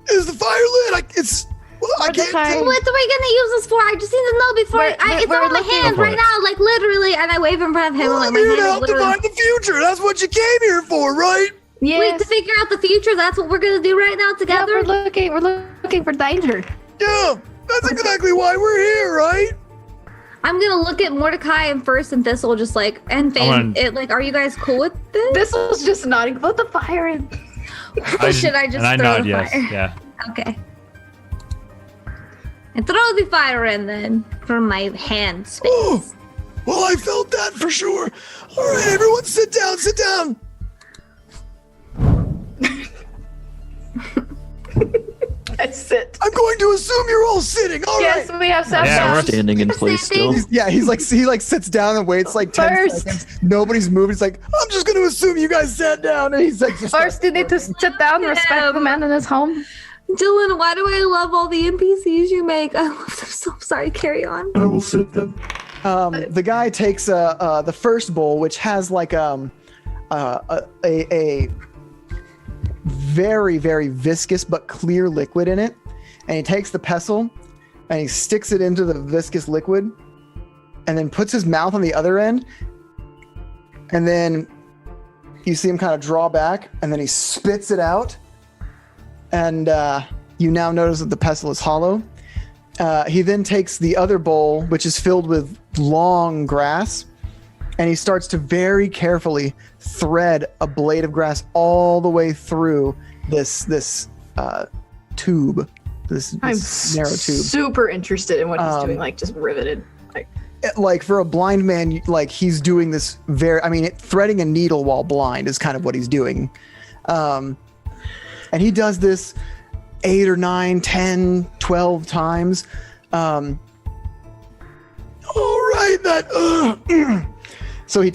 Is the fire lit? I can't tell. What are we gonna use this for? I just need to know before. It's we're on my looking hand for right it. now, like literally, and I wave in front of him. Well, Like I'm my here hand to is help literally. divine the future. That's what you came here for, right? Wait, Yes. to figure out the future. That's what we're gonna do right now Yeah, together. we're looking for danger. Yeah, that's exactly why we're here, right? I'm gonna look at Mordecai and First and Thistle, just like and Fane. Are you guys cool with this? This was just nodding. Put the fire in. Or should I just and I throw nod the yes. fire? Yeah. Okay. And throw the fire in then from my hand space. Oh, well, I felt that for sure. All right, everyone, sit down, sit down. I sit. I'm going to assume you're all sitting. All right. Yes, we have sat Yeah, down. we're Standing in place still. He sits down and waits like 10 First. seconds. Nobody's moving. He's like, I'm just going to assume you guys sat down. and he's like, just First, you need to sit down, respect the man in his home. Dylan, why do I love all the NPCs you make? I love them so. Sorry, carry on. I will sit then. the guy takes the first bowl, which has like a very, very viscous but clear liquid in it, and he takes the pestle and he sticks it into the viscous liquid and then puts his mouth on the other end, and then you see him kind of draw back, and then he spits it out, and you now notice that the pestle is hollow. He then takes the other bowl, which is filled with long grass, and he starts to very carefully thread a blade of grass all the way through this tube, this I'm narrow tube. super interested in what he's doing, like just riveted. Like for a blind man, like he's doing this threading a needle while blind is kind of what he's doing. And he does this 8 or 9, 10, 12 times. All right, So he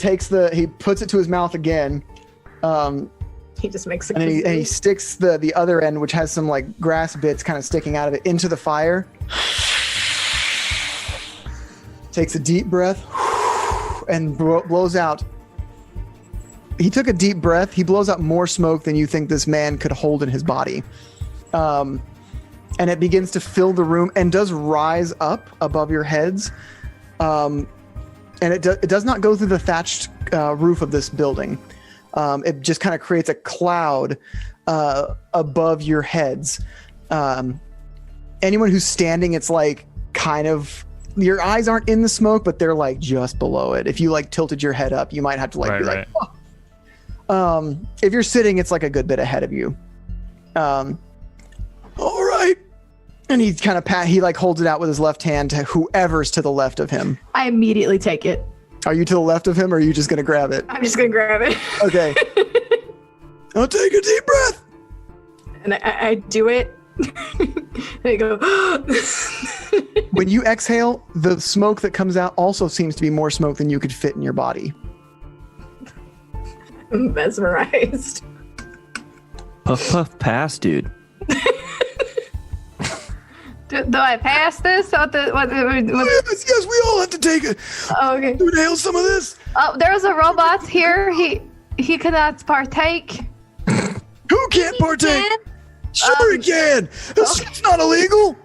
puts it to his mouth again. He just makes a And he sticks the other end, which has some like grass bits kind of sticking out of it, into the fire. Takes a deep breath and blows out. He took a deep breath. He blows out more smoke than you think this man could hold in his body. And it begins to fill the room and does rise up above your heads. And it does not go through the thatched roof of this building. It just kind of creates a cloud above your heads. Anyone who's standing, it's like kind of, your eyes aren't in the smoke, but they're like just below it. If you like tilted your head up, you might have to like Right. oh. If you're sitting, it's like a good bit ahead of you. all right. And he kind of he like holds it out with his left hand to whoever's to the left of him. I immediately take it. Are you to the left of him, or are you just gonna grab it? I'm just gonna grab it. Okay. I'll take a deep breath. And I do it. And I go, When you exhale, the smoke that comes out also seems to be more smoke than you could fit in your body. I'm mesmerized. Puff puff pass, dude. Do I pass this? What? Yes, we all have to take it. Oh, okay. Do inhale some of this. Oh, there's a robot here. He cannot partake. Who can't partake? Sure, he can. This shit's not illegal.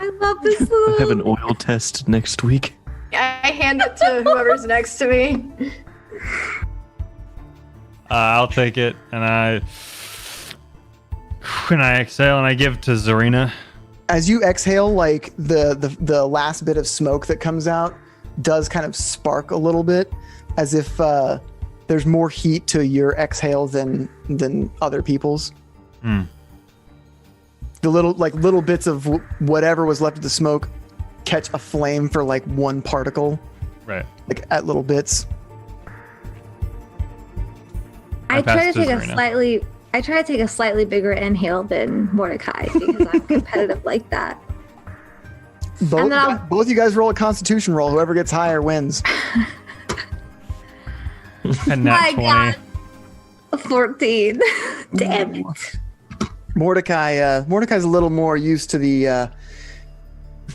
I love this. I have an oil test next week. I hand it to whoever's next to me. I'll take it, and I exhale and I give to Zarina. As you exhale, like the last bit of smoke that comes out does kind of spark a little bit, as if there's more heat to your exhale than other people's. Hmm. The little bits of whatever was left of the smoke catch a flame for like one particle, Right. like at little bits. I try to take right a slightly bigger inhale than Mordecai because I'm competitive like that. Both you guys roll a Constitution roll. Whoever gets higher wins. And nat 20. 14. Damn it. Mordecai's a little more used to the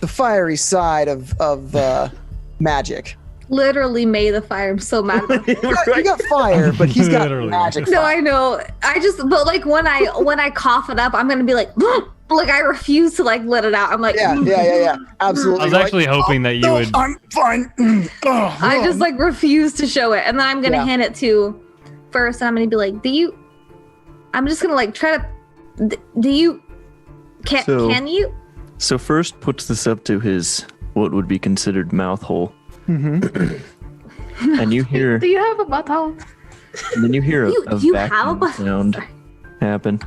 fiery side of magic. Literally made the fire. I'm so mad about it. You got fire, but he's got Literally. magic. No, fire. I know. But like when I cough it up, I'm gonna be like I refuse to like let it out. I'm like, yeah, absolutely. I was actually hoping that you would. I'm fine. I just like refuse to show it, and then I'm gonna hand it to first, and I'm gonna be like, I'm just gonna like try to. Do you? Can you? So first puts this up to his what would be considered mouth hole. Mm-hmm. And you hear. Do you have a butthole? And then you hear a you have a vacuum butthole? sound happen.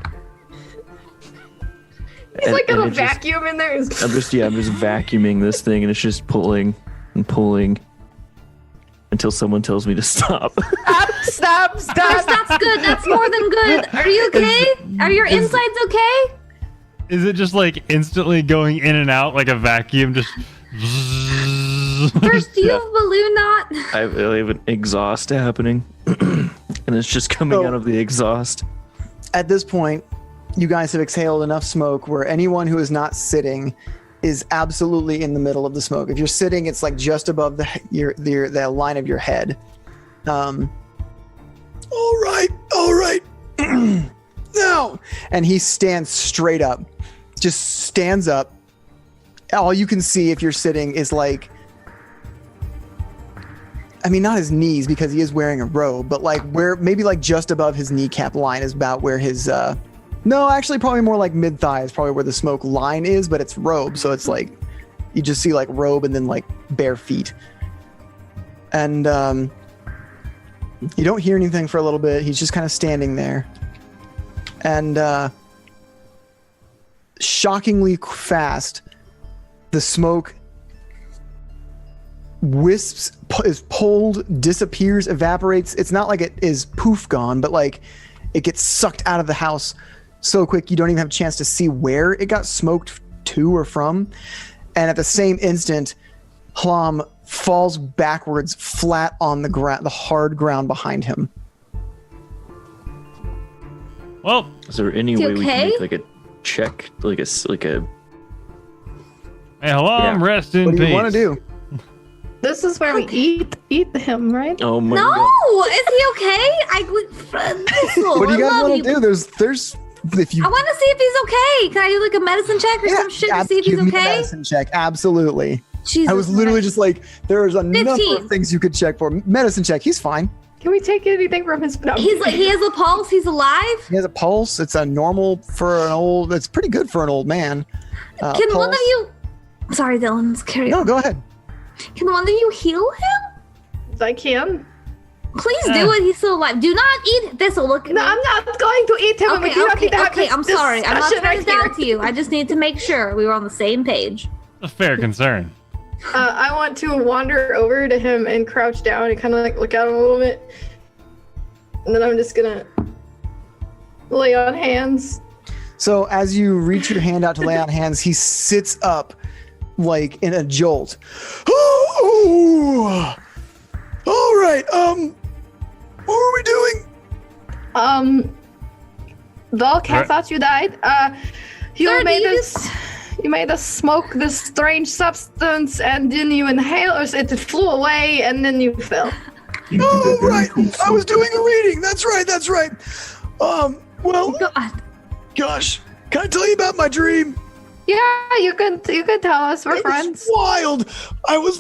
He's like got a vacuum in there. I'm just vacuuming this thing, and it's just pulling and pulling until someone tells me to stop. Stop! That's good. That's more than good. Are you okay? Are your insides okay? Is it just like instantly going in and out like a vacuum? Just. First, do you have a balloon knot? I have an exhaust happening, and it's just coming out of the exhaust. At this point, you guys have exhaled enough smoke where anyone who is not sitting is absolutely in the middle of the smoke. If you're sitting, it's like just above the line of your head. All right. Now, and he stands straight up, just stands up. All you can see if you're sitting is like, I mean, not his knees because he is wearing a robe, but like where maybe like just above his kneecap line is about where his, no, actually probably more like mid-thigh is probably where the smoke line is, but it's robe. So it's like, you just see like robe and then like bare feet. And you don't hear anything for a little bit. He's just kind of standing there. And shockingly fast, the smoke wisps, is pulled, disappears, evaporates. It's not like it is poof gone, but like it gets sucked out of the house so quick you don't even have a chance to see where it got smoked to or from. And at the same instant, Hlom falls backwards flat on the ground, the hard ground behind him. Well, is there any way we can make like a check, like a hey, hello, rest in peace. What do you want to do? This is where we eat him, right? Oh my No, God. is he okay? What do you guys want to do? There's if you. I want to see if he's okay. Can I do like a medicine check or some shit to see if he's give me a okay? medicine check, absolutely. Jesus I was literally Christ. just like, there's a number 15. of things you could check for. Medicine check, he's fine. Can we take anything from his? No. He's like, he has a pulse. He's alive. He has a pulse. It's a normal for an old. It's pretty good for an old man. Can pulse. one of you? Sorry, Dylan. Let's carry No, on. go ahead. Can one of you heal him? I can. Please do it. He's still alive. Do not eat this. Look. No, I'm not going to eat him. Okay. I'm sorry. I'm not trying to down to you. I just need to make sure we were on the same page. a fair concern. I want to wander over to him and crouch down and kind of like look at him a little bit. And then I'm just gonna lay on hands. So as you reach your hand out to lay on hands, he sits up like in a jolt. Oh! All right. What were we doing? Doc, I Right. thought you died. You Sir, made do you us. You made us smoke this strange substance, and then you inhaled us. It flew away, and then you fell. You did Oh, a very right. cool I was stunt. doing a reading. That's right. Well, God. gosh, can I tell you about my dream? Yeah, you can tell us. We're It friends. was wild. I was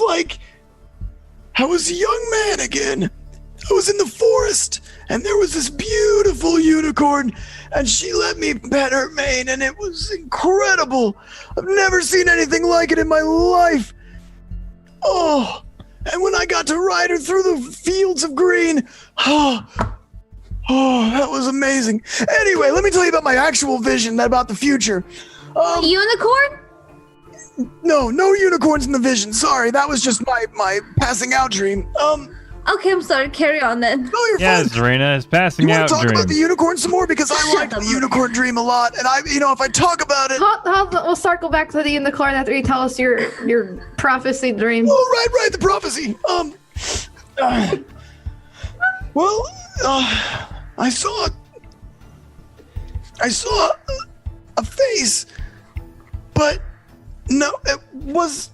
a young man again. I was in the forest, and there was this beautiful unicorn, and she let me pet her mane, and it was incredible. I've never seen anything like it in my life. Oh, and when I got to ride her through the fields of green, oh, that was amazing. Anyway, let me tell you about my actual vision about the future. Unicorn? No unicorns in the vision. Sorry, that was just my passing out dream. Okay, I'm sorry. Carry on then. No, you're Yeah, fine. Zarina is passing You want out to talk about the dreams. unicorn some more? Because I like the unicorn dream a lot, and if I talk about it. We'll circle back to the unicorn after you tell us your prophecy dream. Oh, right, the prophecy. I saw a face, but no, it was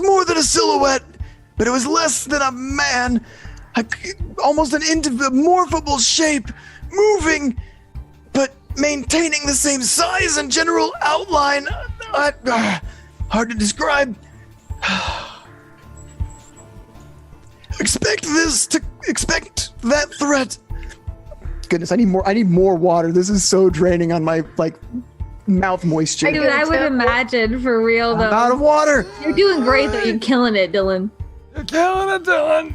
more than a silhouette, but it was less than a man, almost an morphable shape, moving, but maintaining the same size and general outline. Hard to describe. Expect that threat. Goodness, I need more water. This is so draining on my mouth moisture. Dude, I would imagine for real though. I'm out of water. You're doing great though. You're killing it, Dylan. You're killing it, Dylan.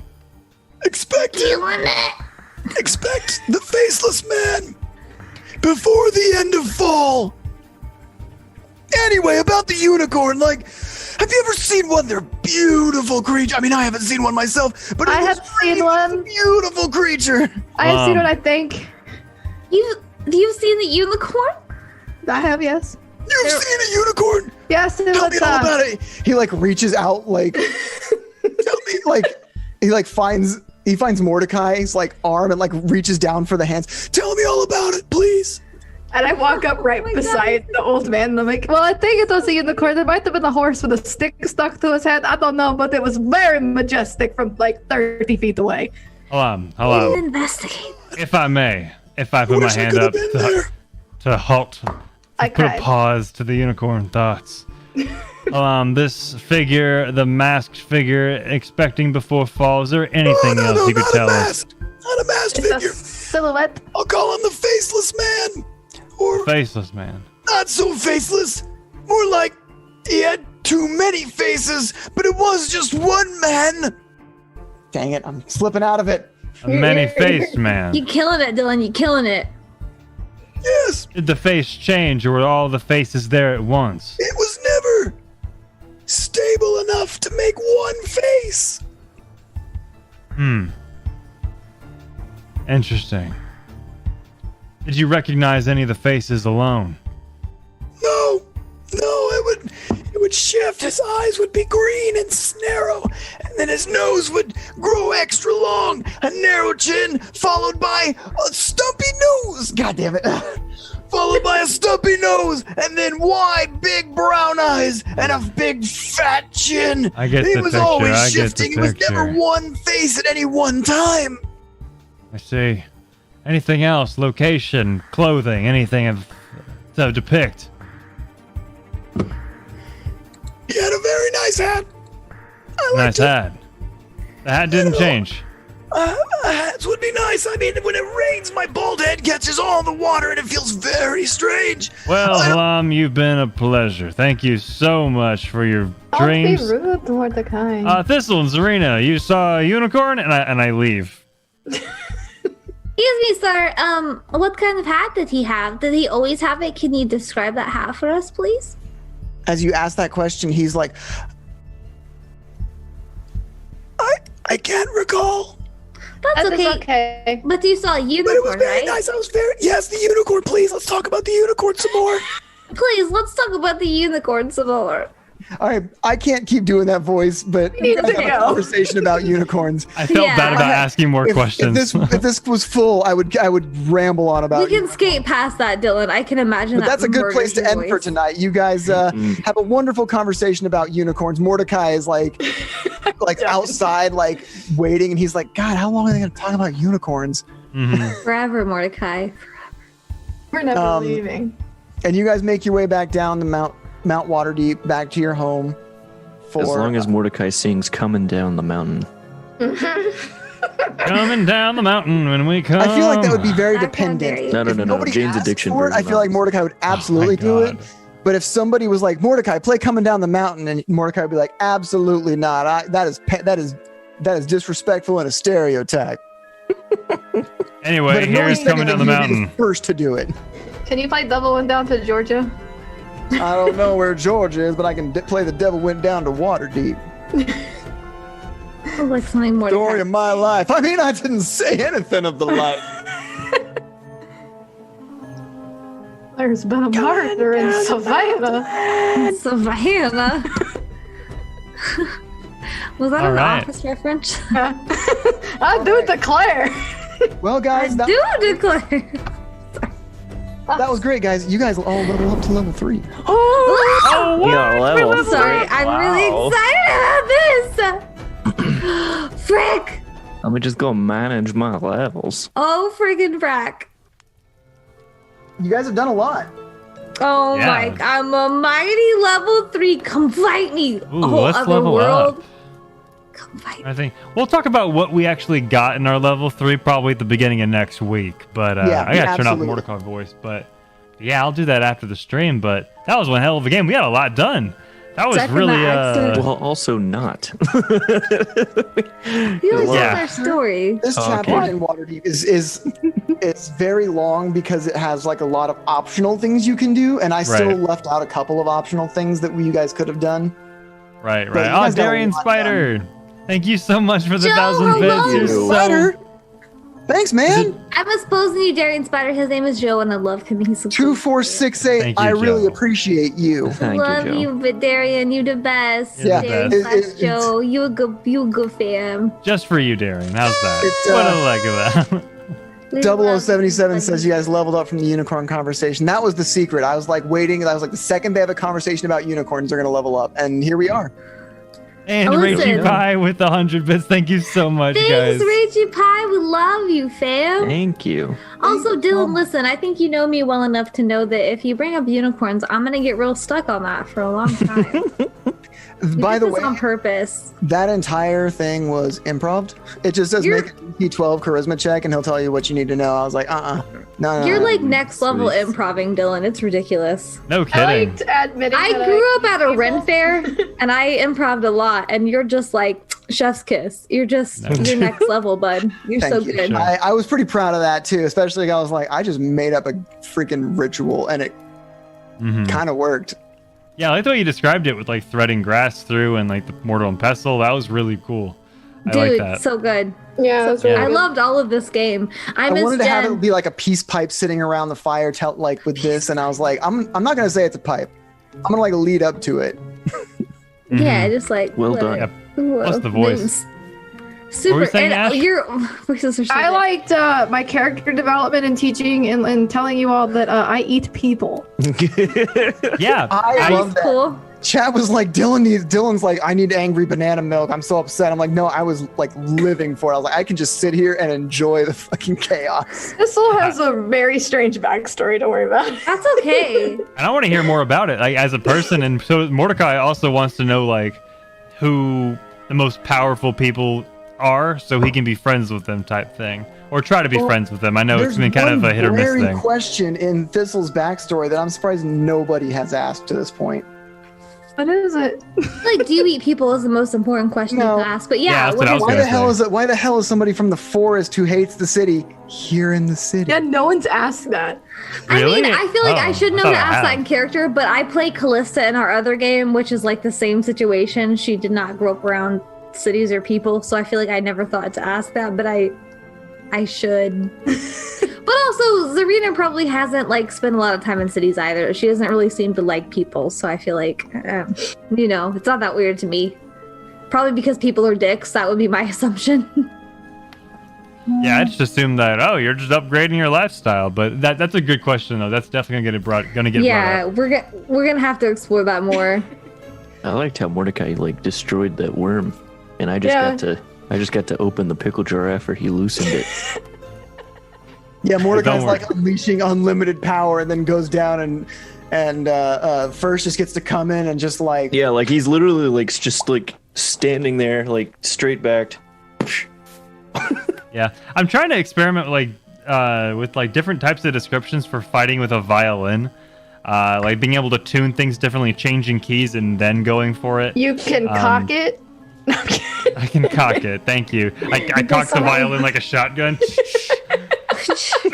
Expect the faceless man before the end of fall. Anyway, about the unicorn, have you ever seen one? They're beautiful creatures. I mean, I haven't seen one myself, but I have seen one. Beautiful creature. I have seen one, I think. You've seen the unicorn? I have, yes. You've seen a unicorn? Yes, Tell me all about it. He reaches out tell me he finds Mordecai's arm and reaches down for the hands. Tell me all about it, please. And I walk up right beside the old man and I'm like, well, I think it was a unicorn. It might have been a horse with a stick stuck to his head. I don't know, but it was very majestic from 30 feet away. Hello. Investigate. If I may, if I put my hand up to halt, I put a cried. pause to the unicorn thoughts. This figure, the masked figure, expecting before fall. Is there anything else you could tell us? Not a masked It's a figure. silhouette. I'll call him the faceless man. Or Faceless man. not so faceless. More like he had too many faces, but it was just one man. Dang it, I'm slipping out of it. A many-faced man. You killing it, Dylan. You killing it. Yes, Did the face change, or were all the faces there at once? it was never stable enough to make one face. Interesting. Did you recognize any of the faces alone? No, it would shift. His eyes would be green and narrow, and then his nose would grow extra long, a narrow chin, followed by a stumpy nose. God damn it. Followed by a stumpy nose, and then wide, big brown eyes, and a big fat chin. I get He the was picture, always I get the shifting. It was never picture. one face at any one time. I see. Anything else? Location, clothing, anything to depict? He had a very nice hat. I liked Nice it. hat. The hat didn't change. Hats would be nice. I mean, when it rains, my bald head catches all the water and it feels very strange. Well, Halam, you've been a pleasure. Thank you so much for your Don't be dreams. rude, Mordecai. Thistle and Zarina, you saw a unicorn, and I leave. Excuse me, sir. What kind of hat did he have? Did he always have it? Can you describe that hat for us, please? As you ask that question, he's like, I can't recall. That's That is okay. okay. But you saw a But it was unicorn, very right? nice. Yes, the unicorn. Please, let's talk about the unicorn some more. Please, let's talk about the unicorn some more. All right, I can't keep doing that voice, but we Neither have do a you. conversation about unicorns. I felt Yeah. bad about asking more questions. If this was full, I would ramble on about. We can skate past that, Dylan. I can imagine But that. that's a good place to murders end your for voice. tonight. You guys have a wonderful conversation about unicorns. Mordecai is like outside, waiting, and he's like, God, how long are they going to talk about unicorns? Forever, Mordecai. We're never Um, leaving. And you guys make your way back down to Mount Waterdeep, back to your home. As long as Mordecai sings "Coming Down the Mountain." Coming down the mountain when we come. I feel like that would be very That can't dependent. vary. No, If nobody Jane's asked Addiction for it, I version feel of like it. Mordecai would absolutely do it. God. But if somebody was like, Mordecai, play "Coming Down the Mountain," and Mordecai would be like, absolutely not. That is disrespectful and a stereotype. Anyway, But if nobody's here's coming thinking down the that he'd be mountain. first to do it. Can you play Double Went Down to Georgia? I don't know where Georgia is, but I can play "The Devil Went Down to Waterdeep." Sounds like something more. Story of my life. I mean, I didn't say anything of the life. There's been a murder in Savannah. Savannah. Was that All an right. Office reference? I do declare. Well, guys, that, Do declare. that was great, guys. You guys all level up to level 3. Oh, We are level Sorry, 3. I'm really excited about this. Frick! Let me just go manage my levels. Oh, friggin' frack. You guys have done a lot. Oh Yeah. my, I'm a mighty level 3. Come fight me. Ooh, a whole let's other level world. up. Come fight me. I think we'll talk about what we actually got in our level 3 probably at the beginning of next week. But Yeah, I gotta turn off absolutely. Mordecai voice. But yeah, I'll do that after the stream. But that was one hell of a game. We got a lot done. That was Except for really that accident. Well, also not. You always Yeah. tell their story. This Oh, chapter okay. in Waterdeep is it's very long because it has like a lot of optional things you can do, and I still Right. left out a couple of optional things that you guys could have done. right, But right. you Oh, guys got a Darian lot Spider. Thank you so much for the Joe, 1,000 bits. hello. You're so Spider. Thanks, man. I'm exposing you, Darian Spider. His name is Joe, and I love him. He's so 2468. Thank you, I really Joe. appreciate you. Thank love you, Joe. you, but Darian, you the best. You're the Darian best. slash It's- Joe, you a good fam. just for you, Darian. How's that? It's, what I like of that. We love you, 0077 buddy. says you guys leveled up from the unicorn conversation. That was the secret. I was like waiting. I was like, the second they have a conversation about unicorns, they're going to level up. And here we are. And Oh, Rachel listen. Pie with the 100 bits. Thank you so much, Thanks, guys. Rachie Pie. We love you, fam. Thank you. Also, Thank you. Dylan, listen, I think you know me well enough to know that if you bring up unicorns, I'm going to get real stuck on that for a long time. You By did the this way, on purpose. that entire thing was improv. It just says You're- make a D12 charisma check and he'll tell you what you need to know. I was like, no. You're like next level sweet. improving, Dylan. It's ridiculous. No I kidding. liked admitting I that grew up at a people- Ren fair and I improved a lot, and you're just like chef's kiss. You're just you're next level, bud. You're Thank so you. good. Sure. I was pretty proud of that too, especially I was like, I just made up a freaking ritual and it Mhm. kind of worked. Yeah, I like the way you described it with like threading grass through and like the mortar and pestle. That was really cool. I Dude, like that. so good. Yeah, that's So really I good. loved all of this game. I I miss wanted to have Jen. it be like a peace pipe sitting around the fire, like with this, and I was like, I'm not gonna say it's a pipe. I'm gonna like lead up to it. Yeah, just like Well let done. it- Yep. whoa, Plus the voice. names. What were Super. you saying, And Ash? your voices are so I good. liked my character development and teaching and telling you all that I eat people. Yeah. I love that. Cool. Chat was like, Dylan's like, I need angry banana milk. I'm so upset. I'm like, no, I was like living for it. I was like, I can just sit here and enjoy the fucking chaos. Thistle has a very strange backstory. Don't worry about it. That's okay. And I want to hear more about it, like as a person. And so Mordecai also wants to know like who the most powerful people are, so he can be friends with them, type thing, or try to be Well, friends with them. I know it's There's been kind of one a hit or miss glaring thing. question in Thistle's backstory that I'm surprised nobody has asked to this point. What is it? Like, do you eat people is the most important question No. to ask. But Yeah, yeah, that's what what I is was Why it? gonna the hell say. is it? Why the hell is somebody from the forest who hates the city here in the city? Yeah, no one's asked that. Really? I mean, I feel like I Oh, should know thought to I ask that had. in character, but I play Callista in our other game, which is like the same situation. She did not grow up around cities or people, so I feel like I never thought to ask that, but I should. But also, Zarina probably hasn't like spent a lot of time in cities either. She doesn't really seem to like people, so I feel like, it's not that weird to me. Probably because people are dicks. That would be my assumption. Yeah, I just assumed that. Oh, you're just upgrading your lifestyle. But that's a good question though. That's definitely gonna get Yeah, brought up. we're gonna have to explore that more. I liked how Mordecai like destroyed that worm, and I just got to open the pickle jar after he loosened it. Yeah, Mordecai's Don't worry. like unleashing unlimited power and then goes down and first just gets to come in and just like Yeah, like he's literally like just like standing there, like straight backed. Yeah, I'm trying to experiment with like different types of descriptions for fighting with a violin. Like being able to tune things differently, changing keys, and then going for it. You can cock it. No, I'm kidding. I can cock it. Thank you. I cocked the violin like a shotgun.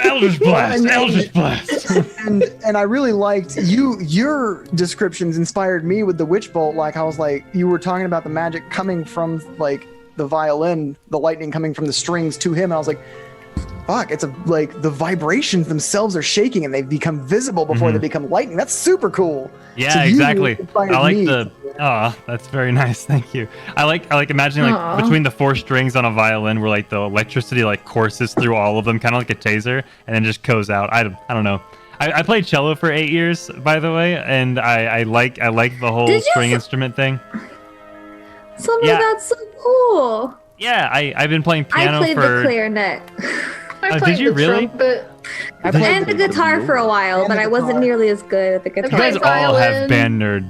Eldritch blast! Eldritch blast! and I really liked your descriptions inspired me with the witch bolt. Like I was like, you were talking about the magic coming from like the violin, the lightning coming from the strings to him, and I was like, fuck, it's like the vibrations themselves are shaking and they become visible before they become lightning. That's super cool. Yeah, So you exactly. inspired I like me. the. Oh, that's very nice. Thank you. I like imagining like between the 4 strings on a violin where like the electricity like courses through all of them, kind of like a taser, and then just goes out. I don't know. I played cello for 8 years, by the way, and I like the whole Did you string instrument thing. Something Yeah. that's so cool. Yeah, I've been playing piano I played for. the clarinet I Oh, played did you the really? trumpet. I played and the guitar for a while, And but the I wasn't guitar. nearly as good at the You guitar. guys played all have violin. band nerd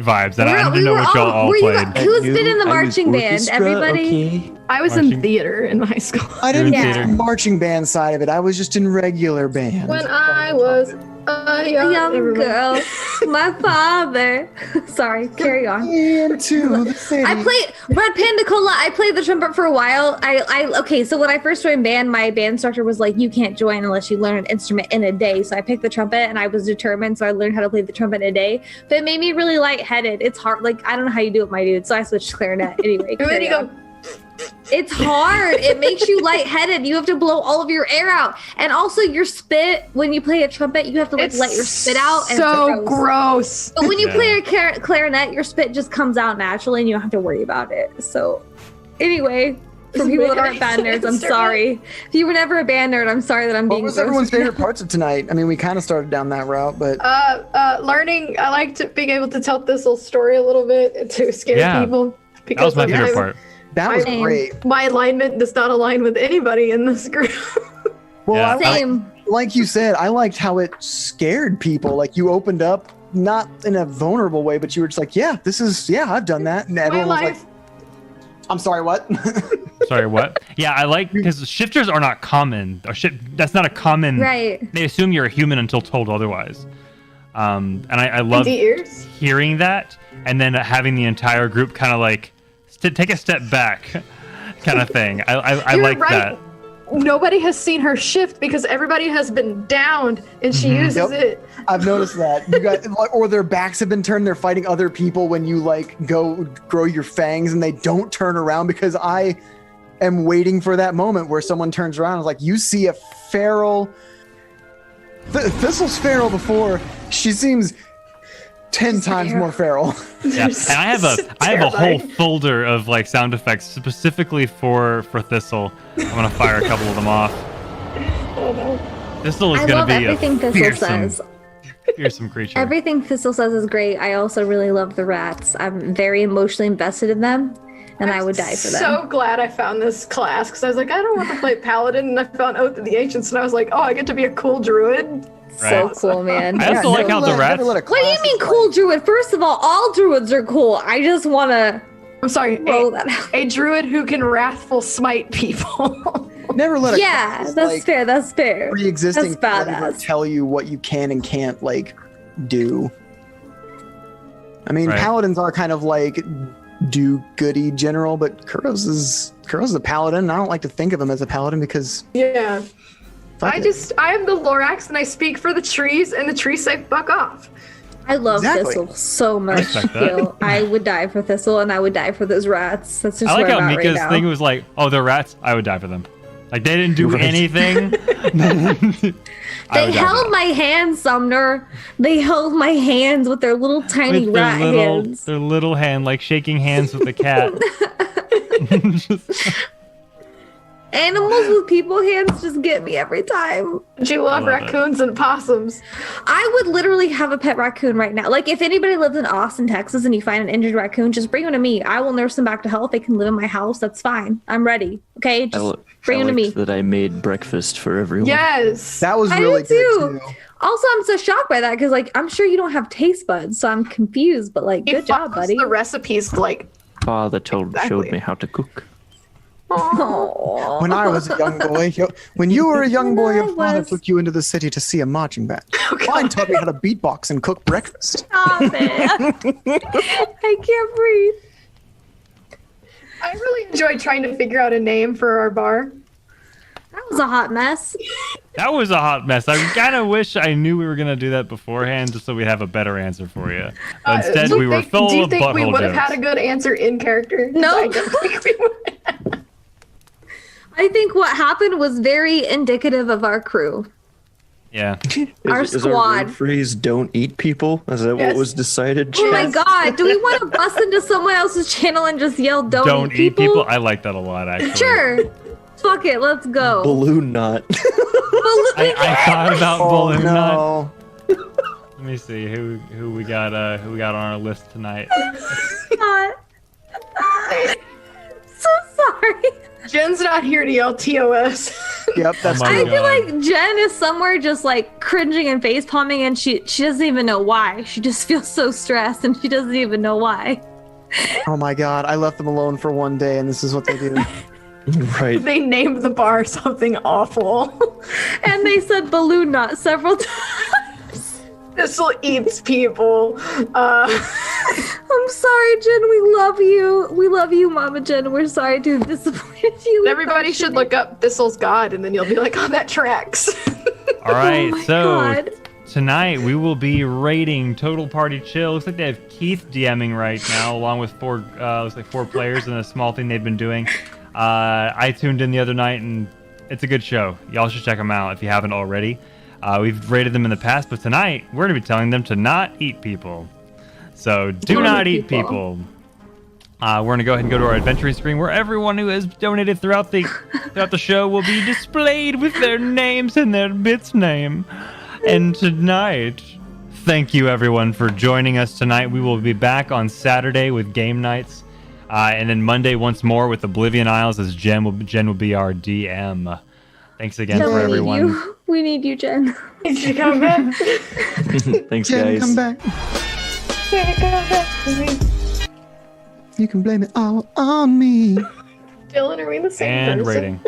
vibes, and I didn't know what y'all all were you played. guys- Who's been in the marching band? Everybody? Okay. I was Marching. in theater in high school. I didn't You're in get theater. the marching band side of it. I was just in regular band. When I was a Young everyone- girl, my father. Sorry, carry on. Into the city. I played Red Panda Cola. I played the trumpet for a while. Okay, so when I first joined band, my band instructor was like, "You can't join unless you learn an instrument in a day." So I picked the trumpet, and I was determined. So I learned how to play the trumpet in a day. But it made me really lightheaded. It's hard. Like I don't know how you do it, my dude. So I switched to clarinet anyway. And then carry you on. go, It's hard. It makes you lightheaded. You have to blow all of your air out, and also your spit. When you play a trumpet, you have to like it's let your spit out. And so it's gross. But when you Yeah. play a clarinet, your spit just comes out naturally, and you don't have to worry about it. So, anyway, for people that aren't band nerds, I'm sorry. If you were never a band nerd, I'm sorry that I'm What being. was gross everyone's right now. favorite parts of tonight? I mean, we kind of started down that route, but Learning. I like to being able to tell Thistle's story a little bit to scare Yeah. people. That was my like, favorite I'm- part. that was Same. great. My alignment does not align with anybody in this group. Well, Yeah. Same. like you said, I liked how it scared people. Like you opened up, not in a vulnerable way, but you were just like, "Yeah, I've done that," and My everyone was like, life. "I'm sorry, what?" Sorry, what? Yeah, I like because shifters are not common. Or that's not a common. Right. They assume you're a human until told otherwise. And I love Empty ears. hearing that, and then having the entire group kind of like take a step back, kind of thing. I You're like right. that. Nobody has seen her shift because everybody has been downed, and she uses Yep. it. I've noticed that you got, or their backs have been turned. They're fighting other people when you like go grow your fangs, and they don't turn around because I am waiting for that moment where someone turns around. It's like you see a feral. Thistle's feral before. She seems 10 times more feral. Yeah, and I have a whole Terrifying. folder of like sound effects specifically for Thistle. I'm gonna fire a couple of them off. Thistle is I gonna love be everything a Thistle fearsome, says. fearsome creature. Everything Thistle says is great. I also really love the rats. I'm very emotionally invested in them, and I would die for them. So glad I found this class because I was like, I don't want to play Paladin, and I found Oath of the Ancients, and I was like, oh, I get to be a cool druid. So Right. cool, man. I also like how the rats. What do you mean cool druid? First of all druids are cool. I just want to I'm sorry, roll that out. a druid who can wrathful smite people. Never let a Yeah, class, that's like, fair. That's fair. pre-existing That's flavor badass. tell you what you can and can't like do. I mean, Right. paladins are kind of like do goody general, but Kuro's is a paladin. And I don't like to think of him as a paladin because Yeah. fuck it. I am the Lorax and I speak for the trees, and the trees say fuck off. I love Exactly. Thistle so much. respect that. Gil. I would die for Thistle, and I would die for those rats. That's just I like where how I'm at Mika's right now. thing was like, "Oh, they're rats. I would die for them. Like they didn't do Right. anything. I They would die for held them. my hand, Sumner. They held my hands with their little tiny with rat hands. their little hand, like shaking hands with the cat. Animals with people hands just get me every time. Do you love love it. raccoons and possums? I would literally have a pet raccoon right now. Like, if anybody lives in Austin, Texas, and you find an injured raccoon, just bring him to me. I will nurse him back to health. They can live in my house. That's fine. I'm ready. Okay, just bring him to me. That I made breakfast for everyone. Yes. That was I really do good too. too. Also, I'm so shocked by that because, like, I'm sure you don't have taste buds, so I'm confused. But like, He good job, follows buddy. The recipes like. Father showed Exactly. me how to cook. Aw. When I was a young boy, when you were a young boy, When your I father was- took you into the city to see a marching band. Mine taught me how to beatbox and cook breakfast. Stop it. I can't breathe. I really enjoyed trying to figure out a name for our bar. That was a hot mess. That was a hot mess. I kind of wish I knew we were gonna do that beforehand, just so we'd have a better answer for you. But instead, we were full Do you of think we butthole would have jokes. had a good answer in character? 'Cause No. I don't think we would. I think what happened was very indicative of our crew. Yeah. Our Is our squad. road phrase "don't eat people"? Is that Yes. what was decided? Oh my Yes. god, do we want to bust into someone else's channel and just yell don't Eat people. I like that a lot, actually. Sure. Fuck it, let's go. Balloon knot. I thought about Oh balloon knot. no. Let me see who we got on our list tonight. God. So sorry. Jen's not here to yell TOS. Yep, that's Oh my I true. feel God. like Jen is somewhere just like cringing and face palming, and she doesn't even know why. She just feels so stressed and she doesn't even know why. Oh my god, I left them alone for one day, and this is what they do. Right. They named the bar something awful. And they said balloon knot several times. This'll eats people. I'm sorry, Jen. We love you. We love you, Mama Jen. We're sorry to have disappointed you. Everybody should look up Thistle's God, and then you'll be like, oh, that tracks. All right, Oh my so God. tonight we will be rating Total Party Chill. Looks like they have Keith DMing right now, along with four players and a small thing they've been doing. I tuned in the other night, and it's a good show. Y'all should check them out if you haven't already. We've rated them in the past, but tonight we're going to be telling them to not eat people. So do Don't not eat eat people. We're going to go ahead and go to our adventuring screen, where everyone who has donated throughout the show will be displayed with their names and their bit's name. And tonight, thank you everyone for joining us tonight. We will be back on Saturday with game nights, and then Monday once more with Oblivion Isles, as Jen will be our DM. Thanks again Jen, for we need everyone. you. We need you, Jen. You should come back. Thanks, Jen, guys. come back. You can blame it all on me. Dylan, are we the same And person? rating.